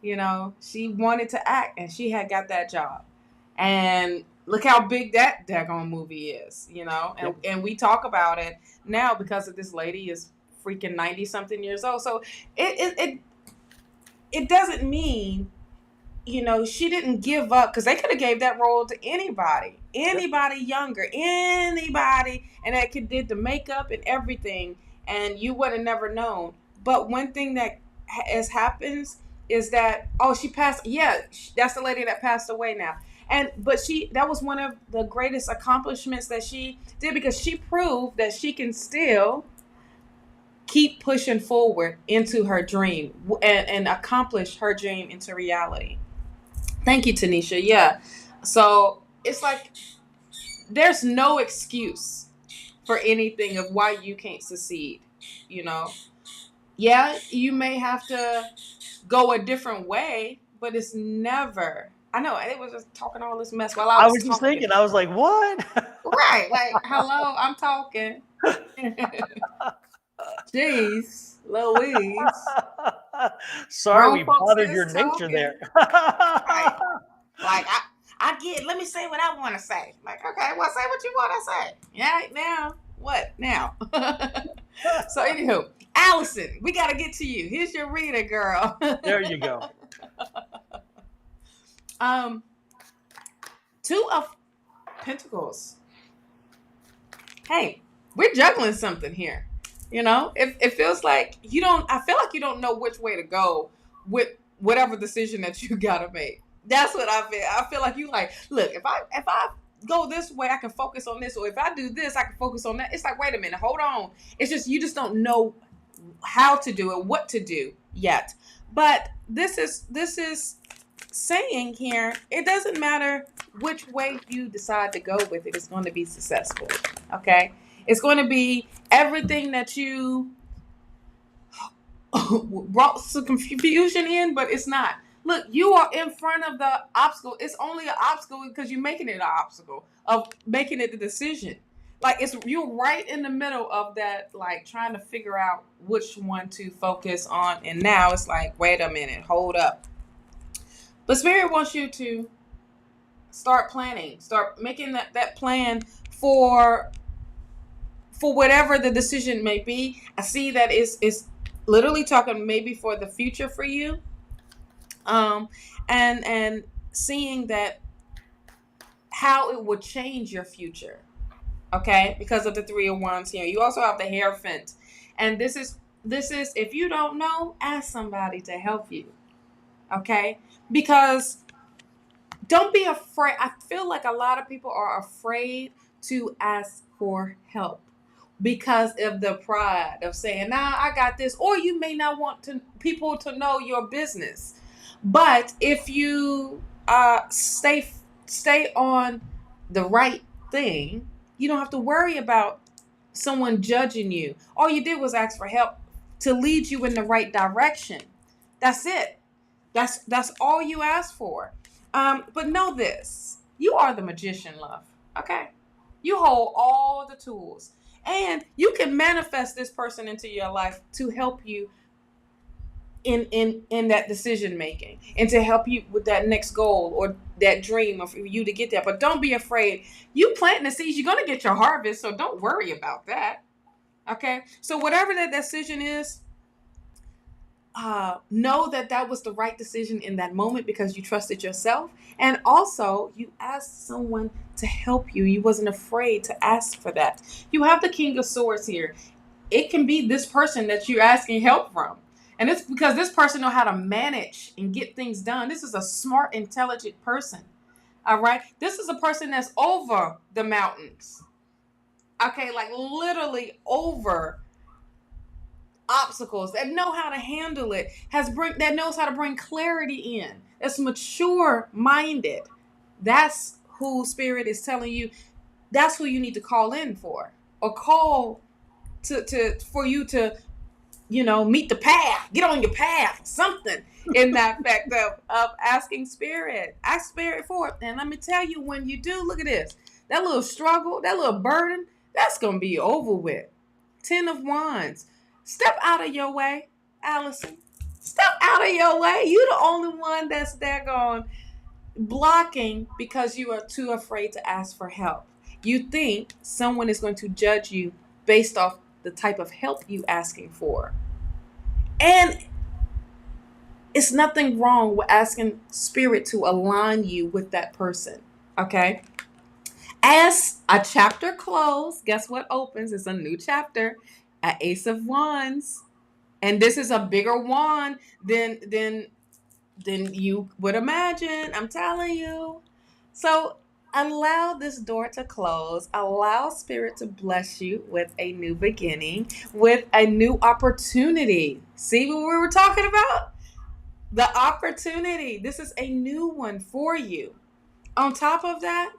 She wanted to act, and she had got that job. And look how big that daggone movie is, and we talk about it now because of this lady is freaking 90-something years old. So it doesn't mean, she didn't give up, because they could have gave that role to anybody younger, anybody, and that did the makeup and everything, and you would have never known. But one thing that happens is that, she passed. Yeah, that's the lady that passed away now. But that was one of the greatest accomplishments that she did, because she proved that she can still keep pushing forward into her dream and accomplish her dream into reality. Thank you, Tanisha. Yeah. So it's like, there's no excuse for anything of why you can't succeed. Yeah, you may have to go a different way, but it's never. I know, I was just talking all this mess while I was just thinking, I was like, what? Right. Like, hello, I'm talking. Jeez, Louise. Sorry, we bothered your nature there. Right. Like, I get, let me say what I want to say. Like, okay, well, say what you want to say. Yeah, now, what now? So, anywho, Allison, we got to get to you. Here's your reader, girl. There you go. Two of Pentacles. Hey, we're juggling something here. It feels like I feel like you don't know which way to go with whatever decision that you gotta make. That's what I feel. I feel like you like, look, if I go this way, I can focus on this, or if I do this, I can focus on that. It's like, wait a minute, hold on. It's just, you just don't know how to do it, what to do yet. But this is saying here, it doesn't matter which way you decide to go with it, it's going to be successful. Okay? It's going to be everything that you brought some confusion in, but it's not. Look, you are in front of the obstacle. It's only an obstacle because you're making it an obstacle of making it the decision. Like, you're right in the middle of that, like, trying to figure out which one to focus on. And now it's like, wait a minute, hold up. But Spirit wants you to start planning, start making that plan for whatever the decision may be. I see that it's literally talking maybe for the future for you. And seeing that how it would change your future. Okay, because of the 3 of Wands here. You also have the Hierophant, and this is if you don't know, ask somebody to help you. Okay, because don't be afraid. I feel like a lot of people are afraid to ask for help because of the pride of saying, "Nah, I got this," or you may not want people to know your business. But if you stay on the right thing, you don't have to worry about someone judging you. All you did was ask for help to lead you in the right direction. That's it. That's all you asked for. But know this: you are the magician, love. Okay, you hold all the tools, and you can manifest this person into your life to help you in that decision making, and to help you with that next goal or that dream of you to get there. But don't be afraid. You planting the seeds, you're gonna get your harvest, so don't worry about that. Okay, so whatever that decision is, know that was the right decision in that moment because you trusted yourself, and also you asked someone to help you. You wasn't afraid to ask for that. You have the King of Swords here. It can be this person that you're asking help from, and it's because this person know how to manage and get things done. This is a smart, intelligent person. All right, this is a person that's over the mountains. Okay, like literally over obstacles, that know how to handle it, that knows how to bring clarity in, that's mature minded. That's who Spirit is telling you. That's who you need to call in for, or call for you to meet the path, get on your path, something in that fact of asking Spirit. Ask Spirit for it. And let me tell you, when you do, look at this, that little struggle, that little burden, that's gonna be over with. 10 of Wands. Step out of your way, Allison. Step out of your way. You're the only one that's there going blocking because you are too afraid to ask for help. You think someone is going to judge you based off the type of help you asking for. And it's nothing wrong with asking Spirit to align you with that person. Okay? As a chapter closes, guess what opens? It's a new chapter. An Ace of Wands, and this is a bigger wand than you would imagine. I'm telling you. So allow this door to close. Allow Spirit to bless you with a new beginning, with a new opportunity. See what we were talking about? The opportunity. This is a new one for you. On top of that,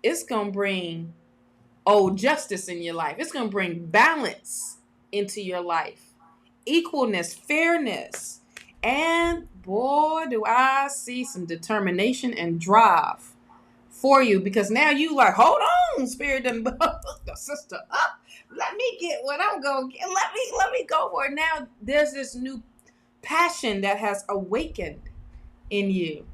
it's gonna bring justice in your life. It's gonna bring balance into your life, equalness, fairness, and boy, do I see some determination and drive for you, because now you like, hold on, Spirit done hooked the sister up. Let me get what I'm gonna get. Let me go for it. Now there's this new passion that has awakened in you,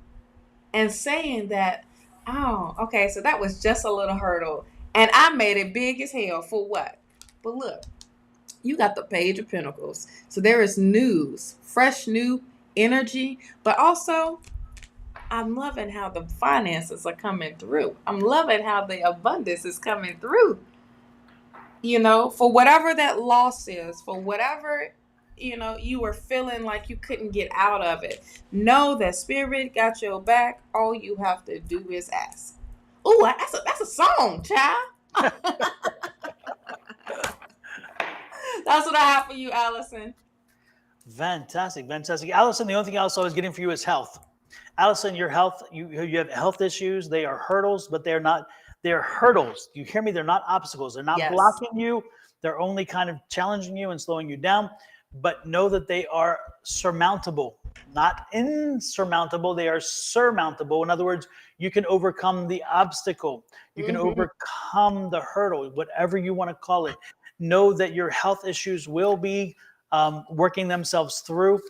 and saying that, oh, okay, so that was just a little hurdle, and I made it big as hell for what? But look, you got the Page of Pentacles. So there is news, fresh new energy, but also I'm loving how the finances are coming through. I'm loving how the abundance is coming through. For whatever that loss is, for whatever, you were feeling like you couldn't get out of it. Know that Spirit got your back. All you have to do is ask. Ooh, that's a song, child. That's what I have for you, Allison. Fantastic. Allison, the only thing else I was getting for you is health. Allison, your health, you have health issues. They are hurdles, but they're hurdles. You hear me? They're not obstacles. They're not blocking you. They're only kind of challenging you and slowing you down. But know that they are surmountable, not insurmountable. They are surmountable. In other words, you can overcome the obstacle. You can overcome the hurdle, whatever you want to call it. Know that your health issues will be working themselves through.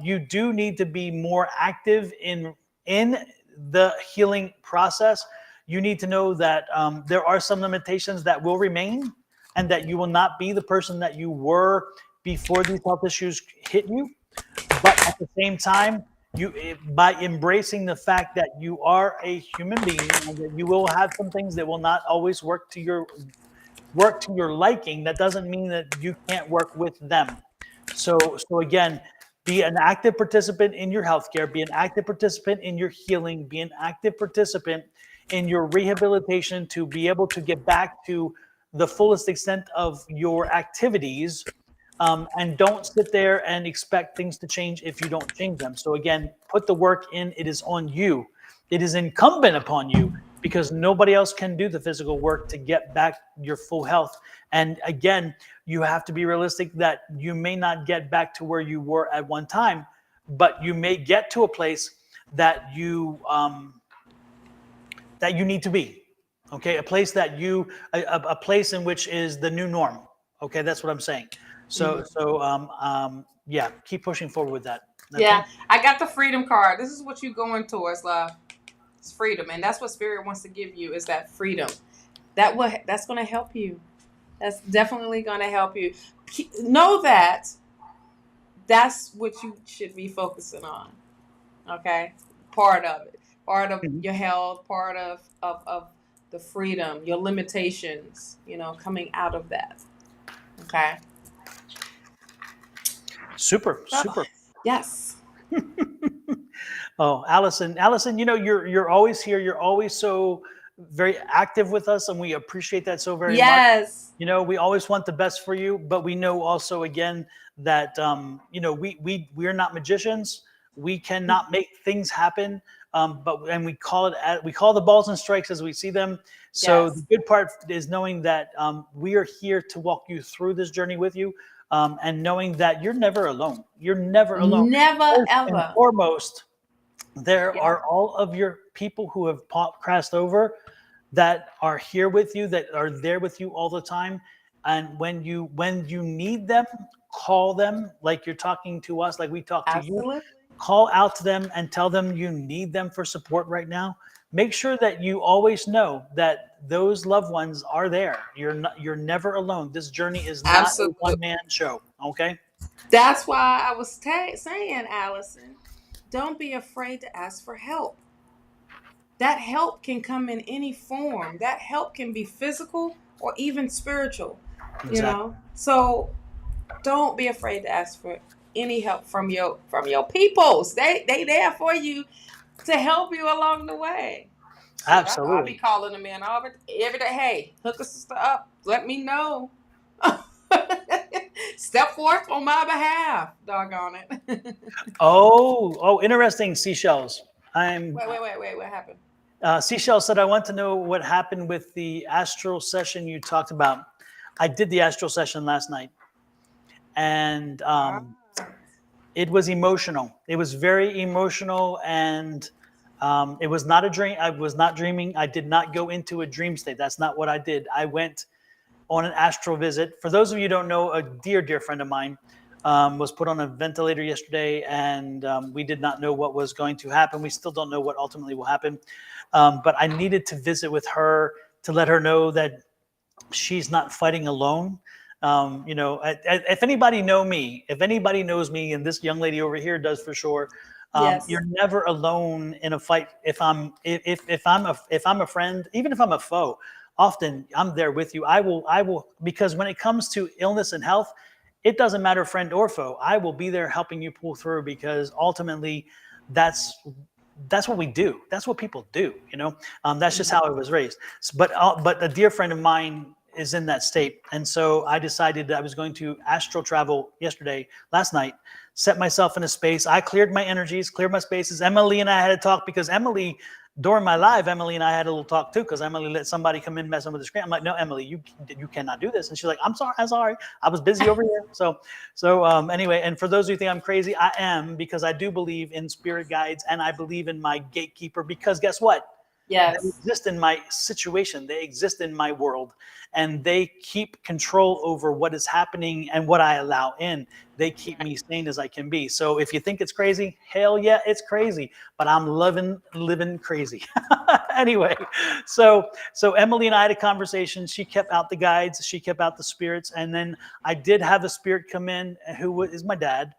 You do need to be more active in the healing process. You need to know that there are some limitations that will remain, and that you will not be the person that you were before these health issues hit you. But at the same time, by embracing the fact that you are a human being and that you will have some things that will not always work to your liking, that doesn't mean that you can't work with them. So again, be an active participant in your healthcare, be an active participant in your healing, be an active participant in your rehabilitation to be able to get back to the fullest extent of your activities. And don't sit there and expect things to change if you don't change them. So again, put the work in. It is on you. It is incumbent upon you, because nobody else can do the physical work to get back your full health. And again, you have to be realistic that you may not get back to where you were at one time, but you may get to a place that you need to be. Okay, a place that a place in which is the new norm. Okay, that's what I'm saying. So yeah, keep pushing forward with that. Okay? Yeah, I got the freedom card. This is what you're going towards, love. It's freedom, and that's what Spirit wants to give you, is that freedom. That's going to help you. That's definitely going to help you. Know that that's what you should be focusing on. Okay, part of it, part of your health, part of the freedom, your limitations. Coming out of that. Okay. Super. Yes. Oh, Allison, you're always here. You're always so very active with us, and we appreciate that so very much. Yes. We always want the best for you, but we know also again that we're not magicians. We cannot make things happen. But we call the balls and strikes as we see them. So yes. The good part is knowing that we are here to walk you through this journey with you. And knowing that you're never alone. You're never alone. Never, ever. And foremost, there are all of your people who have crossed over that are here with you, that are there with you all the time. And when you need them, call them like you're talking to us, like we talk to you. Call out to them and tell them you need them for support right now. Make sure that you always know that those loved ones are there. You're never alone. This journey is not a one-man show. Okay. That's why I was saying, Allison, don't be afraid to ask for help. That help can come in any form. That help can be physical or even spiritual. Exactly. So don't be afraid to ask for any help from your peoples. They there for you to help you along the way. So absolutely. I'll be calling them in every day. Hey, hook a sister up. Let me know. Step forth on my behalf. Doggone it. Oh, interesting. Seashells. Wait. What happened? Seashell said, I want to know what happened with the astral session you talked about. I did the astral session last night. And it was emotional. It was very emotional, and it was not a dream. I was not dreaming. I did not go into a dream state. That's not what I did. I went on an astral visit. For those of you who don't know, a dear friend of mine was put on a ventilator yesterday, and we did not know what was going to happen. We still don't know what ultimately will happen. But I needed to visit with her to let her know that she's not fighting alone. If anybody knows me, and this young lady over here does for sure, yes. You're never alone in a fight. If I'm a friend, even if I'm a foe, often I'm there with you. I will, because when it comes to illness and health, it doesn't matter friend or foe. I will be there helping you pull through, because ultimately that's what we do. That's what people do. That's just how I was raised. But a dear friend of mine is in that state. And so I decided that I was going to astral travel last night, set myself in a space. I cleared my energies, cleared my spaces. Emily and I had a talk, because Emily, during my live, Emily and I had a little talk too, because Emily let somebody come in messing with the screen. I'm like, no, Emily, you cannot do this. And she's like, I'm sorry. I was busy over here. So anyway, and for those who think I'm crazy, I am, because I do believe in spirit guides, and I believe in my gatekeeper, because guess what? Yes. They exist in my situation. They exist in my world, and they keep control over what is happening and what I allow in. They keep me sane as I can be. So if you think it's crazy, hell yeah, it's crazy. But I'm living crazy. Anyway, so Emily and I had a conversation. She kept out the guides. She kept out the spirits. And then I did have a spirit come in who is my dad.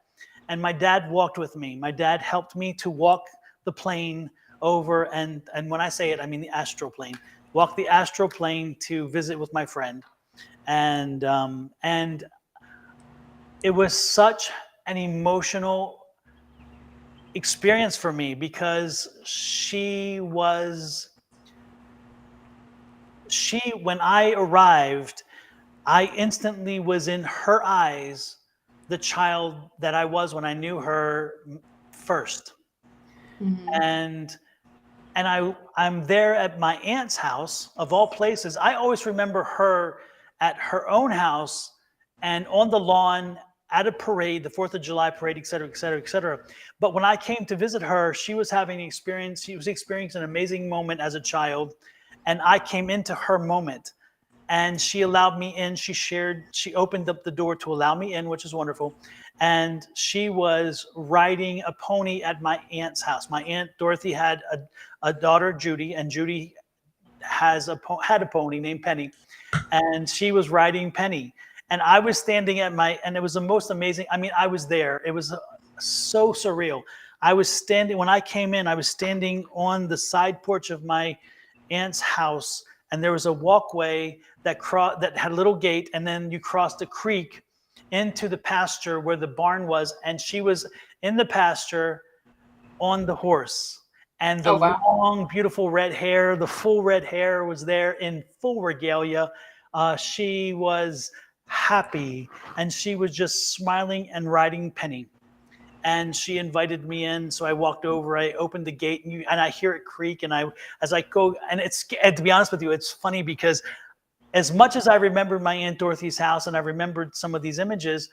and my dad walked with me. My dad helped me to walk the plane over, and when I say it, I mean the astral plane. Walk the astral plane to visit with my friend, and it was such an emotional experience for me because when I arrived, I instantly was in her eyes the child that I was when I knew her first. And I'm there at my aunt's house, of all places. I always remember her at her own house and on the lawn at a parade, the 4th of July parade, et cetera, et cetera, et cetera. But when I came to visit her, she was experiencing an amazing moment as a child. And I came into her moment. And she allowed me in. She opened up the door to allow me in, which is wonderful. And she was riding a pony at my aunt's house. My aunt Dorothy had a daughter, Judy, and Judy had a pony named Penny. And she was riding Penny. And I was standing and it was the most amazing. I mean, I was there. It was so surreal. When I came in, I was standing on the side porch of my aunt's house, and there was a walkway that had a little gate, and then you crossed a creek into the pasture where the barn was, and she was in the pasture on the horse. And the long, beautiful red hair, the full red hair was there in full regalia. She was happy, and she was just smiling and riding Penny. And she invited me in, so I walked over. I opened the gate, and I hear it creak. And as I go, and to be honest with you, it's funny because as much as I remember my Aunt Dorothy's house and I remembered some of these images,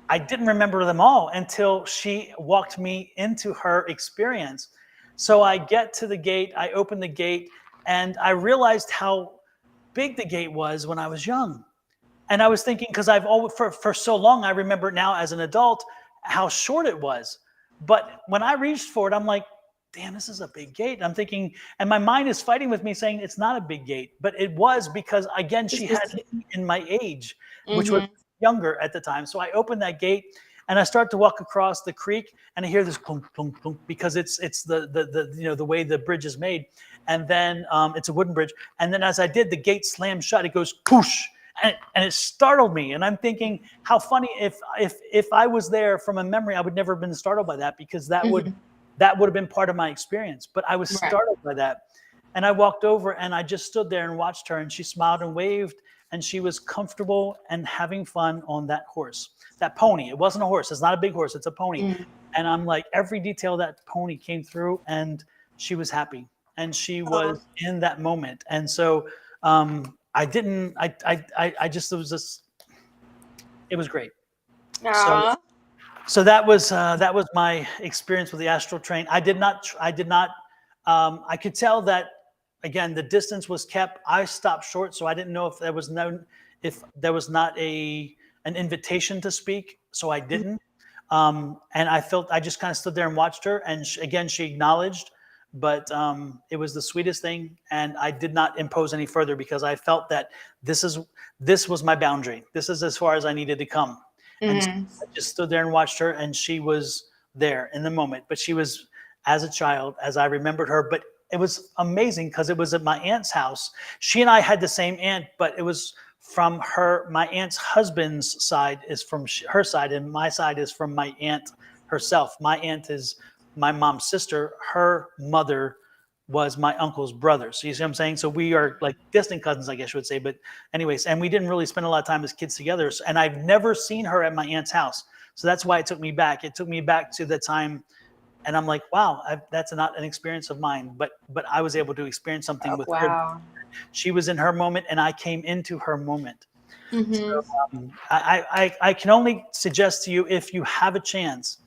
I didn't remember them all until she walked me into her experience. So I get to the gate, I open the gate, and I realized how big the gate was when I was young. And I was thinking, because I've always, for so long, I remember now as an adult how short it was. But when I reached for it, I'm like, damn, this is a big gate. I'm thinking, and my mind is fighting with me saying it's not a big gate, but it was, because again, she had me in my age, which was younger at the time. So I opened that gate and I start to walk across the creek, and I hear this clunk, clunk, clunk, because it's the way the bridge is made. And then it's a wooden bridge. And then as I did, the gate slammed shut. It goes poosh. And it startled me. And I'm thinking, how funny, if I was there from a memory, I would never have been startled by that, because that would have been part of my experience. But I was startled by that. And I walked over and I just stood there and watched her, and she smiled and waved, and she was comfortable and having fun on that horse, that pony. It wasn't a horse. It's not a big horse. It's a pony. And I'm like, every detail of that pony came through, and she was happy, and she was in that moment. And so, it was great. So that was my experience with the astral train. I could tell that, again, the distance was kept. I stopped short, so I didn't know if there was not an invitation to speak, so I didn't. And I just kind of stood there and watched her, and she acknowledged. But it was the sweetest thing, and I did not impose any further, because I felt that this was my boundary. This is as far as I needed to come. And so I just stood there and watched her, and she was there in the moment. But she was as a child, as I remembered her. But it was amazing because it was at my aunt's house. She and I had the same aunt, but it was from her. My aunt's husband's side is from her side, and my side is from my aunt herself. My aunt is my mom's sister. Her mother was my uncle's brother. So you see what I'm saying? So we are like distant cousins, I guess you would say. But anyways, and we didn't really spend a lot of time as kids together. And I've never seen her at my aunt's house. So that's why it took me back. It took me back to the time. And I'm like, wow, that's not an experience of mine. But I was able to experience something with her. She was in her moment, and I came into her moment. So, I can only suggest to you, if you have a chance,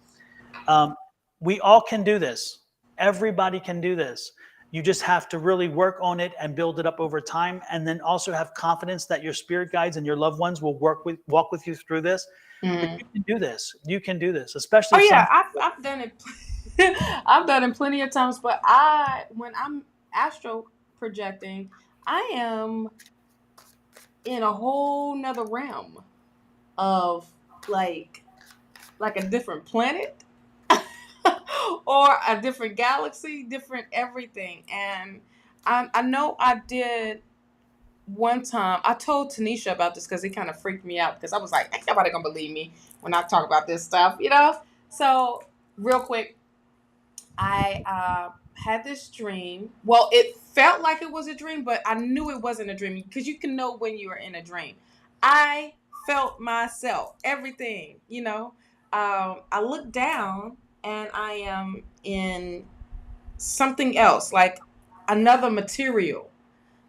we all can do this. Everybody can do this. You just have to really work on it and build it up over time, and then also have confidence that your spirit guides and your loved ones will walk with you through this. But you can do this. You can do this, especially. I've done it. I've done it plenty of times. But when I'm astral projecting, I am in a whole nother realm of like like a different planet or a different galaxy, different everything. And I know I did one time. I told Tanisha about this because it kind of freaked me out because I was like, ain't nobody gonna believe me when I talk about this stuff, you know? So real quick, I had this dream. Well, it felt like it was a dream, but I knew it wasn't a dream because you can know when you are in a dream. I felt myself, everything, you know. I looked down and I am in something else, like another material.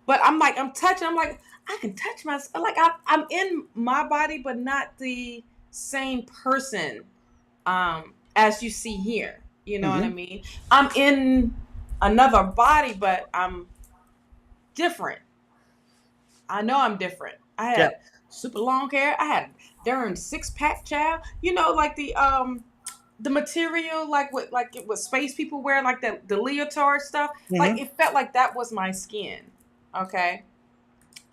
But I'm like, I'm like, I can touch myself. Like I'm in my body, but not the same person as you see here. You know what I mean? I'm in another body, but I'm different. I know I'm different. I had super long hair. I had darn 6-pack, child. You know, like the material, like what space people wear, like the leotard stuff. Like it felt like that was my skin. Okay.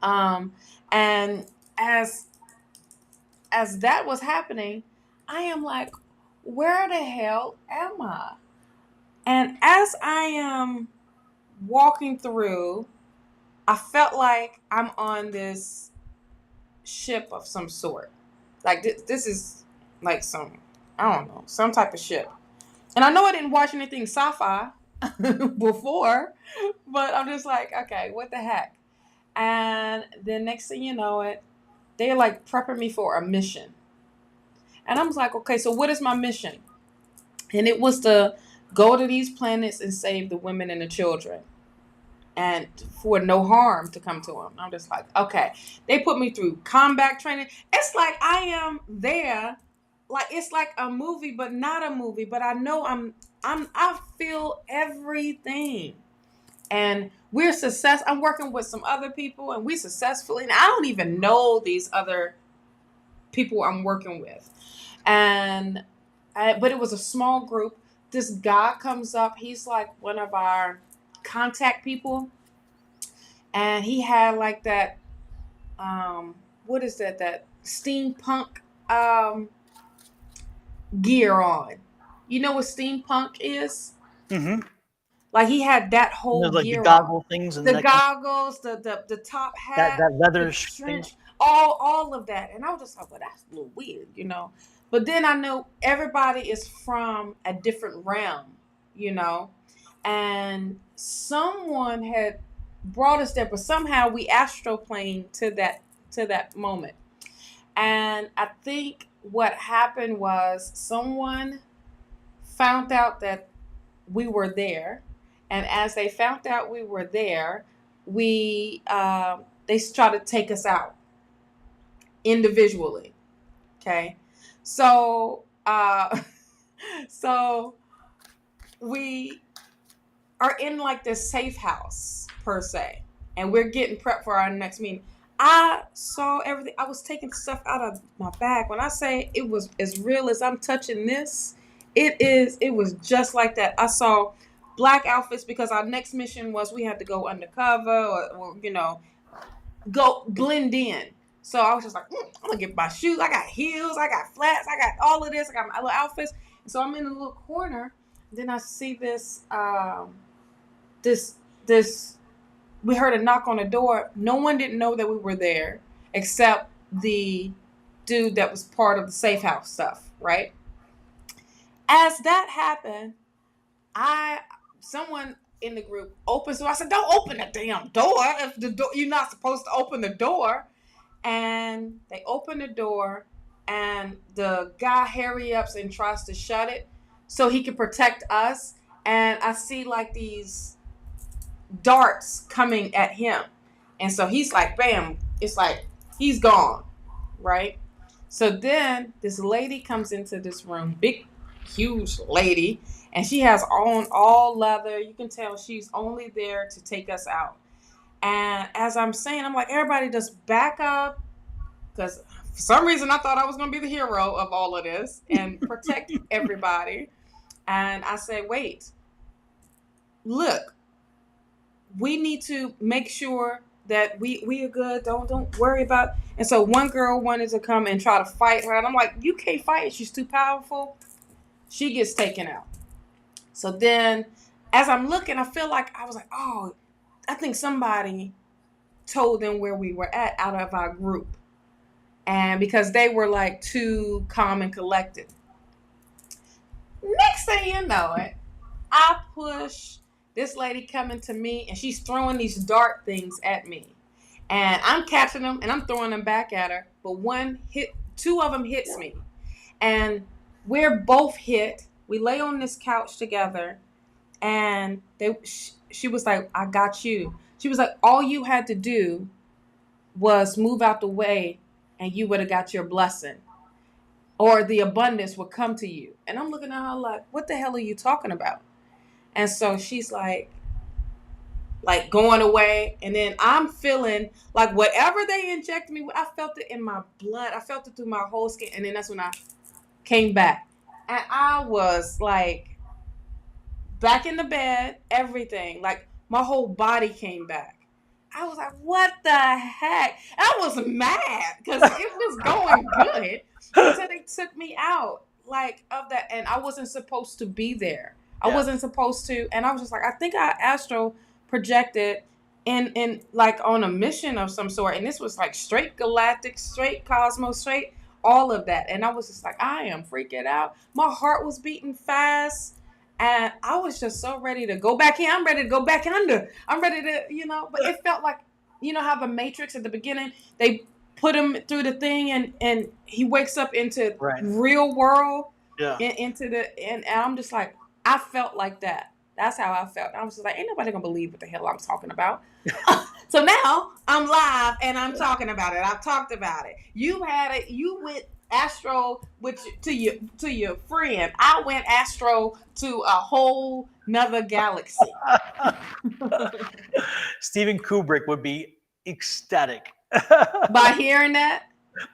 And as that was happening, I am like, where the hell am I? And as I am walking through, I felt like I'm on this ship of some sort. Like this is like some, I don't know, some type of ship. And I know I didn't watch anything sci-fi before, but I'm just like, okay, what the heck? And then next thing you know it, they're like prepping me for a mission. And I was like, okay, so what is my mission? And it was to go to these planets and save the women and the children. And for no harm to come to them. I'm just like, okay. They put me through combat training. It's like I am there. Like it's like a movie, but not a movie. But I know I feel everything. And we're I'm working with some other people and we successfully, and I don't even know these other people I'm working with. But it was a small group. This guy comes up. He's like one of our contact people. And he had like that, what is that steampunk gear on. You know what steampunk is? Like he had that whole like gear the goggle on. things and the goggles, the top hat, that leather the trench, all of that. And I was just like, well, that's a little weird, you know. But then I know everybody is from a different realm, you know. And someone had brought us there, but somehow we astroplaned to that moment. And I think what happened was someone found out that we were there. And as they found out we were there, they tried to take us out individually. Okay. So, so we are in like this safe house per se, and we're getting prepped for our next meeting. I saw everything. I was taking stuff out of my bag. When I say it was as real as I'm touching this, it was just like that. I saw black outfits because our next mission was we had to go undercover or you know, go blend in. So I was just like, I'm gonna get my shoes. I got heels, I got flats, I got all of this. I got my little outfits. So I'm in a little corner. Then I see this, we heard a knock on the door. No one didn't know that we were there except the dude that was part of the safe house stuff, right? As that happened, someone in the group opened. So I said, don't open the damn door. If the door, you're not supposed to open the door. And they open the door and the guy hurry ups and tries to shut it so he can protect us. And I see like these darts coming at him. And so he's like, bam, it's like he's gone, right? So then this lady comes into this room, big, huge lady, and she has on all leather. You can tell she's only there to take us out. And as I'm saying, I'm like, everybody just back up, because for some reason I thought I was going to be the hero of all of this and protect everybody. And I said, wait, look, we need to make sure that we are good. Don't worry about. And so one girl wanted to come and try to fight her, and I'm like, you can't fight her. She's too powerful. She gets taken out. So then, as I'm looking, I feel like I was like, oh, I think somebody told them where we were at out of our group, and because they were like too calm and collected. Next thing you know it, I push this lady coming to me, and she's throwing these dart things at me, and I'm catching them and I'm throwing them back at her. But two of them hits me, and we're both hit. We lay on this couch together, and she was like, I got you. She was like, all you had to do was move out the way, and you would have got your blessing, or the abundance would come to you. And I'm looking at her like, what the hell are you talking about? And so she's like going away. And then I'm feeling like whatever they injected me with, I felt it in my blood. I felt it through my whole skin. And then that's when I came back. And I was like back in the bed, everything. Like my whole body came back. I was like, what the heck? I was mad because it was going good. So they took me out like of that. And I wasn't supposed to be there. I wasn't supposed to. And I was just like, I think I astral projected in like on a mission of some sort. And this was like straight galactic, straight cosmos, straight all of that. And I was just like, I am freaking out. My heart was beating fast. And I was just so ready to go back in. I'm ready to go back under. I'm ready to, but it felt like, how the Matrix at the beginning, they put him through the thing and he wakes up into real world. Yeah. And I'm just like, I felt like that. That's how I felt. I was just like, ain't nobody gonna believe what the hell I'm talking about. So now I'm live and I'm talking about it. I've talked about it. You had it. You went astro to your friend. I went astro to a whole nother galaxy. Stephen Kubrick would be ecstatic by hearing that.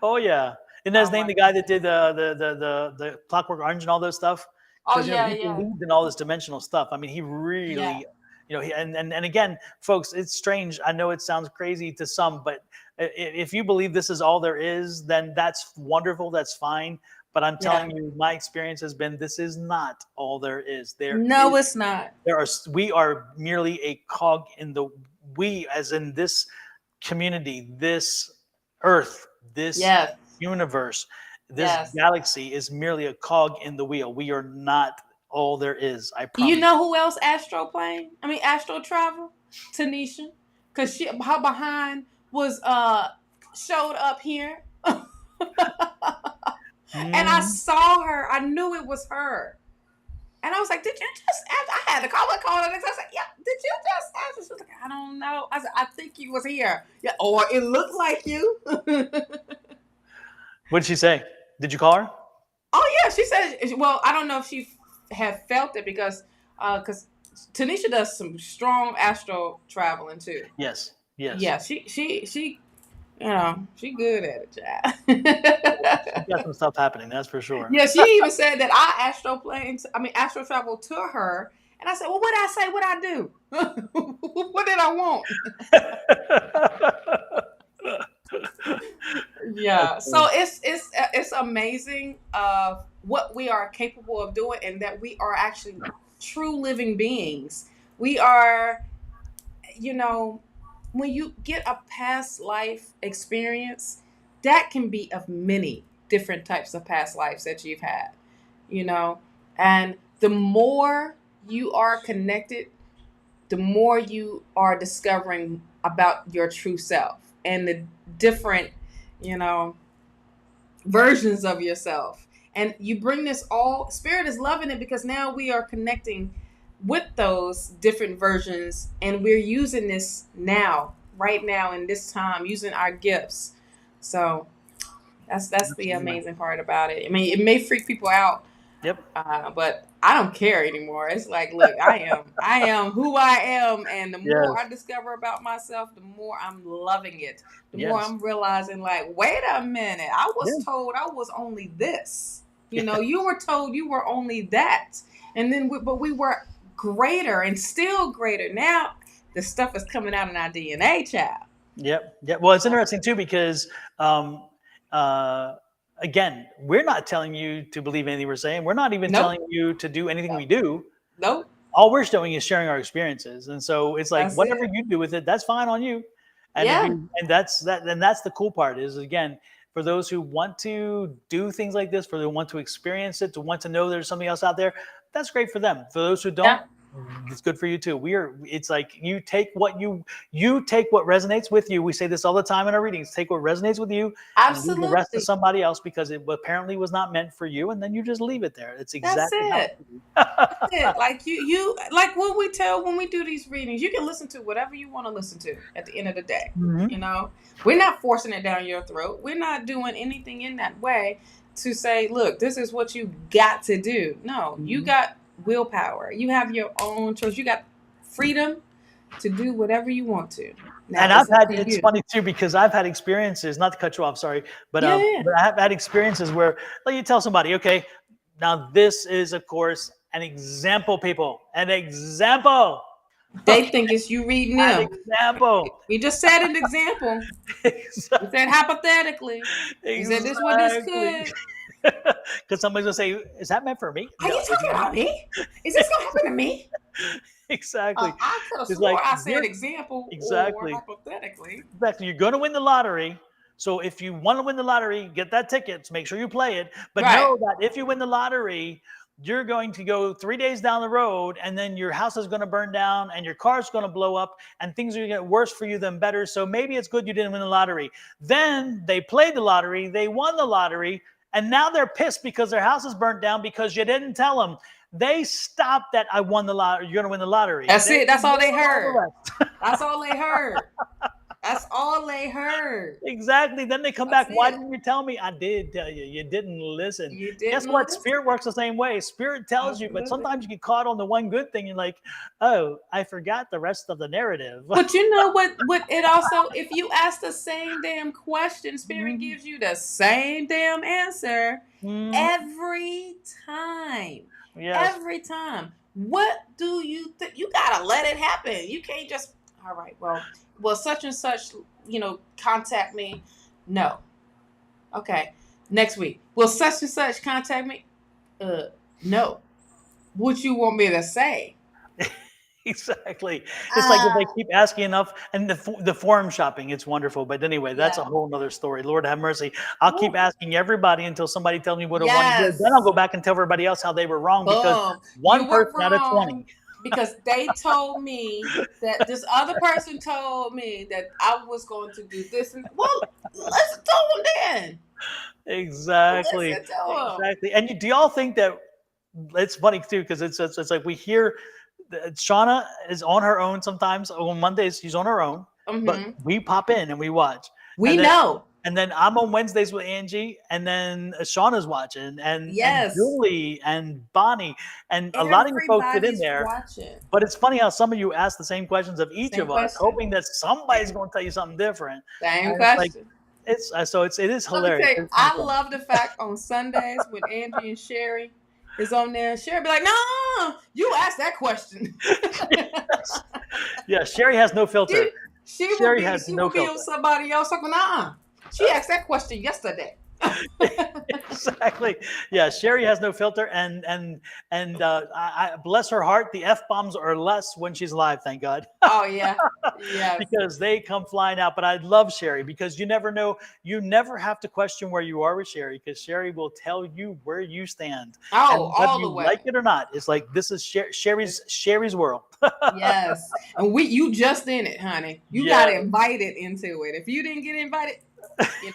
Oh yeah, isn't that his name? The guy that did the Clockwork Orange and all those stuff. Oh yeah, he believed in all this dimensional stuff. I mean, he really, and again, folks, it's strange. I know it sounds crazy to some, but if you believe this is all there is, then that's wonderful. That's fine. But I'm telling you, my experience has been this is not all there is. It's not. We are merely a cog in the as in this community, this earth, this universe. This galaxy is merely a cog in the wheel. We are not all there is. I promise. You know who else astral travel? Tanisha. Because her behind was showed up here. And I saw her. I knew it was her. And I was like, did you just ask? I had to call her. I said, yeah, did you just ask? She was like, I don't know. I said, I think you was here. Yeah, or it looked like you. What did she say? Did you call her? Oh yeah, she said. Well, I don't know if she had felt it because Tanisha does some strong astral traveling too. Yes. Yeah, she she good at it, child. She got some stuff happening, that's for sure. Yeah, she even said that I astral travel to her, and I said, well, what did I say? What I do? What did I want? Yeah, so it's amazing what we are capable of doing, and that we are actually true living beings. We are, when you get a past life experience, that can be of many different types of past lives that you've had, and the more you are connected, the more you are discovering about your true self and the different, versions of yourself. And you bring this all, Spirit is loving it because now we are connecting with those different versions, and we're using this right now in this time, using our gifts. So that's the amazing part about it. I mean, it may freak people out. Yep. But I don't care anymore. It's like, look, I am who I am, and the more I discover about myself, the more I'm loving it. The more I'm realizing, like, wait a minute, I was told I was only this. You were told you were only that, and then but we were greater and still greater. Now the stuff is coming out in our DNA, child. Yep. Yeah. Well, it's interesting too because again, we're not telling you to believe anything we're saying. We're not even telling you to do anything we do. Nope. All we're doing is sharing our experiences, and so it's like That's whatever it. you do with it, that's fine on you. And and that's the cool part is, again, for those who want to do things like this, for those who want to experience it, to want to know there's something else out there, that's great for them. For those who don't, it's good for you too. It's like you take what resonates with you. We say this all the time in our readings. Take what resonates with you, absolutely, and leave the rest to somebody else because it apparently was not meant for you, and then you just leave it there. It's exactly That's it. Like you like what we tell when we do these readings. You can listen to whatever you want to listen to at the end of the day. Mm-hmm. You know, we're not forcing it down your throat. We're not doing anything in that way to say, look, this is what you got to do. No, you got willpower. You have your own choice. You got freedom to do whatever you want to. Now, and it's funny too, because I've had experiences, not to cut you off, sorry, but I have had experiences where, like, you tell somebody, okay, now this is, of course, an example, people, an example. They think it's you reading them. An example. We just said an example. Exactly. We said hypothetically. We said this what this could. Because somebody's gonna say, "Is that meant for me?" Are you talking about me? Is this gonna happen to me? Exactly. I could have swore I said example. Exactly. Or hypothetically. Exactly. You're gonna win the lottery. So if you want to win the lottery, get that ticket. Make sure you play it. But know that if you win the lottery, you're going to go 3 days down the road, and then your house is going to burn down, and your car's going to blow up, and things are going to get worse for you than better. So maybe it's good you didn't win the lottery. Then they played the lottery, they won the lottery, and now they're pissed because their house is burnt down because you didn't tell them. They stopped that I won the lottery. You're going to win the lottery. That's it. That's all they heard. That's all they heard. That's all they heard. Exactly. Then they come back. Why didn't you tell me? I did tell you. You didn't listen. You didn't. Guess what? Spirit works the same way. Spirit tells you, but sometimes you get caught on the one good thing. You're like, oh, I forgot the rest of the narrative. But you know what it also, if you ask the same damn question, Spirit gives you the same damn answer every time. Yes. Every time. What do you think? You gotta let it happen. You can't just, all right, well, such and such, contact me. No. Okay. Next week. Will such and such contact me? No. What you want me to say? Exactly. It's like if they keep asking enough, and the forum shopping, it's wonderful. But anyway, that's a whole nother story. Lord have mercy. I'll keep asking everybody until somebody tells me what I want to do. Then I'll go back and tell everybody else how they were wrong because one person out of 20. Because they told me that this other person told me that I was going to do this. And, well, let's tell them then. Exactly. Exactly. And do y'all think that it's funny too? Because it's like we hear that Shawna is on her own sometimes. On Mondays, she's on her own. But we pop in and we watch. We know. And then I'm on Wednesdays with Angie, and then Shawna's watching, and Julie and Bonnie, and a lot of you folks get in there. Watching. But it's funny how some of you ask the same questions of each of us, hoping that somebody's going to tell you something different. Same question. It is hilarious. I love the fact on Sundays when Angie and Sherry is on there. Sherry be like, "No, you asked that question." Yeah, Sherry has no filter. She will be on somebody else talking, she asked that question yesterday. Exactly. Yeah, Sherry has no filter, and I bless her heart. The F-bombs are less when she's live, thank God. Oh yeah, yeah. Because they come flying out. But I love Sherry because you never know. You never have to question where you are with Sherry because Sherry will tell you where you stand. Oh, all the way. Like it or not, it's like this is Sherry's world. Yes, and you just in it, honey. You got invited into it. If you didn't get invited,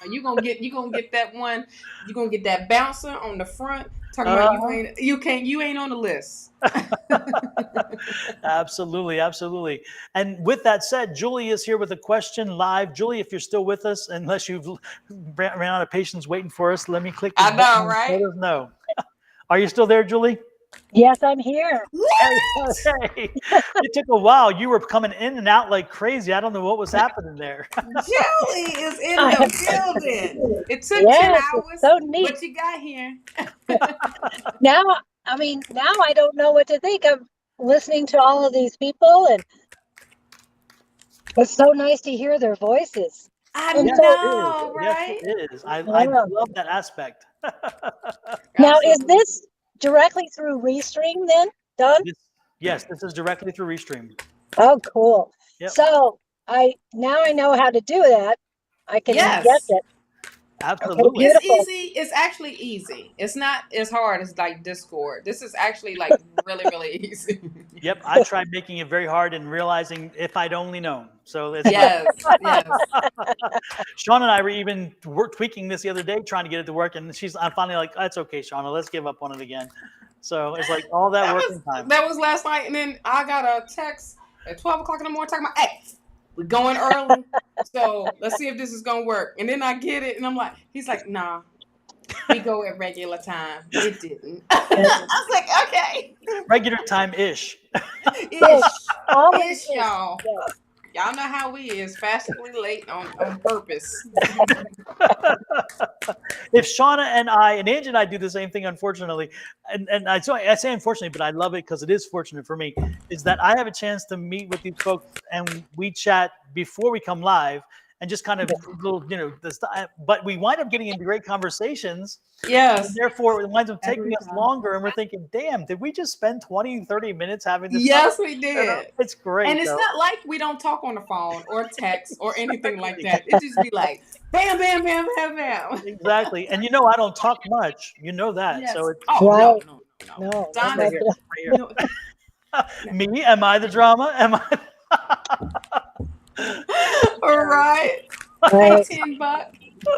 you're gonna get that one. You're gonna get that bouncer on the front talking about you ain't on the list. Absolutely. And with that said, Julie is here with a question live. Julie, if you're still with us, unless you've ran out of patience waiting for us, let me click. I know, right? Let us know. Are you still there, Julie? Yes, I'm here. Hey. It took a while. You were coming in and out like crazy. I don't know what was happening there. Julie is in the building. It took 10 hours, so neat. But you got here. Now I don't know what to think. I'm listening to all of these people, and It's so nice to hear their voices. I And know, right? Yes, it is. I love that aspect. Now, is Absolutely. this directly through Restream then, Don? Yes, this is directly through Restream. Oh, cool. Yep. So I know how to do that. I can Yes. get it. Absolutely. It's easy. It's actually easy. It's not as hard as like Discord. This is actually like really, really easy. Yep, I tried making it very hard and realizing if I'd only known. So it's yes. Shawna and I were even tweaking this the other day, trying to get it to work, and I'm finally like, "That's okay, Shawna, let's give up on it again." So it's like all that working time. That was last night, and then I got a text at 12 o'clock in the morning talking about, "Hey, we're going early, so let's see if this is gonna work." And then I get it, and I'm like, he's like, "Nah, we go at regular time." It didn't. I was like, "Okay, regular time ish." Ish, y'all. Y'all know how we is, fastly late on purpose. If Shawna and Angie and I do the same thing, unfortunately, and I say unfortunately, but I love it because it is fortunate for me, is that I have a chance to meet with these folks and we chat before we come live and just kind of little, but we wind up getting into great conversations. Yes. And therefore, it winds up taking us longer, and we're thinking, damn, did we just spend 20, 30 minutes having this? Yes, we did. It's great. And it's not like we don't talk on the phone or text or anything like that. It just be like, bam, bam, bam, bam, bam. Exactly. And I don't talk much. You know that. Yes. So it's No. Don, right here. Me? Am I the drama? Am I? All right. $10.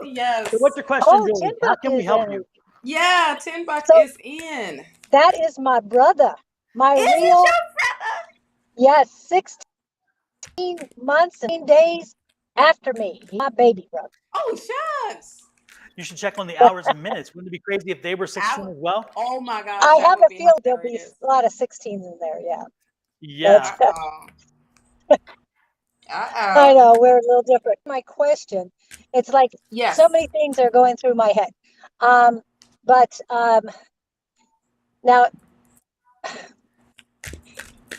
Yes. So what's your question, Julie? How can we help you? Yeah, $10 is in. That is my brother. My is real. It your brother? Yes, 16 months and days after me. My baby brother. Oh, shucks. You should check on the hours and minutes. Wouldn't it be crazy if they were 16 as well? Oh my gosh. I have a feeling there'll be a lot of 16s in there. Yeah. Yeah. I know we're a little different. My question, it's like so many things are going through my head. But now,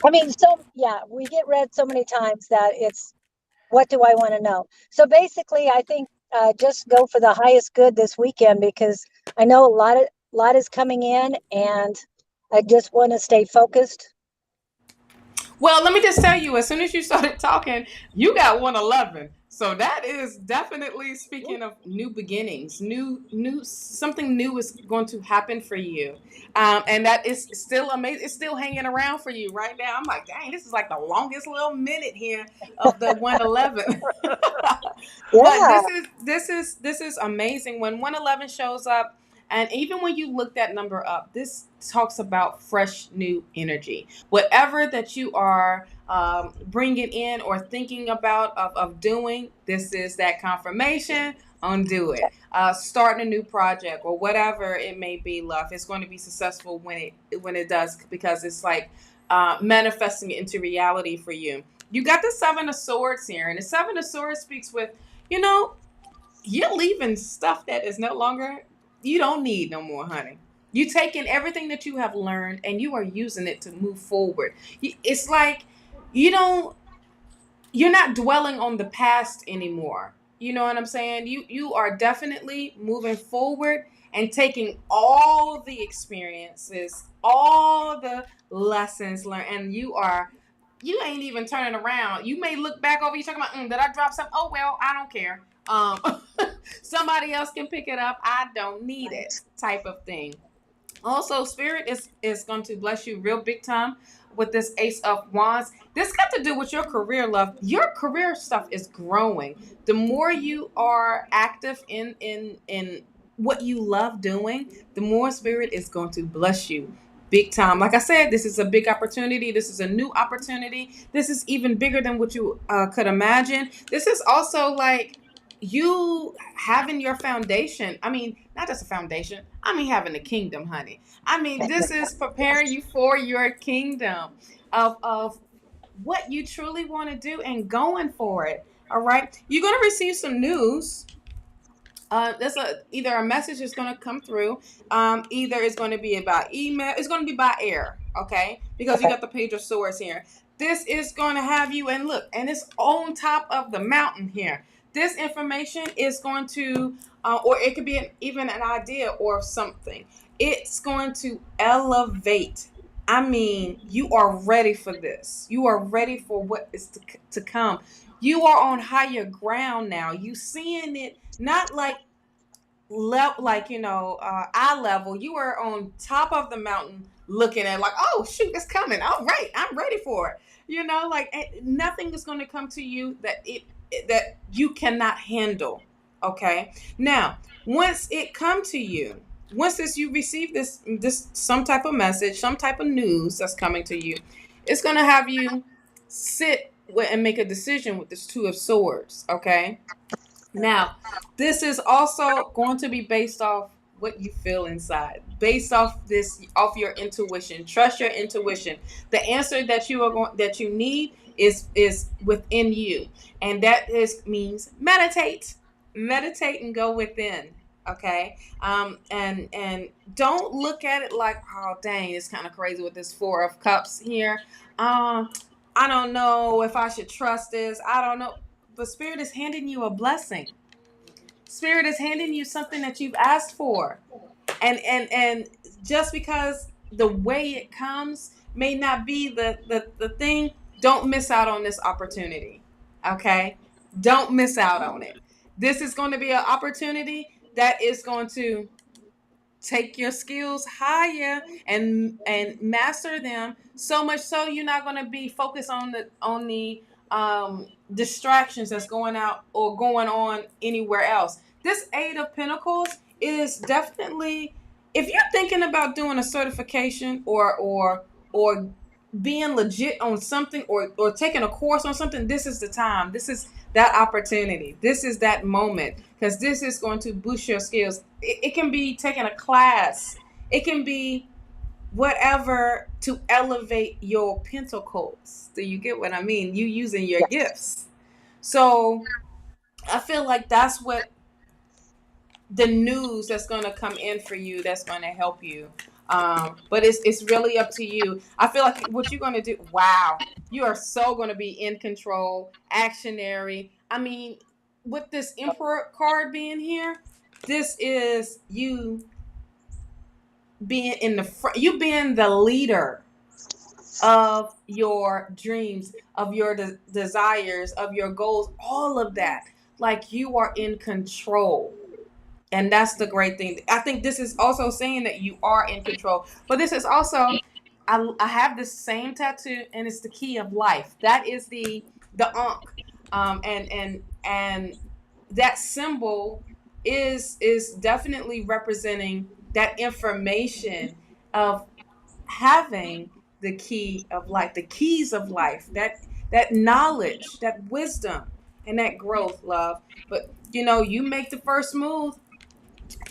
I mean, we get read so many times that it's, what do I want to know? So basically, I think just go for the highest good this weekend, because I know a lot is coming in, and I just want to stay focused. Well, let me just tell you, as soon as you started talking, you got 111. So that is definitely, speaking of new beginnings, something new is going to happen for you. And that is still amazing. It's still hanging around for you right now. I'm like, dang, this is like the longest little minute here of the 111. But this is amazing. When 111 shows up, and even when you look that number up, this talks about fresh new energy. Whatever that you are bringing in or thinking about of doing, this is that confirmation on do it. Starting a new project or whatever it may be, love. It's going to be successful when it does, because it's like manifesting it into reality for you. You got the 7 of Swords here, and the 7 of Swords speaks with, you're leaving stuff that is no longer, you don't need no more, honey. You taking everything that you have learned and you are using it to move forward. It's like you're not dwelling on the past anymore. You know what I'm saying? You are definitely moving forward and taking all the experiences, all the lessons learned, and you ain't even turning around. You may look back over, you talking about, did I drop something? Oh, well, I don't care. Somebody else can pick it up. I don't need it, type of thing. Also, Spirit is going to bless you real big time with this Ace of Wands. This got to do with your career, love. Your career stuff is growing. The more you are active in what you love doing, the more Spirit is going to bless you big time. Like I said, this is a big opportunity. This is a new opportunity. This is even bigger than what you could imagine. This is also like you having your foundation. I mean, not just a foundation. I mean, having a kingdom, honey. I mean, this is preparing you for your kingdom of what you truly want to do and going for it. All right. You're going to receive some news. There's either a message is going to come through. Either it's going to be about email. It's going to be by air. okay? Because you got the Page of Swords here. This is going to have you, and look, and it's on top of the mountain here. This information is going to, or it could be even an idea or something. It's going to elevate. I mean, you are ready for this. You are ready for what is to come. You are on higher ground now. You seeing it not like eye level. You are on top of the mountain looking at like, oh shoot, it's coming. All right, I'm ready for it. Like nothing is going to come to you that you cannot handle. Okay. Now, once it come to you, once you receive this some type of message, some type of news that's coming to you, it's going to have you sit and make a decision with this Two of Swords. Okay. Now, this is also going to be based off what you feel inside, based off your intuition. Trust your intuition. The answer that you need is within you, and that means meditate and go within. Okay, and don't look at it like, oh dang, it's kind of crazy with this Four of Cups here. I don't know if I should trust this. I don't know. But Spirit is handing you a blessing. Spirit is handing you something that you've asked for. And just because the way it comes may not be the thing, don't miss out on this opportunity. Okay? Don't miss out on it. This is going to be an opportunity that is going to take your skills higher and master them, so much so you're not going to be focused on the distractions that's going out or going on anywhere else. This Eight of Pentacles is definitely, if you're thinking about doing a certification or being legit on something or taking a course on something, this is the time. This is that opportunity. This is that moment, because this is going to boost your skills. It can be taking a class. It can be whatever to elevate your pentacles. Do you get what I mean? You using your gifts. So I feel like that's what the news that's going to come in for you, that's going to help you. But it's really up to you. I feel like what you're going to do, wow, you are so going to be in control, actionary. I mean, with this Emperor card being here, this is you being in the front, you being the leader of your dreams, of your desires, of your goals, all of that. Like you are in control. And that's the great thing. I think this is also saying that you are in control. But this is also, I have this same tattoo, and it's the key of life. That is the Ankh. And that symbol is definitely representing that information of having the key of life, the keys of life, that knowledge, that wisdom, and that growth, love. But you make the first move.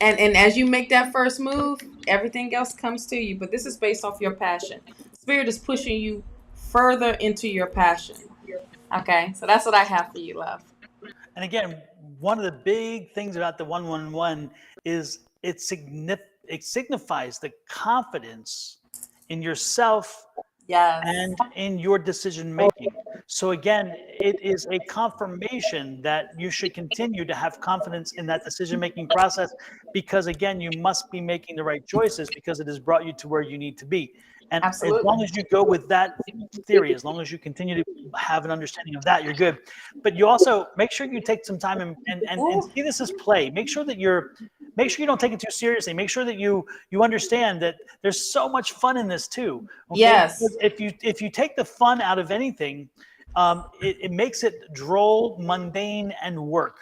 And as you make that first move, everything else comes to you. But this is based off your passion. Spirit is pushing you further into your passion. Okay, so that's what I have for you, love. And again, one of the big things about the 111 is it signifies the confidence in yourself. Yes. And in your decision making. So again, it is a confirmation that you should continue to have confidence in that decision making process, because again, you must be making the right choices, because it has brought you to where you need to be. And Absolutely. As long as you go with that theory, as long as you continue to have an understanding of that, you're good. But you also make sure you take some time and see this as play. Make sure you don't take it too seriously. Make sure that you understand that there's so much fun in this too. Okay? Yes. If you take the fun out of anything, it makes it droll, mundane, and work.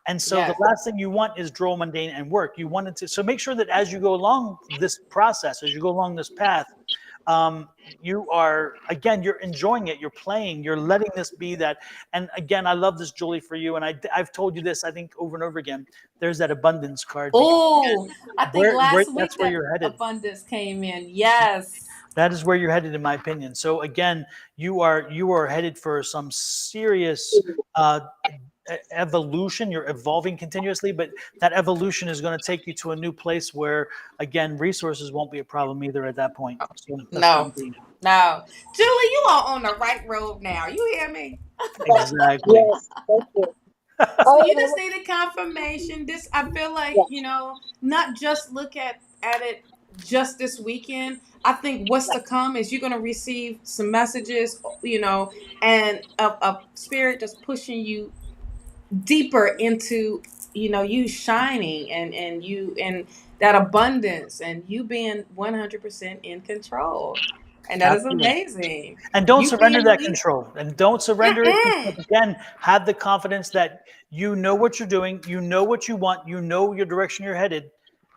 And so the last thing you want is droll, mundane, and work. You want it to. So make sure that as you go along this process, as you go along this path, you're enjoying it, you're playing, you're letting this be that. And again, I love this, Julie, for you. And I've told you this, I think, over and over again. There's that abundance card. Oh, I think last week that's where you're headed. Abundance came in. Yes. That is where you're headed, in my opinion. So again, you are headed for some serious evolution. You're evolving continuously, but that evolution is going to take you to a new place where, again, resources won't be a problem either at that point. So No. Julie, you are on the right road now. You hear me? Exactly. Yes, thank you. So you just need a confirmation. I feel like, not just look at it just this weekend. I think what's to come is you're going to receive some messages, and a spirit that's pushing you deeper into, you shining and that abundance and you being 100% in control. And that Absolutely. is amazing. And don't surrender that control. And don't surrender it. Again, have the confidence that you know what you're doing, you know what you want, you know your direction you're headed,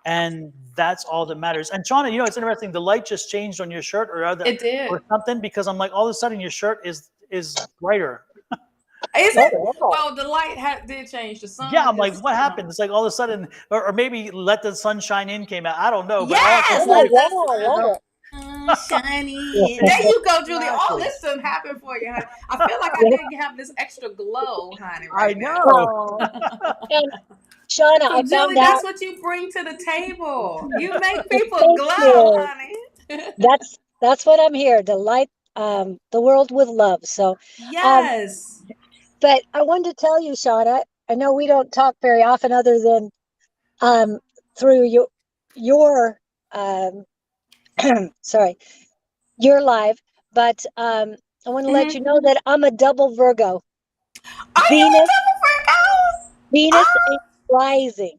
and that's all that matters. And Shawna, it's interesting. The light just changed on your shirt It did. or something, because I'm like, all of a sudden your shirt is brighter. Is it? Well, the light did change. The sun. Yeah, I'm like, what happened? It's like all of a sudden, or maybe Let the Sun Shine In came out. I don't know. Yes. But Shiny. There you go, Julie. All this done happened for you, honey. I feel like I didn't have this extra glow, honey. I know. And Shawna, so I Julie, found that's out what you bring to the table. You make people glow, honey. That's what I'm here to light the world with love. So yes. But I wanted to tell you, Shawna, I know we don't talk very often other than through your sorry, your live, but I want to let you know that I'm a double Virgo. Are you a double Virgo? Venus is rising.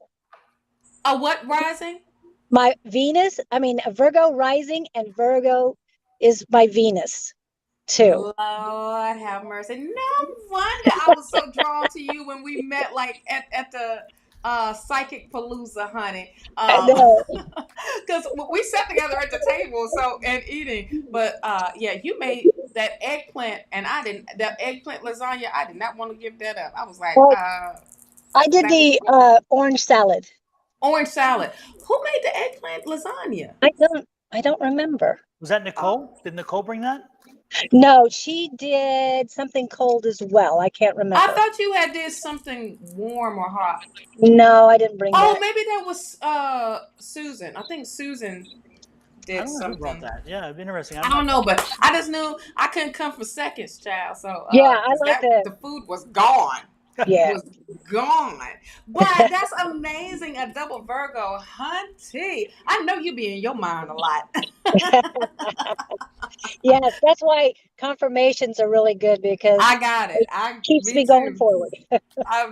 A what rising? My Venus, a Virgo rising, and Virgo is my Venus too. Lord have mercy. No wonder I was so drawn to you when we met, like at the Psychic Palooza, honey. Because we sat together at the table, and eating. But you made that eggplant, and that eggplant lasagna. I did not want to give that up. I was like, I did the orange salad. Orange salad. Who made the eggplant lasagna? I don't remember. Was that Nicole? Did Nicole bring that? No, she did something cold as well. I can't remember. I thought you did something warm or hot. No, I didn't bring that. Oh, maybe that was Susan. I think Susan did something about that. Yeah, it'd be interesting. I don't know, but I just knew I couldn't come for seconds, child. So I like that. The food was gone. Yeah. It was gone. But that's amazing. A double Virgo, hunty. I know you be in your mind a lot. Yes, that's why confirmations are really good, because I got it. Keeps me going forward.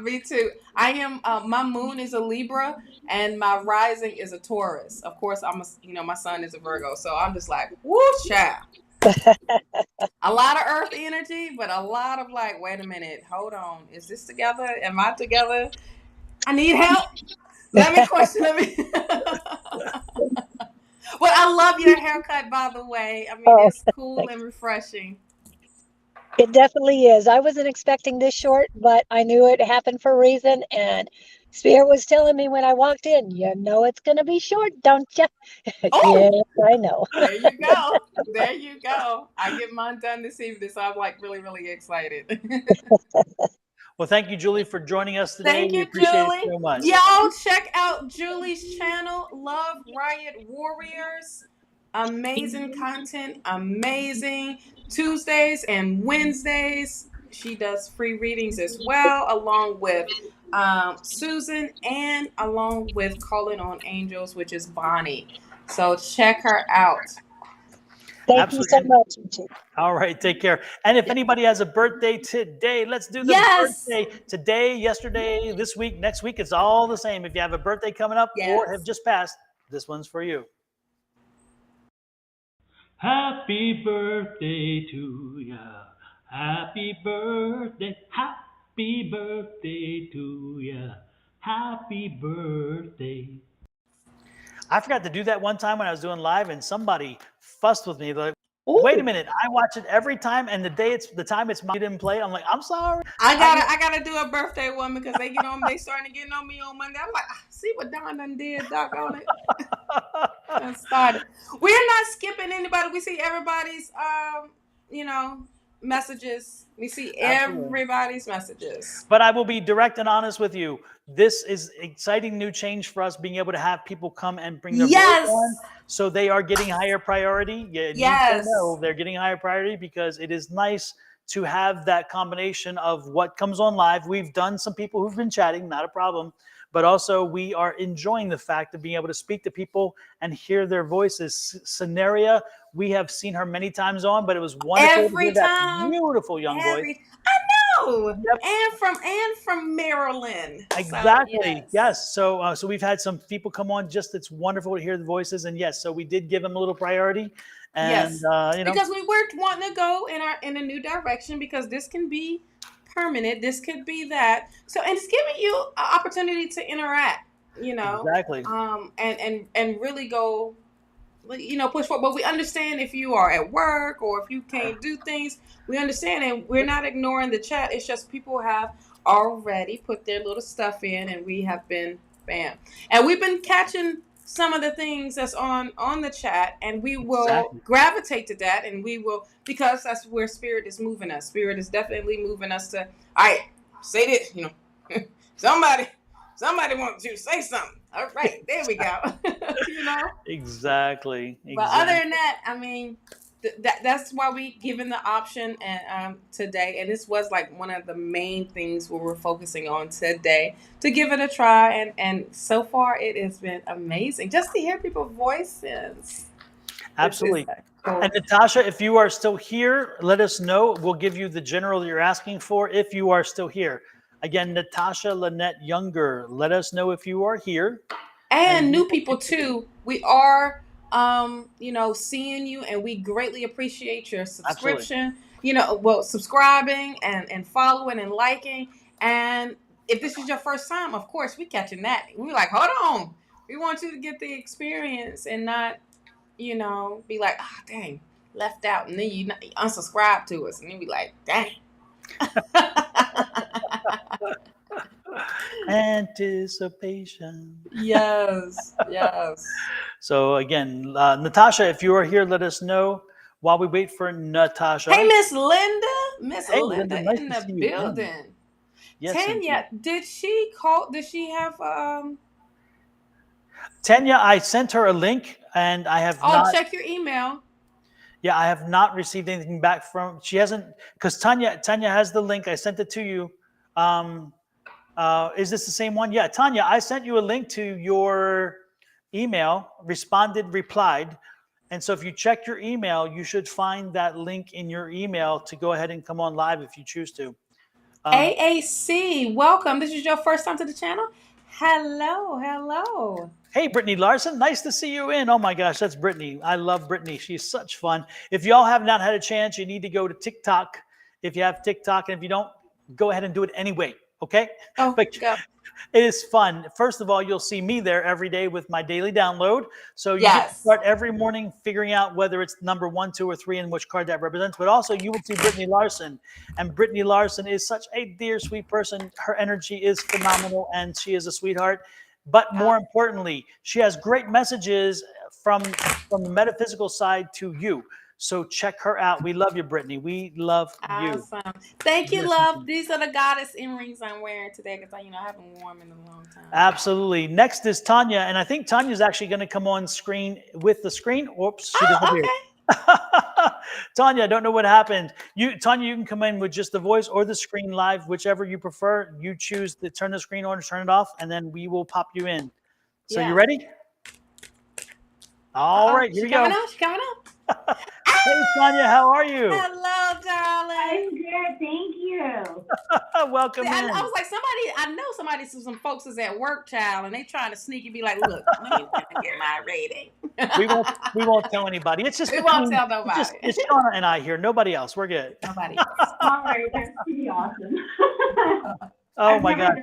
Me too. I am. My moon is a Libra, and my rising is a Taurus. Of course, my sun is a Virgo, so I'm just like, woo, child. A lot of earth energy, but a lot of like, wait a minute, hold on, is this together? Am I together? I need help. Let me question me. Well, I love your haircut, by the way. It's cool and refreshing. It definitely is. I wasn't expecting this short, but I knew it happened for a reason. And Spirit was telling me when I walked in, it's going to be short, don't you? Oh, yes, I know. There you go. There you go. I get mine done this evening, so I'm like really, really excited. Well, thank you, Julie, for joining us today. Thank you, appreciate Julie. it so much. Y'all check out Julie's channel, Love Riot Warriors. Amazing content, amazing. Tuesdays and Wednesdays, she does free readings as well, along with Susan and along with Calling on Angels, which is Bonnie. So check her out. Thank you so much. All right, take care. And if anybody has a birthday today, let's do the birthday today, yesterday, this week, next week. It's all the same. If you have a birthday coming up or have just passed, this one's for you. Happy birthday to ya. Happy birthday. Happy birthday to ya. Happy birthday. I forgot to do that one time when I was doing live, and somebody fussed with me. Like, wait a minute, I watch it every time, and the time it's mine, you didn't play. I'm like, I'm sorry. I gotta do a birthday one, because they they starting to get on me on Monday. I'm like, see what Don done did, Doc, on it. Started. We're not skipping anybody. We see everybody's messages. We see Absolutely. everybody's messages. But I will be direct and honest with you. This is exciting new change for us, being able to have people come and bring their voice on. So they are getting higher priority. You need to know they're getting higher priority, because it is nice to have that combination of what comes on live. We've done some people who've been chatting, not a problem. But also we are enjoying the fact of being able to speak to people and hear their voices. Cynaria, we have seen her many times on, but it was wonderful to hear that beautiful young voice. I know. Yep. And from Maryland. Exactly. So, yes. So we've had some people come on. Just it's wonderful to hear the voices. And yes, so we did give them a little priority. And because we were wanting to go in a new direction, because this can be permanent, this could be that. So, and it's giving you an opportunity to interact, exactly. And really go, push forward. But we understand if you are at work or if you can't do things, we understand, and we're not ignoring the chat. It's just people have already put their little stuff in, and we have been and we've been catching some of the things that's on the chat, and we will gravitate to that, and we will, because that's where spirit is moving us. Spirit is definitely moving us to, all right, say this, somebody wants you to say something. All right, there we go. Exactly. But other than that, I mean, that's why we given the option and today, and this was like one of the main things we were focusing on today, to give it a try, and so far it has been amazing just to hear people's voices. Absolutely. Cool. And Natasha, if you are still here, let us know. We'll give you the general you're asking for if you are still here. Again, Natasha Lynette Younger, let us know if you are here. And new people too. We are seeing you, and we greatly appreciate your subscription. Absolutely. Subscribing and following and liking. And if this is your first time, of course, we catching that. We're like, hold on. We want you to get the experience and not, be like, dang, left out. And then you unsubscribe to us. And then be like, dang. Anticipation. Yes. So again, Natasha, if you are here, let us know while we wait for Natasha. Hey, Miss Linda. Linda nice in the building. Yes, Tanya, did she have Tanya, I sent her a link, and I have not. Check your email. Yeah, I have not received anything back from. She hasn't, because Tanya has the link. I sent it to you. Is this the same one? Yeah, Tanya, I sent you a link to your email, replied. And so if you check your email, you should find that link in your email to go ahead and come on live if you choose to. AAC, welcome. This is your first time to the channel. Hello. Hey, Brittany Larson, nice to see you in. Oh my gosh, that's Brittany. I love Brittany. She's such fun. If y'all have not had a chance, you need to go to TikTok. If you have TikTok, and if you don't, go ahead and do it anyway. Okay? But go. It is fun. First of all, you'll see me there every day with my daily download. So you get to start every morning figuring out whether it's number 1, 2, or 3 and which card that represents. But also you will see Brittany Larson. And Brittany Larson is such a dear, sweet person. Her energy is phenomenal, and she is a sweetheart. But more importantly, she has great messages from the metaphysical side to you. So check her out. We love you, Brittany. We love you. Awesome. Thank you, love. These are the goddess earrings I'm wearing today, because I haven't worn them in a long time. Absolutely. Next is Tanya, and I think Tanya's actually going to come on screen with the screen. Whoops, she disappeared. Okay. Tanya, I don't know what happened. Tanya, you can come in with just the voice or the screen live, whichever you prefer. You choose to turn the screen on or turn it off, and then we will pop you in. So you ready? All right, here we go. She's coming up. Hey, Tanya, how are you? Hello, darling. I'm good, thank you. Welcome in. I was like, some folks is at work, child, and they trying to sneak and be like, look, let me get my rating. we won't tell anybody. It's just we won't tell nobody. It's Shawna and I here. Nobody else. We're good. Nobody else. All right, that's pretty awesome. Oh my God.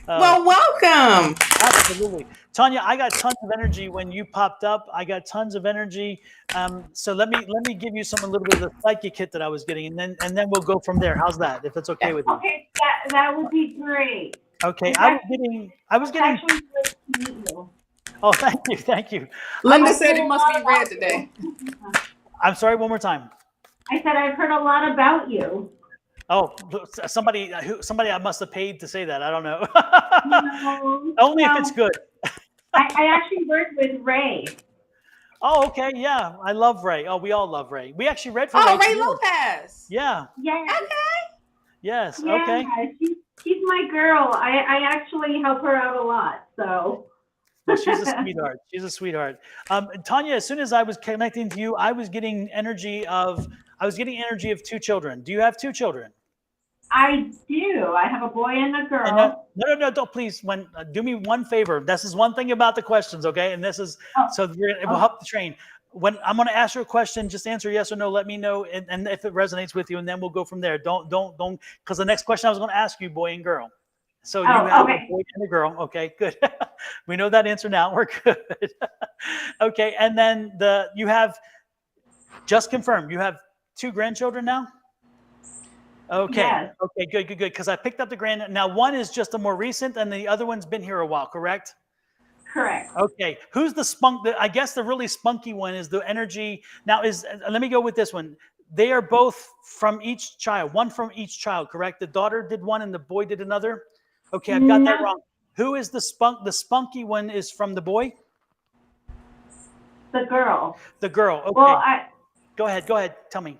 Well, welcome. Absolutely. Tanya, I got tons of energy when you popped up. I got tons of energy. So let me give you a little bit of the psychic hit that I was getting, and then we'll go from there. How's that? If that's okay with you. Okay, that would be great. Okay. I was getting actually great to meet you. Oh, thank you. Linda said it must be red today. I'm sorry, one more time. I said I've heard a lot about you. Oh, somebody I must have paid to say that. I don't know. No, Only if it's good. I actually worked with Rae. Oh, okay. Yeah. I love Rae. Oh, we all love Rae. We actually read for Oh, Rae. Rae Lopez. Yeah. Yes. Okay. Yes. Yeah, Okay. she's my girl. I actually help her out a lot. So. Well, she's a sweetheart. She's a sweetheart. Tanya, as soon as I was connecting to you, I was getting energy of 2 children. Do you have 2 children? I do. I have a boy and a girl. And no, don't please. Do me one favor. This is one thing about the questions, okay? And this is it will help the train. When I'm going to ask you a question, just answer yes or no. Let me know, and if it resonates with you, and then we'll go from there. Don't, because the next question I was going to ask you, boy and girl. So you have a boy and a girl. Okay, good. We know that answer now. We're good. Okay, and then you have just confirmed. You have 2 grandchildren now. Okay. Yes. Okay. Good. Because I picked up the grand. Now one is just a more recent, and the other one's been here a while. Correct? Correct. Okay. Who's the spunk? I guess the really spunky one is the energy. Now let me go with this one. They are both from each child. One from each child. Correct? The daughter did one, and the boy did another. Okay, I've got that wrong. Who is the spunk? The spunky one is from the boy. The girl. The girl. Okay. Well, Go ahead. Tell me.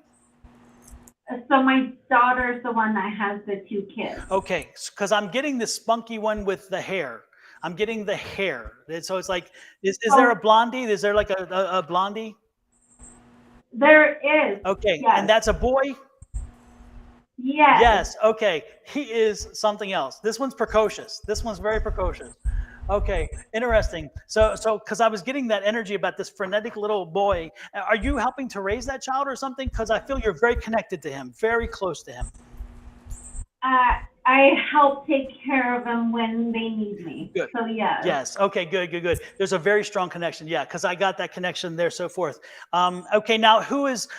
So my daughter's the one that has the 2 kids. Okay, because I'm getting the spunky one with the hair. I'm getting the hair. So it's like, is there a blondie? Is there like a blondie? There is. Okay, yes. And that's a boy? Yes. Yes, okay. He is something else. This one's precocious. This one's very precocious. Okay, interesting. So because I was getting that energy about this frenetic little boy. Are you helping to raise that child or something? Because I feel you're very connected to him, very close to him. I help take care of them when they need me. Good. So yes. Yes. Okay. Good. There's a very strong connection. Yeah, because I got that connection there. So forth. Okay. Now, who is?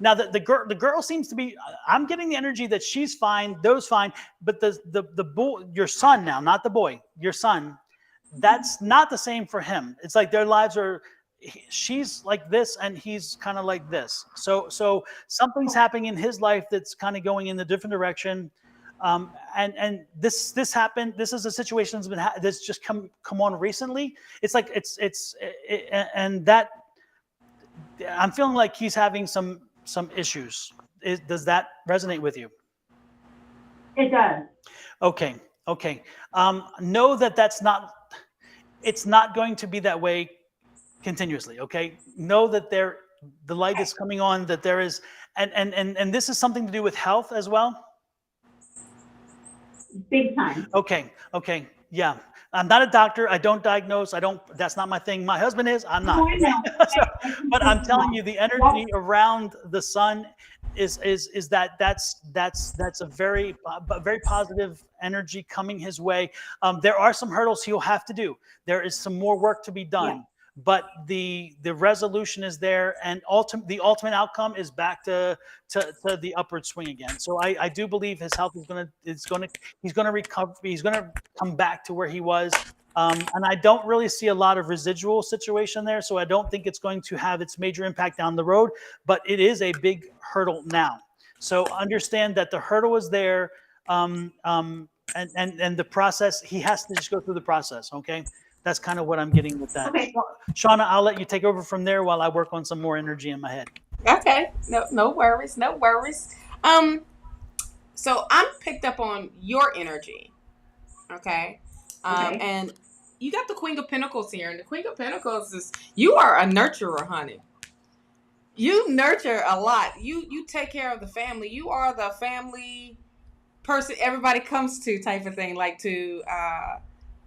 Now the girl seems to be. I'm getting the energy that she's fine. Those fine. But the boy, your son now, not the boy, your son. That's not the same for him. It's like their lives are. She's like this and he's kind of like this. So something's happening in his life that's kind of going in a different direction. And this happened. This is a situation that's just come on recently. It's like and that I'm feeling like he's having some issues. Does that resonate with you? It does. Okay. Know that it's not going to be that way continuously. Okay. Know that the light is coming on, that there is, and this is something to do with health as well. Big time. Okay. Yeah. I'm not a doctor. I don't diagnose. That's not my thing. My husband is, I'm not. But I'm telling you, the energy around the sun is that's a very positive energy coming his way. There are some hurdles he'll have to do. There is some more work to be done. Yeah. But the resolution is there, and the ultimate outcome is back to the upward swing again. So I do believe his health he's gonna recover. He's gonna come back to where he was, and I don't really see a lot of residual situation there. So I don't think it's going to have its major impact down the road. But it is a big hurdle now. So understand that the hurdle is there, and the process. He has to just go through the process. Okay. That's kind of what I'm getting with that. Okay. Shawna, I'll let you take over from there while I work on some more energy in my head. Okay. No worries. So I'm picked up on your energy. Okay. And you got the Queen of Pentacles here. And the Queen of Pentacles is, you are a nurturer, honey. You nurture a lot. You take care of the family. You are the family person everybody comes to, type of thing, like to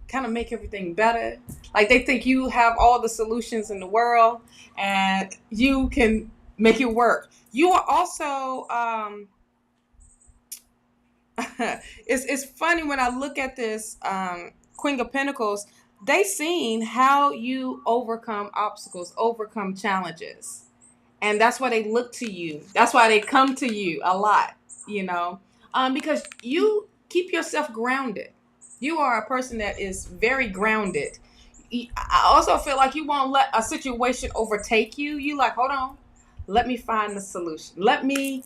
kind of make everything better. Like they think you have all the solutions in the world and you can make it work. You are also it's funny when I look at this Queen of Pentacles, they seen how you overcome obstacles, overcome challenges. And that's why they look to you. That's why they come to you a lot, because you keep yourself grounded. You are a person that is very grounded. I also feel like you won't let a situation overtake you. You like, hold on, let me find the solution. Let me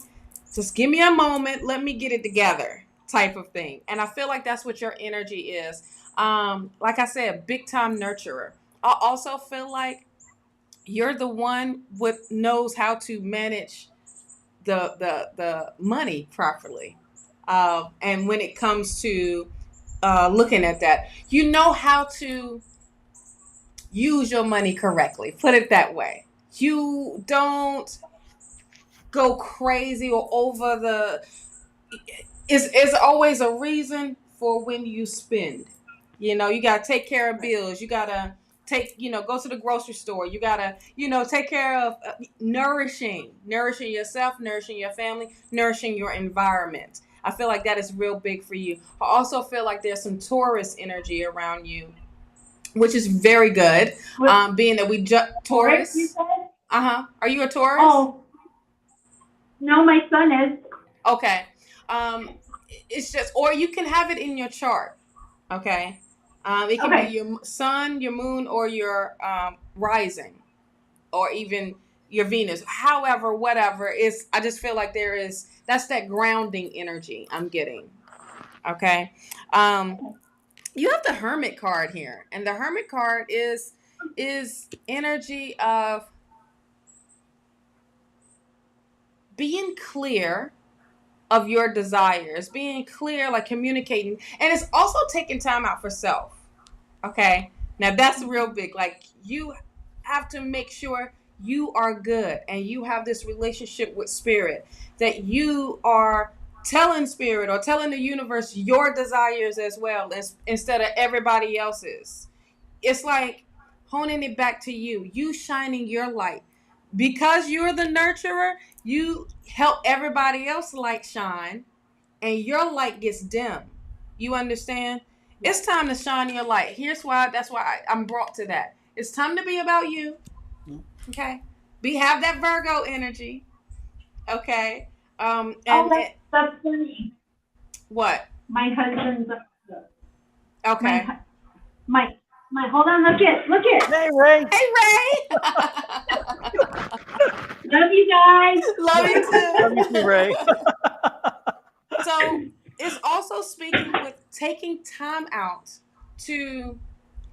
just give me a moment. Let me get it together type of thing. And I feel like that's what your energy is. Like I said, big time nurturer. I also feel like you're the one knows how to manage the money properly. And when it comes to looking at that, you know how to use your money correctly. Put it that way. You don't go crazy or over the. It's always a reason for when you spend. You know, you gotta take care of bills. You gotta go to the grocery store. You gotta, take care of nourishing yourself, nourishing your family, nourishing your environment. I feel like that is real big for you. I also feel like there's some Taurus energy around you, which is very good. Being that we Taurus. You said? Are you a Taurus? Oh, no, my son is. Okay. It's just, or you can have it in your chart. Okay. It can be your sun, your moon, or your rising, or even your Venus. However, whatever is, I just feel like that's that grounding energy I'm getting. Okay. You have the Hermit card here, and the Hermit card is energy of being clear of your desires, being clear, like communicating, and it's also taking time out for self. Okay, now that's real big. Like, you have to make sure you are good and you have this relationship with spirit, that you are telling spirit or telling the universe your desires as well, instead of everybody else's. It's like honing it back to you shining your light. Because you're the nurturer, you help everybody else light shine, and your light gets dim. You understand? It's time to shine your light. That's why I'm brought to that. It's time to be about you. Okay? Have that Virgo energy. Okay? That's funny. What? My husband's. Okay. My hold on, look it. Hey, Rae. Love you guys. Love you too. Love you too, Rae. So it's also speaking with taking time out to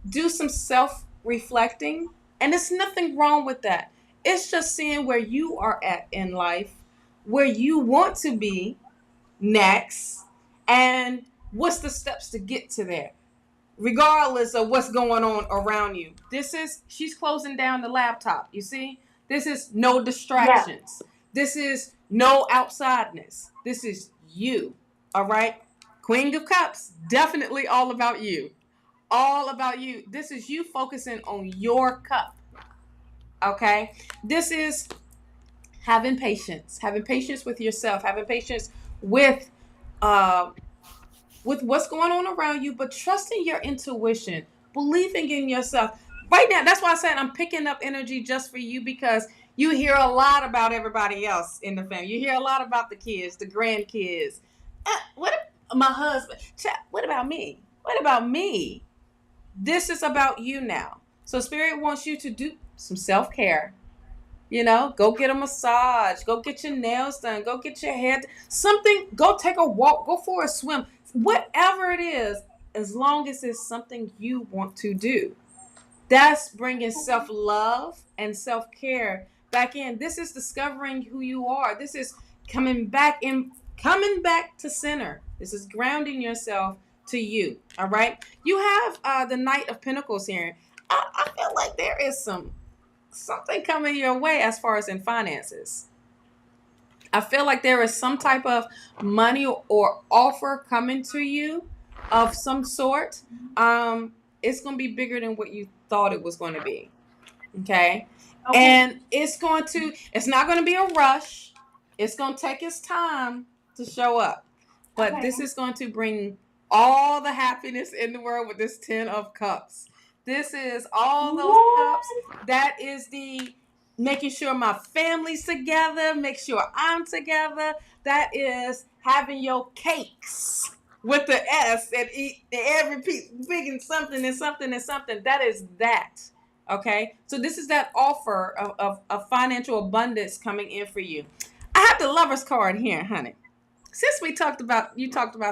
do some self-reflecting, and there's nothing wrong with that. It's just seeing where you are at in life, where you want to be next, and what's the steps to get to there, regardless of what's going on around you. She's closing down the laptop. You see, this is no distractions. Yeah. This is no outsideness. This is you. All right. Queen of Cups, definitely all about you. All about you. This is you focusing on your cup. Okay. This is having patience with yourself, having patience with what's going on around you, but trusting your intuition, believing in yourself. Right now, that's why I said I'm picking up energy just for you, because you hear a lot about everybody else in the family. You hear a lot about the kids, the grandkids. My husband. What about me? What about me? This is about you now. So Spirit wants you to do some self-care. Go get a massage. Go get your nails done. Go get your hair. Something. Go take a walk. Go for a swim. Whatever it is, as long as it's something you want to do. That's bringing self-love and self-care back in. This is discovering who you are. This is coming back to center. This is grounding yourself to you. All right. You have the Knight of Pentacles here. I feel like there is something coming your way as far as in finances. I feel like there is some type of money or offer coming to you of some sort. It's going to be bigger than what you thought it was going to be. Okay. And it's not going to be a rush. It's going to take its time to show up. But this is going to bring all the happiness in the world with this 10 of Cups. This is all those cups. That is the making sure my family's together, make sure I'm together. That is having your cakes with the S and eat every piece, big and something and something and something. That is that. Okay, so this is that offer of financial abundance coming in for you. I have the Lover's card here, honey. Since you talked about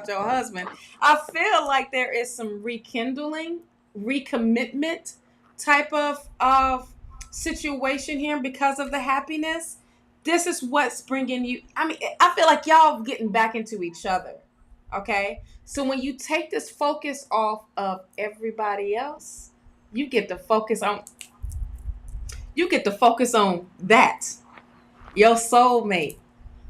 your husband, I feel like there is some rekindling, recommitment type of situation here because of the happiness. This is what's bringing you. I mean, I feel like y'all getting back into each other. Okay, so when you take this focus off of everybody else, you get to focus on that, your soulmate.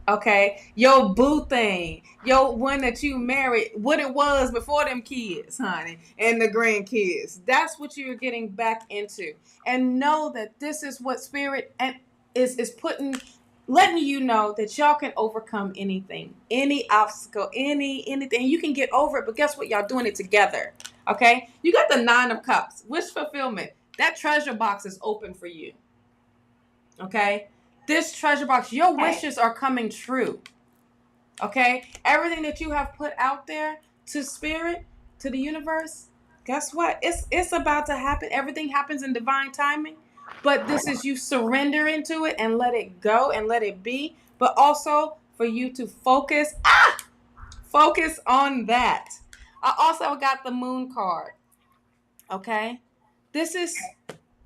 Okay, your boo thing, your one that you married, what it was before them kids, honey, and the grandkids. That's what you're getting back into, and know that this is what spirit and is letting you know that y'all can overcome anything, any obstacle, anything. You can get over it, but guess what? Y'all doing it together. Okay, you got the 9 of Cups, wish fulfillment. That treasure box is open for you. Okay. This treasure box, your wishes are coming true. Okay? Everything that you have put out there to spirit, to the universe, guess what? It's about to happen. Everything happens in divine timing. But this is you surrender into it and let it go and let it be. But also for you to focus on that. I also got the Moon card. Okay? This is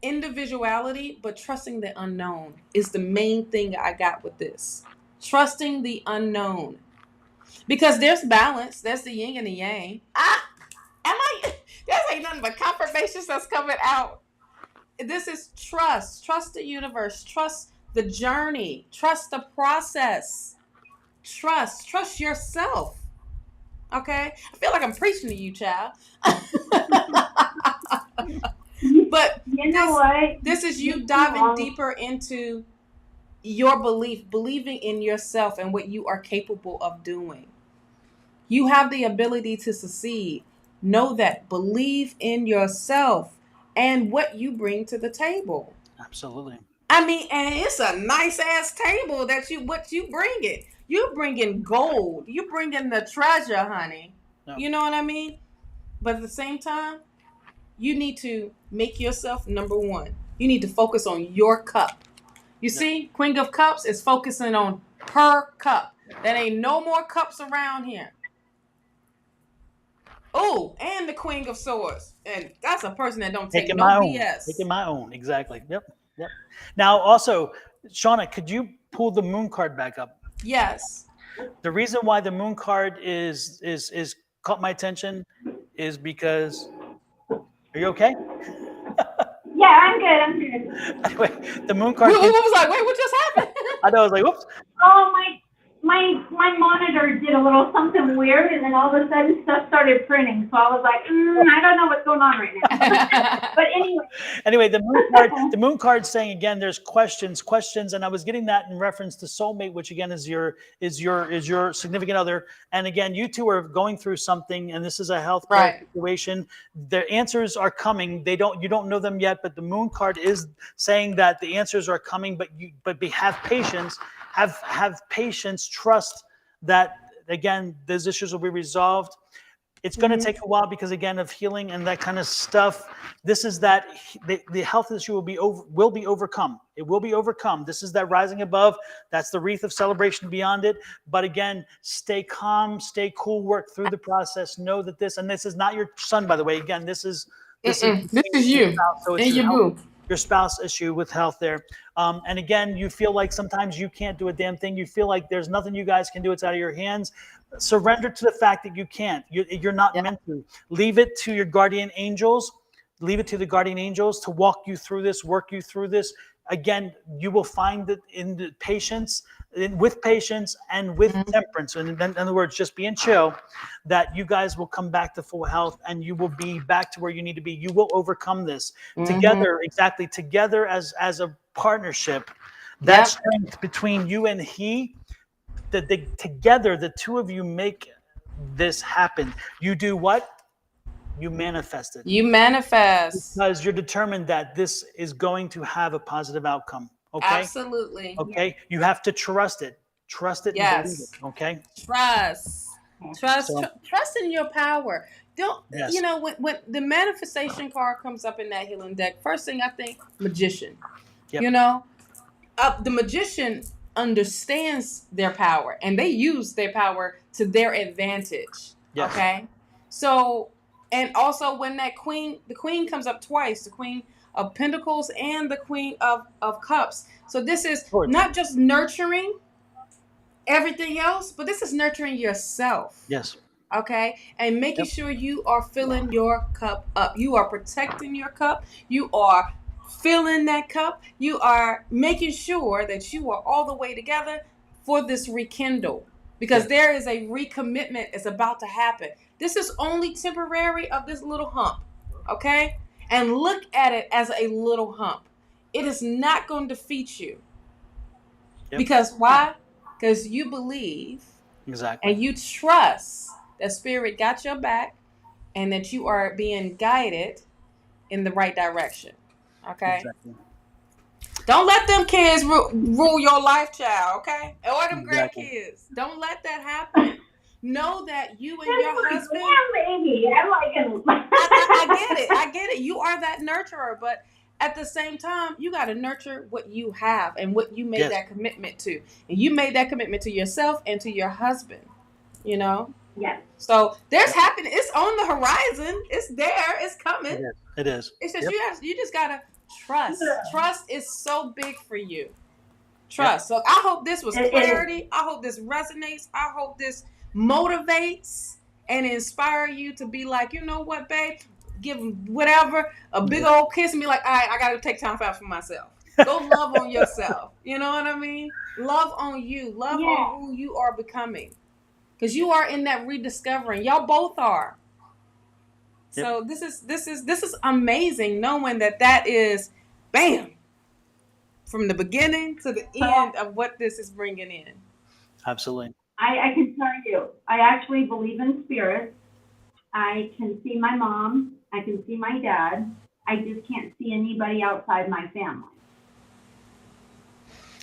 individuality, but trusting the unknown is the main thing I got with this. Trusting the unknown, because there's balance. There's the yin and the yang. There ain't nothing but confirmations that's coming out. This is trust. Trust the universe. Trust the journey. Trust the process. Trust yourself. Okay, I feel like I'm preaching to you, child. But you know what? This is you diving deeper into your believing in yourself and what you are capable of doing. You have the ability to succeed. Know that. Believe in yourself and what you bring to the table. Absolutely. I mean, and it's a nice ass table what you bring it. You're bringing gold. You're bringing the treasure, honey. No. You know what I mean? But at the same time, you need to make yourself number one. You need to focus on your cup. You see, Queen of Cups is focusing on her cup. There ain't no more cups around here. Oh, and the Queen of Swords. And that's a person that don't take no BS. Taking my own, exactly. Yep. Now, also, Shawna, could you pull the Moon card back up? Yes. The reason why the Moon card is caught my attention is because... Are you okay? Yeah, I'm good. Anyway, the Moon card... Who was like, wait, what just happened? I know, I was like, whoops. Oh, my monitor did a little something weird, and then all of a sudden stuff started printing. So I was like, I don't know what's going on right now. But anyway, the Moon card saying again, there's questions, and I was getting that in reference to soulmate, which again is your significant other. And again, you two are going through something, and this is a health situation. The answers are coming. You don't know them yet, but the Moon card is saying that the answers are coming. But have patience. Have patience, trust that, again, those issues will be resolved. It's going to take a while because, again, of healing and that kind of stuff. This is that the health issue will be overcome. It will be overcome. This is that rising above. That's the wreath of celebration beyond it. But again, stay calm, stay cool, work through the process. Know that this is not your son, by the way. Again, this is you so and your boo. Your spouse issue with health there. And again, you feel like sometimes you can't do a damn thing. You feel like there's nothing you guys can do. It's out of your hands. Surrender to the fact that you can't. You're not meant to. Leave it to your guardian angels. Leave it to the guardian angels to walk you through this, work you through this. Again, you will find that in the patience, with patience and with temperance. And in other words, just being chill, that you guys will come back to full health and you will be back to where you need to be. You will overcome this together, together as a partnership. That strength between you and he, together, the two of you make this happen. You do what? You manifest it. You manifest. Because you're determined that this is going to have a positive outcome. Okay? Absolutely. Okay? You have to trust it. Trust it and believe it. Okay? Trust in your power. don't you know when the manifestation card comes up in that healing deck, first thing I think magician. Yep. You know, the magician understands their power and they use their power to their advantage. Yes. Okay. So, and also when the queen comes up twice, the Queen of Pentacles and the Queen of Cups. So this is not just nurturing everything else, but this is nurturing yourself. Yes. Okay. And making sure you are filling your cup up. You are protecting your cup. You are filling that cup. You are making sure that you are all the way together for this rekindle, because there is a recommitment that's about to happen. This is only temporary of this little hump. Okay. And look at it as a little hump. It is not going to defeat you. Because why? Because you believe and you trust that Spirit got your back and that you are being guided in the right direction. Okay? Exactly. Don't let them kids rule your life, child, okay? Or them grandkids. Don't let that happen. Know that you and your husband... baby. I like him. I get it. You are that nurturer, but at the same time, you got to nurture what you have and what you made that commitment to. And you made that commitment to yourself and to your husband, you know? Yes. So there's happening. It's on the horizon. It's there. It's coming. It is. It's just you just got to trust. Trust is so big for you. Trust. So I hope this was clarity. I hope this resonates. I hope this motivates and inspire you to be like, you know what, babe? Give them whatever, a big old kiss and be like, all right, I got to take time out for myself. Go love on yourself. You know what I mean? Love on you. Love on who you are becoming. Because you are in that rediscovering. Y'all both are. Yep. So this is amazing knowing that is, bam, from the beginning to the end of what this is bringing in. Absolutely. I can tell you, I actually believe in spirit. I can see my mom. I can see my dad. I just can't see anybody outside my family.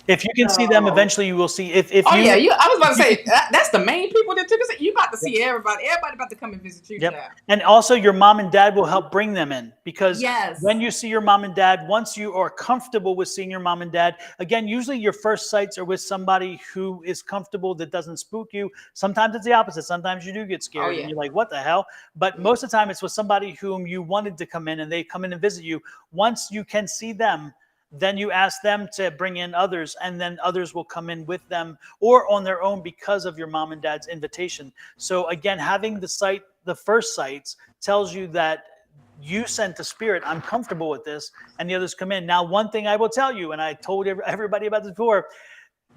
If you can see them, eventually you will see. I was about to say that's the main people that took us. You about to see everybody. Everybody about to come and visit you. Yep. And also, your mom and dad will help bring them in, because when you see your mom and dad, once you are comfortable with seeing your mom and dad, again, usually your first sights are with somebody who is comfortable, that doesn't spook you. Sometimes it's the opposite. Sometimes you do get scared and you're like, "What the hell?" But most of the time, it's with somebody whom you wanted to come in, and they come in and visit you. Once you can see them, then you ask them to bring in others, and then others will come in with them or on their own because of your mom and dad's invitation. So again, having the first sights tells you that you sent the spirit, I'm comfortable with this, and the others come in. Now, one thing I will tell you, and I told everybody about this before,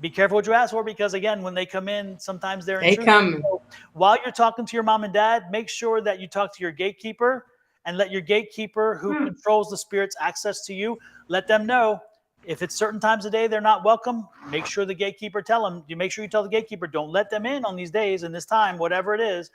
be careful what you ask for, because again, when they come in, sometimes they're intrusive. So while you're talking to your mom and dad, make sure that you talk to your gatekeeper, and let your gatekeeper, who controls the spirit's access to you, let them know if it's certain times of day they're not welcome. Make sure the gatekeeper tell them. You make sure you tell the gatekeeper, don't let them in on these days and this time, whatever it is.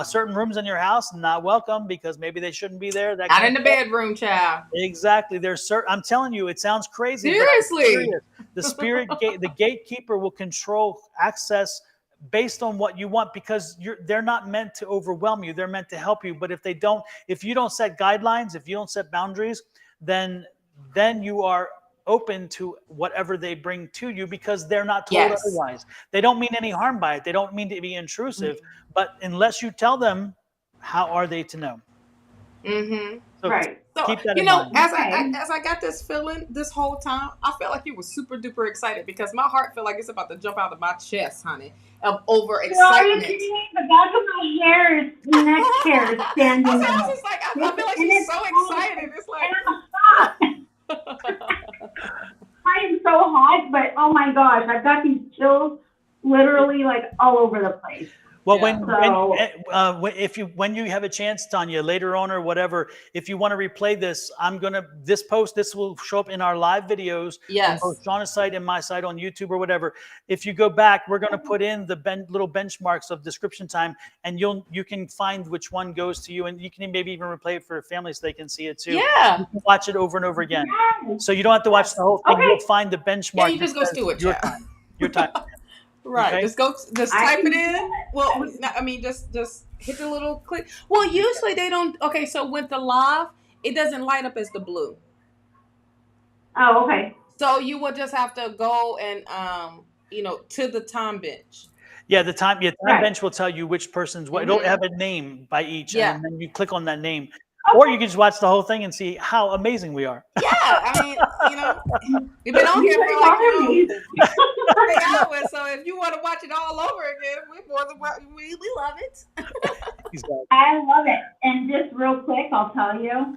Certain rooms in your house not welcome because maybe they shouldn't be there. Not in the bedroom, child. Exactly. There's I'm telling you, it sounds crazy. Seriously, the spirit the gatekeeper will control access based on what you want, because they're not meant to overwhelm you. They're meant to help you. But if you don't set guidelines, if you don't set boundaries, then you are open to whatever they bring to you, because they're not told otherwise. They don't mean any harm by it. They don't mean to be intrusive, but unless you tell them, how are they to know? Mm-hmm. So right. Keep that in mind. As I got this feeling this whole time, I felt like you were super duper excited, because my heart felt like it's about to jump out of my chest, honey, of over excitement. The back of my hair is neck hair is standing up. I was just like, I feel like she's so excited. It's like I am so hot, but oh my gosh, I've got these chills literally like all over the place. Well, when you have a chance, Tanya, later on or whatever, if you want to replay this, this will show up in our live videos on both Shawna's site and my site on YouTube or whatever. If you go back, we're going to put in the little benchmarks of description time, and you can find which one goes to you, and you can maybe even replay it for families so they can see it too. Yeah, you can watch it over and over again, so you don't have to watch the whole thing. You'll find the benchmark. Yeah, you just go through it. Your time. Right. Okay? Just type it in. Well, I mean, just hit the little click. Well, usually they don't. Okay, so with the live, it doesn't light up as the blue. Oh, okay. So you will just have to go and to the time bench. Yeah, the time bench will tell you which person's what. It'll have a name by each, and then you click on that name. Or you can just watch the whole thing and see how amazing we are. Yeah, I mean, we've been on here for like 3 hours, so if you want to watch it all over again, we love it. I love it. And just real quick, I'll tell you,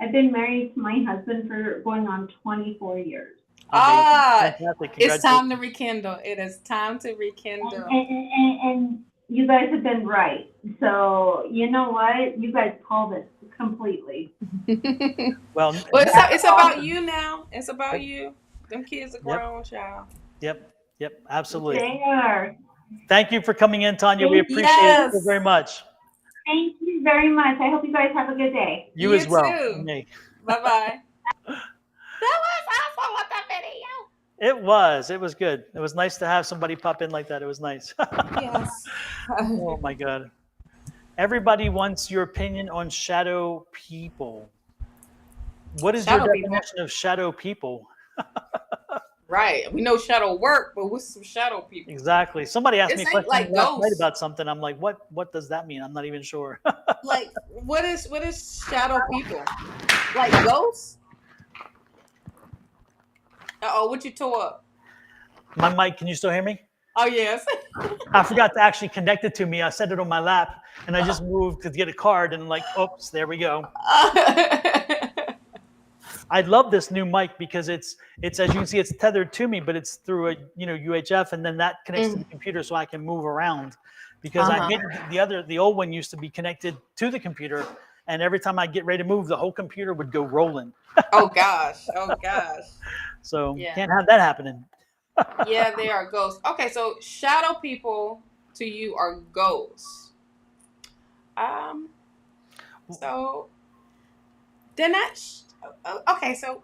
I've been married to my husband for going on 24 years. It's time to rekindle. It is time to rekindle. And you guys have been right. So you know what? You guys called it completely. Well, it's about you now. It's about you. Them kids are grown, child. Yep, absolutely. They are. Thank you for coming in, Tanya. We appreciate it so very much. Thank you very much. I hope you guys have a good day. You as well. Bye-bye. That was awesome with the video. It was good. It was nice to have somebody pop in like that. It was nice. Yes. Oh my God. Everybody wants your opinion on shadow people. What is your definition of shadow people? Right. We know shadow work, but what's some shadow people? Exactly. Somebody asked me a question like last night about something. I'm like, what does that mean? I'm not even sure. Like, what is shadow people? Like ghosts? What you tore up? My mic, can you still hear me? Oh, yes. I forgot to actually connect it to me. I set it on my lap, and I just moved to get a card, and like, oops, there we go. I love this new mic because it's as you can see, it's tethered to me, but it's through a UHF, and then that connects to the computer, so I can move around. Because I hit the old one used to be connected to the computer, and every time I get ready to move, the whole computer would go rolling. Oh gosh. So can't have that happening. Yeah, they are ghosts. Okay, so shadow people to you are ghosts. So they're not. Okay, so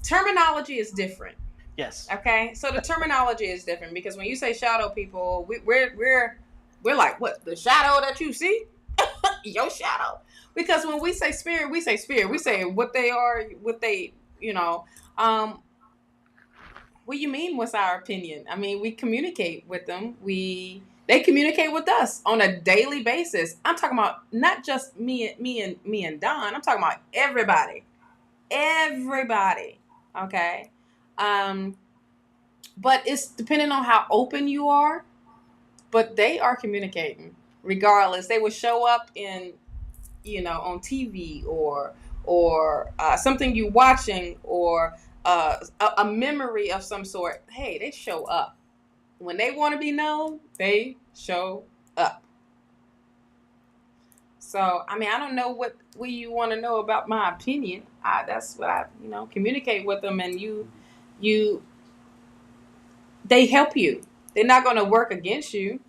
terminology is different. Yes. Okay, so the terminology is different because when you say shadow people, we're like, what, the shadow that you see? Your shadow? Because when we say spirit, we say spirit. We say what they are, what they, what do you mean? What's our opinion? I mean, we communicate with them. They communicate with us on a daily basis. I'm talking about not just me and Don. I'm talking about everybody. Okay. But it's depending on how open you are. But they are communicating regardless. They will show up in, on TV or something you watching or a memory of some sort. Hey, they show up. When they want to be known, they show up. So, I mean, I don't know what you want to know about my opinion. That's what I, communicate with them, and they help you. They're not going to work against you.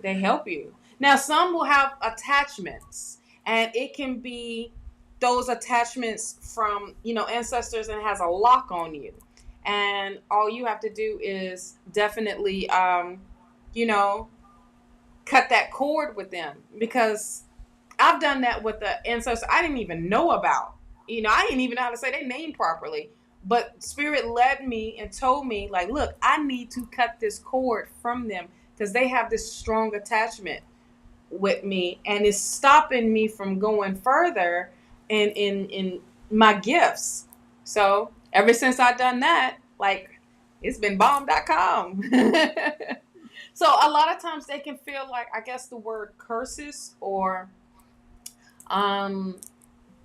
They help you. Now, some will have attachments, and it can be those attachments from, ancestors, and it has a lock on you. And all you have to do is definitely, cut that cord with them, because I've done that with the ancestor I didn't even know about. I didn't even know how to say their name properly. But Spirit led me and told me, like, look, I need to cut this cord from them because they have this strong attachment with me, and it's stopping me from going further in my gifts. So ever since I've done that, like, it's been bomb.com. So a lot of times they can feel like, I guess the word curses or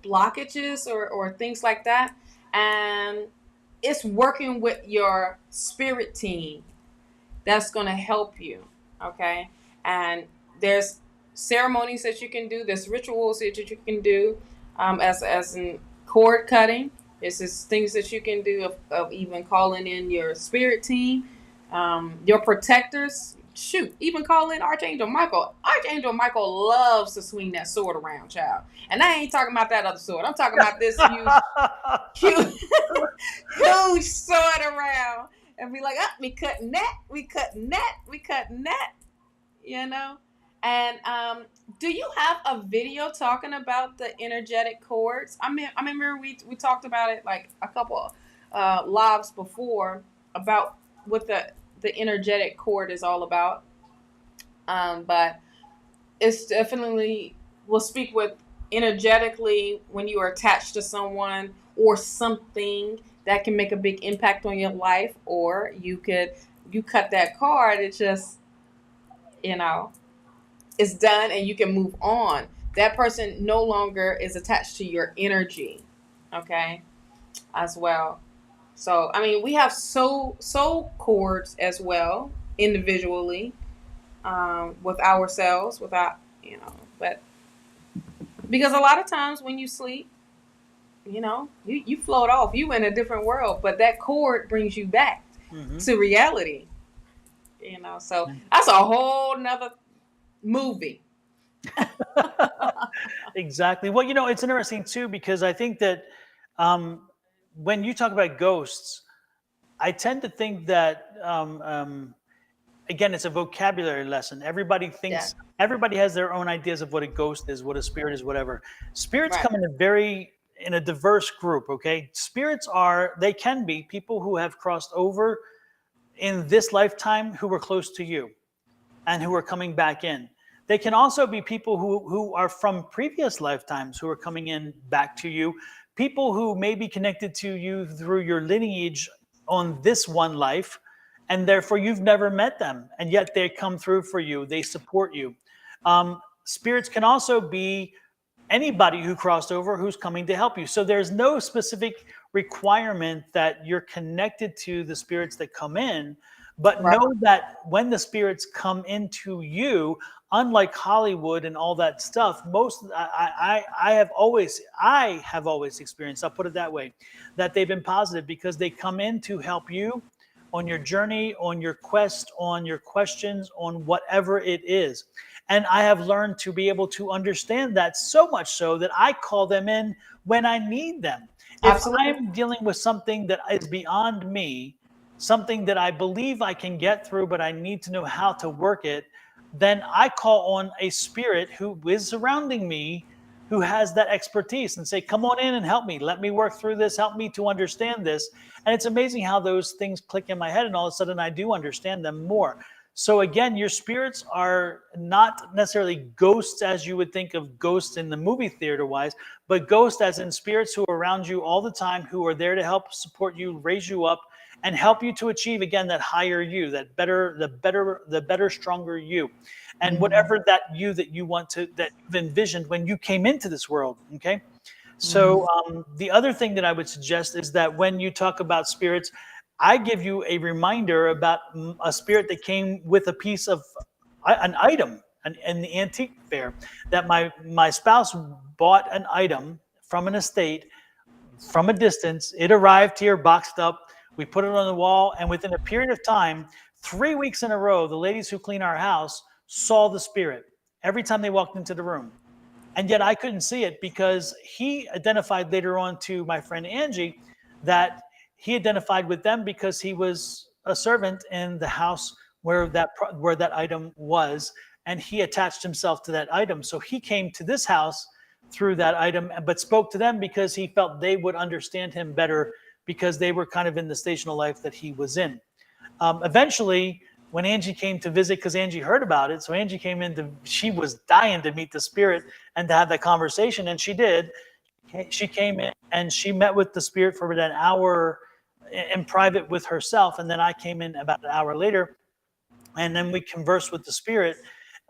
blockages or things like that. And it's working with your spirit team that's going to help you. Okay. And there's ceremonies that you can do. There's rituals that you can do as in cord cutting. There's just things that you can do of even calling in your spirit team, your protectors. Shoot, even call in Archangel Michael. Archangel Michael loves to swing that sword around, child. And I ain't talking about that other sword. I'm talking about this huge sword around. and be like, we cutting that, we cutting that, we cutting that, you know? And do you have a video talking about the energetic cords? I remember we talked about it like a couple lives before about what the energetic cord is all about. But it's definitely, we'll speak with energetically when you are attached to someone or something that can make a big impact on your life, or you cut that cord, it's just, it's done and you can move on. That person no longer is attached to your energy, okay, as well. So, I mean, we have soul cords as well, individually, with ourselves, without, but because a lot of times when you sleep, you float off, you in a different world, but that cord brings you back to reality, so that's a whole nother movie. Exactly. Well, it's interesting too, because I think that when you talk about ghosts, I tend to think that again, it's a vocabulary lesson. Everybody thinks, everybody has their own ideas of what a ghost is, what a spirit is, whatever. Spirits come in a diverse group, okay? Spirits they can be people who have crossed over in this lifetime who were close to you and who are coming back in. They can also be people who are from previous lifetimes who are coming in back to you, people who may be connected to you through your lineage on this one life, and therefore you've never met them, and yet they come through for you, they support you. Spirits can also be anybody who crossed over who's coming to help you. So there's no specific requirement that you're connected to the spirits that come in, but know that when the spirits come into you, unlike Hollywood and all that stuff, I have always experienced, I'll put it that way, that they've been positive because they come in to help you on your journey, on your quest, on your questions, on whatever it is. And I have learned to be able to understand that, so much so that I call them in when I need them. Absolutely. If I'm dealing with something that is beyond me, something that I believe I can get through, but I need to know how to work it, then I call on a spirit who is surrounding me, who has that expertise, and say, come on in and help me. Let me work through this. Help me to understand this. And it's amazing how those things click in my head, and all of a sudden I do understand them more. So again, your spirits are not necessarily ghosts as you would think of ghosts in the movie theater wise, but ghosts as in spirits who are around you all the time, who are there to help support you, raise you up, and help you to achieve, again, that higher you, the better, stronger you, and whatever that you that you want to, that you've envisioned when you came into this world. Okay. So the other thing that I would suggest is that when you talk about spirits, I give you a reminder about a spirit that came with a piece of an item in the antique fair, that my spouse bought an item from an estate from a distance. It arrived here boxed up. We put it on the wall, and within a period of time, 3 weeks in a row, the ladies who clean our house saw the spirit every time they walked into the room. And yet I couldn't see it because he identified later on to my friend Angie that he identified with them because he was a servant in the house where that item was, and he attached himself to that item. So he came to this house through that item, but spoke to them because he felt they would understand him better, because they were kind of in the station of life that he was in. Eventually, when Angie came to visit, because Angie heard about it, so Angie came in, she was dying to meet the spirit and to have that conversation, and she did. She came in and she met with the spirit for about an hour in private with herself, and then I came in about an hour later, and then we conversed with the spirit.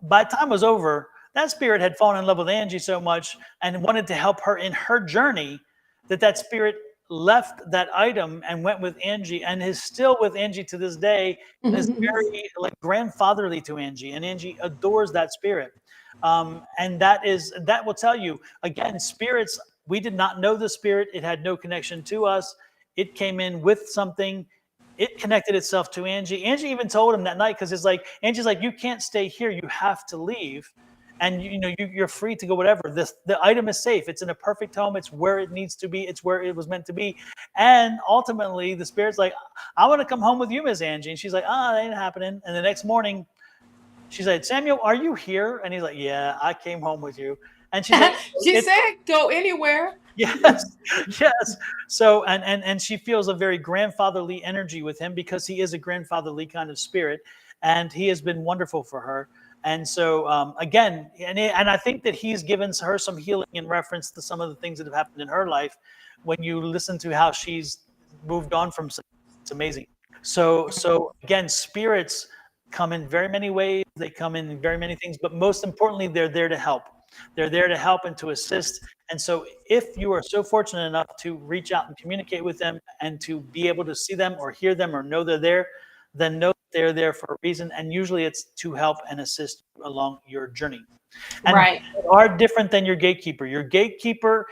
By the time it was over, that spirit had fallen in love with Angie so much and wanted to help her in her journey that spirit left that item and went with Angie, and is still with Angie to this day, and is very grandfatherly to Angie, and Angie adores that spirit. And that will tell you, again, spirits, we did not know the spirit. It had no connection to us. It came in with something. It connected itself to Angie. Angie even told him that night, because it's like, Angie's like, you can't stay here. You have to leave. and you're free to go whatever. The item is safe. It's in a perfect home. It's where it needs to be. It's where it was meant to be. And ultimately, the spirit's like, I want to come home with you, Miss Angie. And she's like, that ain't happening. And the next morning, she's like, Samuel, are you here? And he's like, yeah, I came home with you. And she's like, she said, go anywhere. Yes. So, and she feels a very grandfatherly energy with him because he is a grandfatherly kind of spirit, and he has been wonderful for her. And so, again, and I think that he's given her some healing in reference to some of the things that have happened in her life. When you listen to how she's moved on from, it's amazing. So again, spirits come in very many ways. They come in very many things, but most importantly, they're there to help. They're there to help and to assist. And so if you are so fortunate enough to reach out and communicate with them and to be able to see them or hear them or know they're there, then know they're there for a reason. And usually it's to help and assist you along your journey. And right. They are different than your gatekeeper. Your gatekeeper,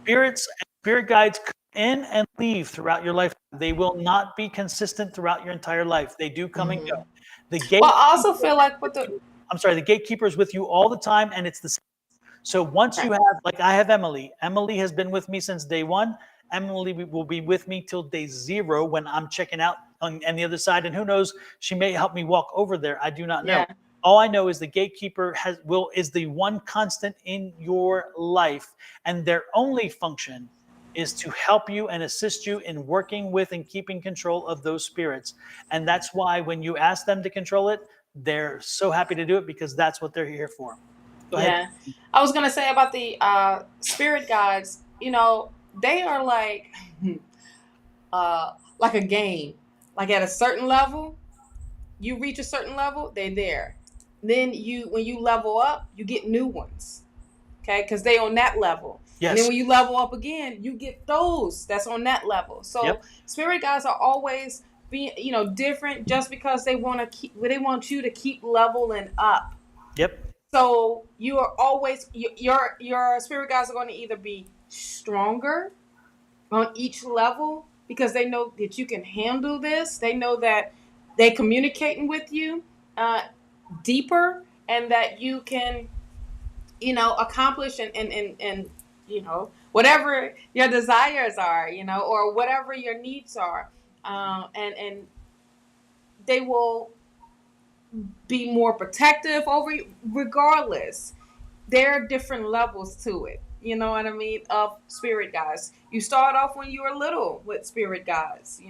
spirits and spirit guides come in and leave throughout your life. They will not be consistent throughout your entire life. They do come and go. Well, I also feel like the gatekeeper is with you all the time, and it's the same. So once you have, like I have Emily. Emily has been with me since day one. Emily will be with me till day 0 when I'm checking out on the other side. And who knows, she may help me walk over there. I do not know. Yeah. All I know is the gatekeeper is the one constant in your life, and their only function is to help you and assist you in working with and keeping control of those spirits. And that's why when you ask them to control it, they're so happy to do it because that's what they're here for. Go ahead. I was going to say about the spirit guides, they are like a game. Like at a certain level, you reach a certain level, they're there. Then when you level up, you get new ones. Okay? Because they on that level. Yes. And then when you level up again, you get those that's on that level. So spirit guides are always being, different just because they want you to keep leveling up. Yep. So you are always your spirit guides are going to either be stronger on each level because they know that you can handle this. They know that they're communicating with you deeper and that you can, accomplish and whatever your desires are, or whatever your needs are, and they will be more protective over you regardless. There are different levels to it, you know what I mean, of spirit guides. You start off when you were little with spirit guides,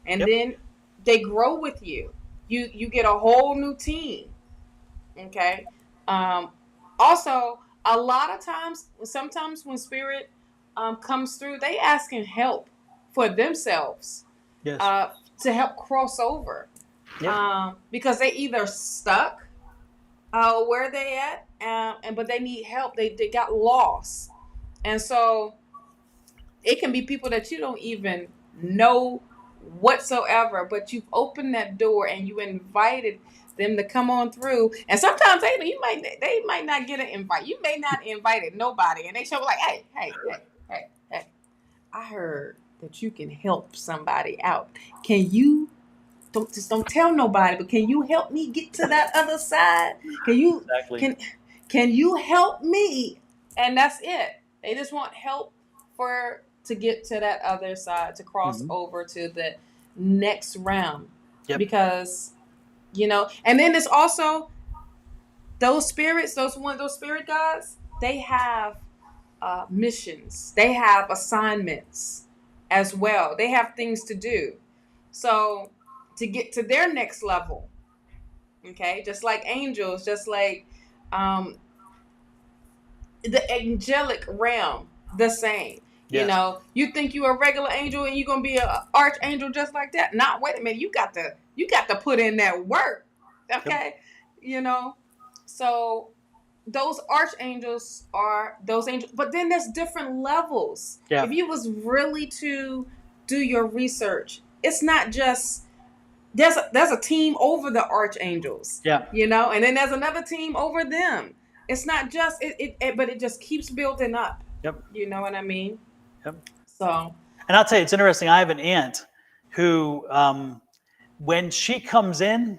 and then they grow with you. You get a whole new team. Okay. Also, a lot of times, sometimes when spirit comes through, they asking help for themselves to help cross over. Because they either stuck where they at, but they need help. They got lost. And so it can be people that you don't even know whatsoever, but you've opened that door and you invited them to come on through. And sometimes they might not get an invite. You may not invite nobody, and they show like, hey, I heard that you can help somebody out. Can you don't tell nobody, but can you help me get to that other side? Can you help me? And that's it. They just want help to get to that other side, to cross over to the next realm. Because and then there's also those spirits, those spirit guides, they have missions. They have assignments as well. They have things to do. So to get to their next level, okay, just like angels, just like the angelic realm, the same. Yes. You think you're a regular angel and you're gonna be an archangel just like that? Nah, wait a minute. You got to put in that work. Okay. So those archangels are those angels, but then there's different levels. Yeah. If you was really to do your research, it's not just there's a team over the archangels. Yeah. And then there's another team over them. It's not just but it just keeps building up. Yep. You know what I mean? Yep. So. And I'll tell you, it's interesting. I have an aunt who, when she comes in,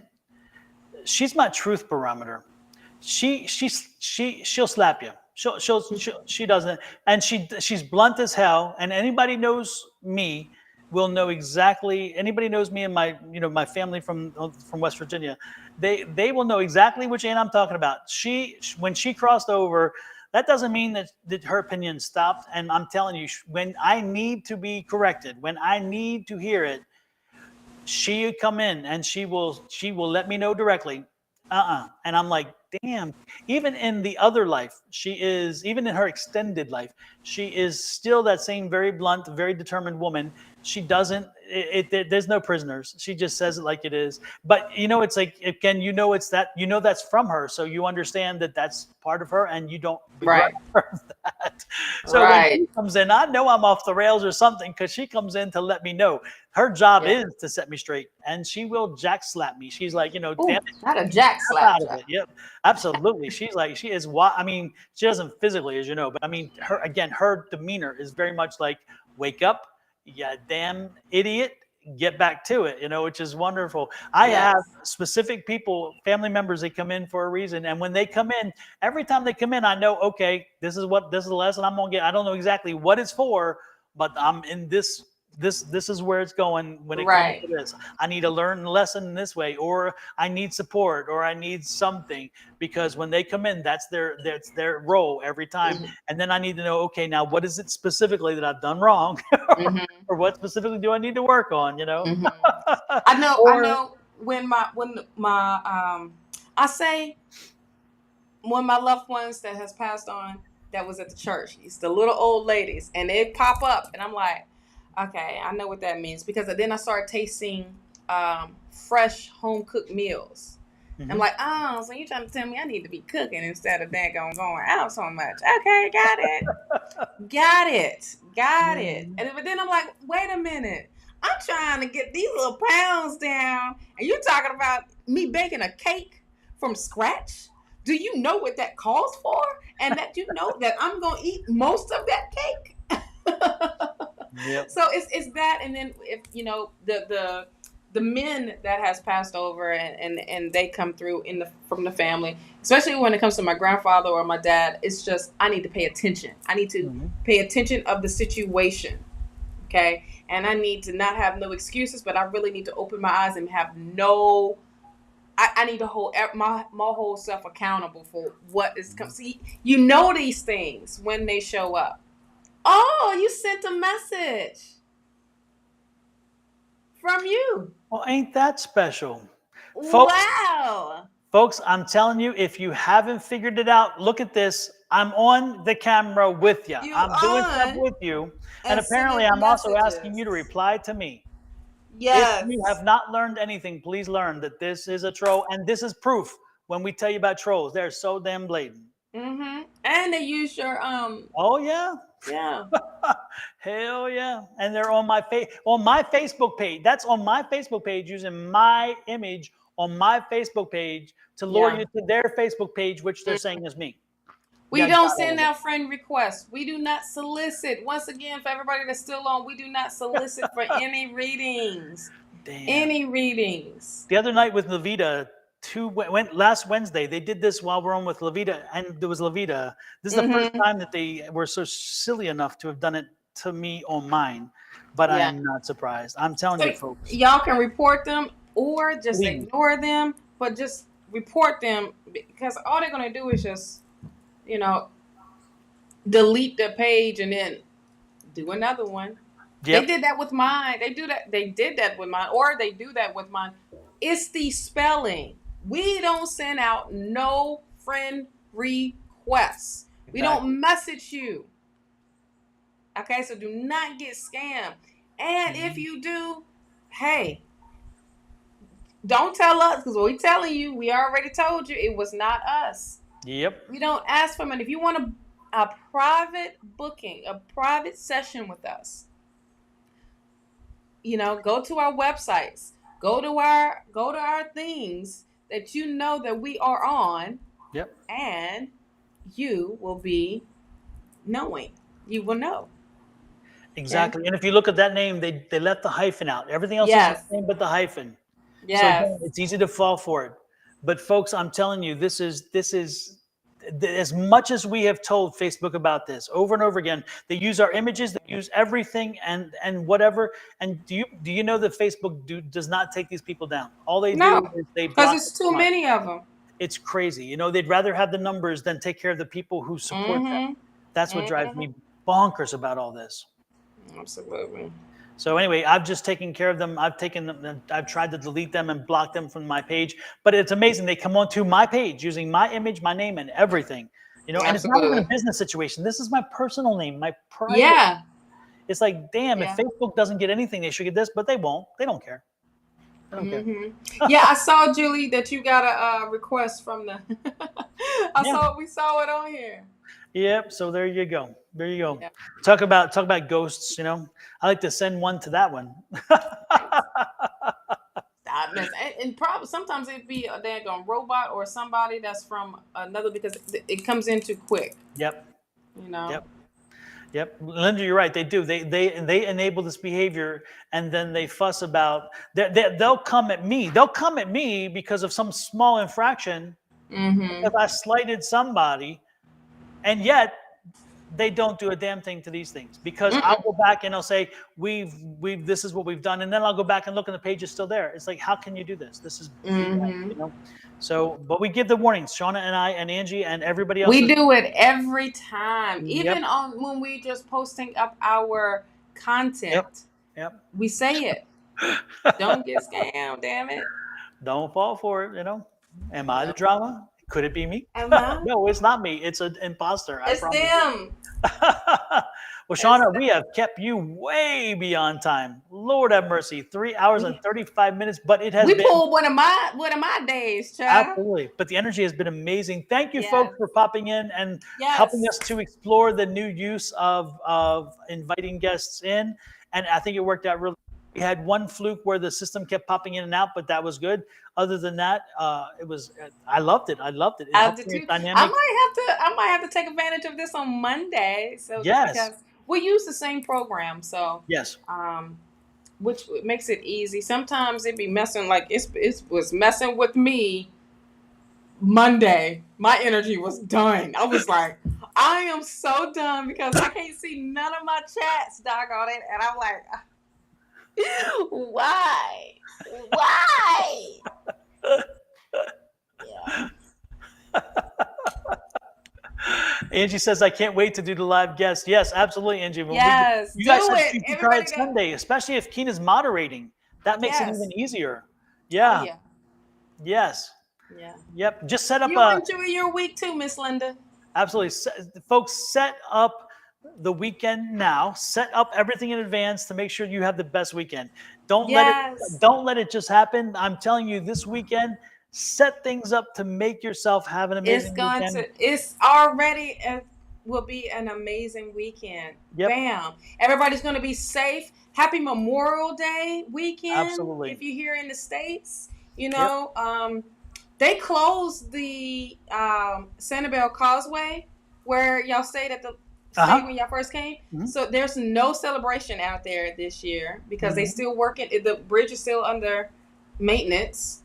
she's my truth barometer. she'll slap you. She doesn't, and she's blunt as hell. And anybody knows me will know exactly. Anybody knows me and my family from West Virginia, they will know exactly which Ann I'm talking about. When she crossed over, that doesn't mean that her opinion stopped. And I'm telling you, when I need to be corrected, when I need to hear it, she come in and she will let me know directly. And I'm like, damn. Even in the other life, even in her extended life, she is still that same very blunt, very determined woman. She doesn't. There's no prisoners. She just says it like it is. But it's like, again, that's from her, so you understand that that's part of her, and you don't begrudge her that. So when she comes in, I know I'm off the rails or something, because she comes in to let me know. Her job is to set me straight, and she will jack slap me. She's like, damn it, not a jack slap. Out of it. Yep, absolutely. She's like, she is. I mean, she doesn't physically, as you know, but I mean, her demeanor is very much like, wake up, you damn idiot, get back to it, which is wonderful. I have specific people, family members, that come in for a reason. And when they come in, every time they come in, I know, okay, this is the lesson I'm going to get. I don't know exactly what it's for, but I'm in this is where it's going when it comes to this. I need to learn the lesson this way, or I need support, or I need something, because when they come in, that's their role every time. Mm-hmm. And then I need to know, okay, now what is it specifically that I've done wrong? Mm-hmm. Or what specifically do I need to work on, Mm-hmm. I know when I say when my loved ones that has passed on, that was at the church, it's the little old ladies, and they pop up, and I'm like, okay, I know what that means, because then I started tasting fresh home cooked meals. Mm-hmm. I'm like, oh, so you're trying to tell me I need to be cooking instead of going out so much? Okay, got it. Got it. But then I'm like, wait a minute. I'm trying to get these little pounds down, and you're talking about me baking a cake from scratch? Do you know what that calls for? And that you know that I'm going to eat most of that cake? Yep. So it's that, and then if the men that has passed over and they come through from the family, especially when it comes to my grandfather or my dad, it's just I need to pay attention. I need to pay attention of the situation, okay? And I need to not have no excuses, but I really need to open my eyes and have no. I need to hold my whole self accountable for what is coming. See, these things when they show up. Oh, you sent a message from you. Well, ain't that special? Wow. Folks, I'm telling you, if you haven't figured it out, look at this. I'm on the camera with you. I'm doing stuff with you. And apparently I'm also asking you to reply to me. Yes. If you have not learned anything, please learn that this is a troll. And this is proof when we tell you about trolls. They're so damn blatant. Mm-hmm. And they use your Oh yeah. Yeah. Hell yeah. And they're on my Facebook page. That's on my Facebook page, using my image on my Facebook page to lure you to their Facebook page, which they're saying is me. We don't send out friend requests. We do not solicit. Once again, for everybody that's still on, we do not solicit for any readings. Damn. Any readings. The other night with Levita, last Wednesday, they did this while we're on with Levita, and there was Levita. This is the first time that they were so silly enough to have done it to me on mine, but I am not surprised. I'm telling you, folks. Y'all can report them or just ignore them, but just report them, because all they're going to do is just, delete the page and then do another one. Yep. They did that with mine. They did that with mine, or they do that with mine. It's the spelling. We don't send out no friend requests. Exactly. We don't message you. Okay, so do not get scammed. And if you do, hey, don't tell us, because we're telling you, we already told you it was not us. Yep. We don't ask for money. If you want a private booking, a private session with us, go to our websites, go to our things that that we are on. Yep. And you will be knowing. You will know. Exactly. Okay? And if you look at that name, they left the hyphen out. Everything else is the same but the hyphen. Yeah. So it's easy to fall for it. But folks, I'm telling you, this is as much as we have told Facebook about this over and over again. They use our images, they use everything, and whatever. And do you know that Facebook does not take these people down? All they do is they block. Because it's too many of them. It's crazy. You know, they'd rather have the numbers than take care of the people who support them. That's what drives me bonkers about all this. Absolutely. So anyway, I've just taken care of them. I've tried to delete them and block them from my page. But it's amazing. They come onto my page using my image, my name, and everything. You know, and it's not even a business situation. This is my personal name, my private. Yeah. It's like, damn, if Facebook doesn't get anything, they should get this, but they won't. They don't care. They don't care. Yeah, I saw, Julie, that you got a request from the. We saw it on here. Yep. So there you go. There you go. Yeah. Talk about ghosts. You know, I like to send one to that one. And probably sometimes it'd be a daggone robot or somebody that's from another, because it comes in too quick. Yep. You know. Yep. Linda, you're right. They do. They enable this behavior, and then they fuss about. They'll come at me. They'll come at me because of some small infraction. Because I slighted somebody. And yet, they don't do a damn thing to these things, because I'll go back and I'll say, this is what we've done. And then I'll go back and look, and the page is still there. It's like, how can you do this? This is, you know? So, but we give the warnings, Shawna and I and Angie and everybody else. We do it every time, even on when we just posting up our content. Yep. We say it. Don't get scammed, damn it. Don't fall for it, you know? Am I the drama? Could it be me? Uh-huh. No, it's not me. It's an imposter. It's them. Well, Shawna, we have kept you way beyond time. Lord have mercy. 3 hours and 35 minutes, but it has been. We pulled one of my days, child. Absolutely. But the energy has been amazing. Thank you, folks, for popping in and helping us to explore the new use of inviting guests in. And I think it worked out really. We had one fluke where the system kept popping in and out, but that was good. Other than that, it was. I loved it. It I did too. I might have to take advantage of this on Monday. So because we use the same program, so which makes it easy. Sometimes it be messing, like it was messing with me. Monday, my energy was done. I was like, I am so done because I can't see none of my chats, doggone it, and I'm like. Why? Angie says, I can't wait to do the live guest. Yes, absolutely, Angie. Yes, you guys should try it Sunday, especially if Keena's moderating. That makes it even easier. Yeah. Yes. Yeah. Yep. Just set up. You enjoy your week too, Miss Linda. Absolutely. Folks, set up the weekend now. Set up everything in advance to make sure you have the best weekend. Don't let it just happen. I'm telling you, this weekend, set things up to make yourself have an amazing weekend. It's already will be an amazing weekend. Yep. Bam. Everybody's going to be safe. Happy Memorial Day weekend. Absolutely. If you're here in the States, you know, they closed the Sanibel Causeway where y'all stayed at the when y'all first came. So there's no celebration out there this year because they still working. The bridge is still under maintenance,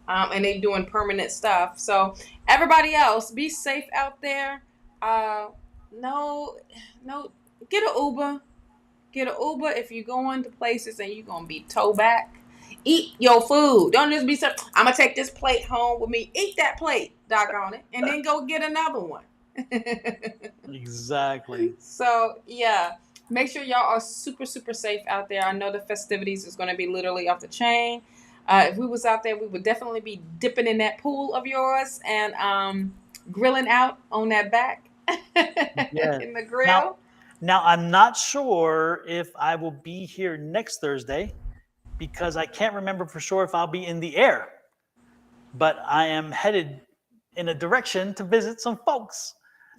and they doing permanent stuff. So everybody else, be safe out there. No, get an Uber. Get an Uber if you're going to places and you're gonna be towed back. Eat your food. Don't just be so. I'm gonna take this plate home with me. Eat that plate, doggone it, and then go get another one. Exactly. So make sure y'all are super safe out there. I know the festivities is going to be literally off the chain. If we was out there, we would definitely be dipping in that pool of yours and grilling out on that back in the grill. Now I'm not sure if I will be here next Thursday because I can't remember for sure if I'll be in the air, but I am headed in a direction to visit some folks.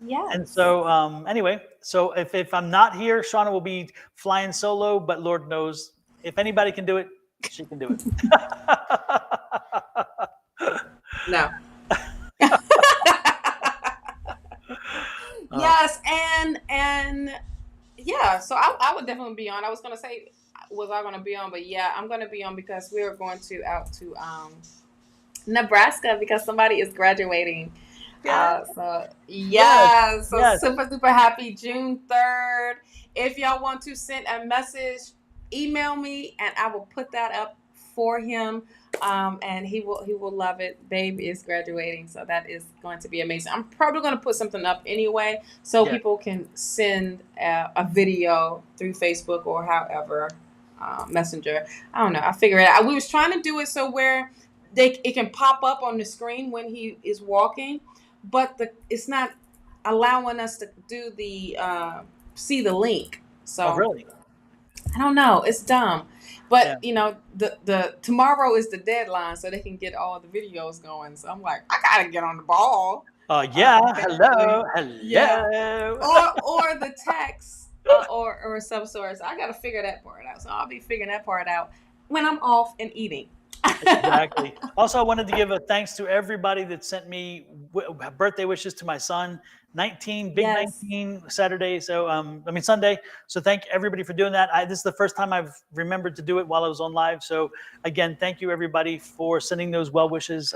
Yeah. And so, anyway, so if I'm not here, Shawna will be flying solo, but Lord knows if anybody can do it, she can do it. No. Yes. And so I would definitely be on. I was going to say, was I going to be on? But yeah, I'm going to be on because we're going out to Nebraska, because somebody is graduating. Yeah. So Yes. super, super happy June 3rd. If y'all want to send a message, email me and I will put that up for him. And he will love it. Babe is graduating, so that is going to be amazing. I'm probably going to put something up anyway, so people can send a video through Facebook or however, Messenger. I don't know. I figure it out. We was trying to do it so where it can pop up on the screen when he is walking, but it's not allowing us to do the see the link. So really? I don't know. It's dumb. But the tomorrow is the deadline, so they can get all the videos going. So I'm like, I gotta get on the ball. Hello. Yeah. Or the text or some sorts. I gotta figure that part out. So I'll be figuring that part out when I'm off and eating. Exactly. Also, I wanted to give a thanks to everybody that sent me birthday wishes to my son. 19 Saturday. So, Sunday. So thank everybody for doing that. This is the first time I've remembered to do it while I was on live. So again, thank you everybody for sending those well wishes.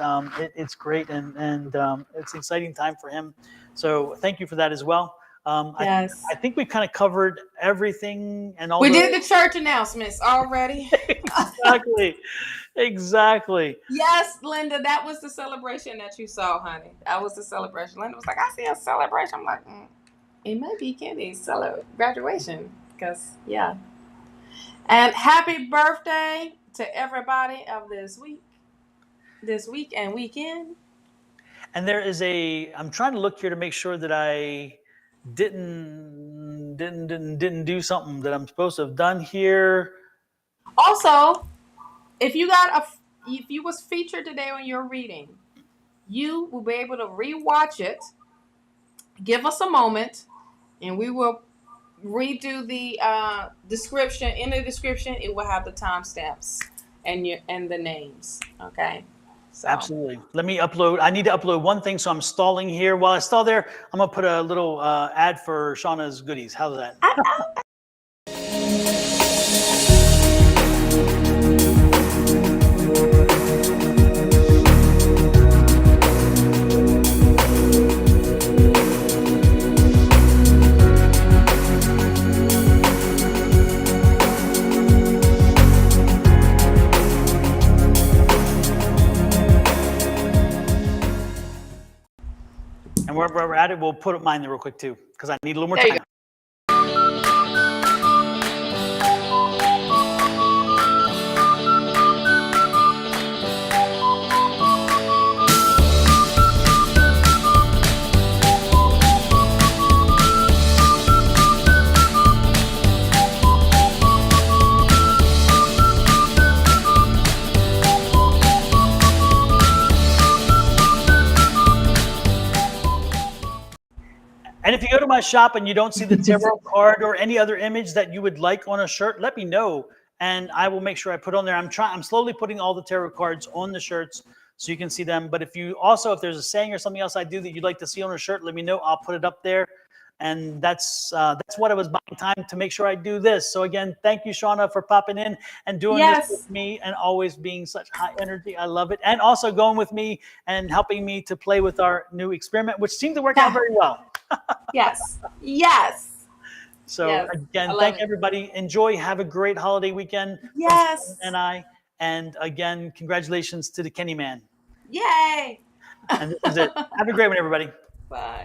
It's great. And it's an exciting time for him. So thank you for that as well. I think we kind of covered everything and all. We did the church announcements already. Exactly. Yes, Linda, that was the celebration that you saw, honey. That was the celebration. Linda was like, I see a celebration. I'm like, it may be Kenny's graduation. Because, And happy birthday to everybody of this week and weekend. And there is I'm trying to look here to make sure that I didn't do something that I'm supposed to have done here. Also, if you was featured today on your reading, you will be able to rewatch it. Give us a moment, and we will redo the description. In the description, it will have the timestamps and the names. Okay. So. Absolutely. Let me upload. I need to upload one thing, so I'm stalling here. While I stall there, I'm gonna put a little ad for Shawna's goodies. How's that? And where we're at it, we'll put mine there real quick too, because I need a little more time. And if you go to my shop and you don't see the tarot card or any other image that you would like on a shirt, let me know, and I will make sure I put on there. I'm slowly putting all the tarot cards on the shirts so you can see them. But if there's a saying or something else I do that you'd like to see on a shirt, let me know. I'll put it up there. And that's what I was buying time to make sure I do this. So again, thank you, Shawna, for popping in and doing this with me and always being such high energy. I love it. And also going with me and helping me to play with our new experiment, which seemed to work out very well. Yes. So again, thank everybody. Enjoy. Have a great holiday weekend. Yes. And again, congratulations to the Kenny Man. Yay. And this is it. Have a great one, everybody. Bye.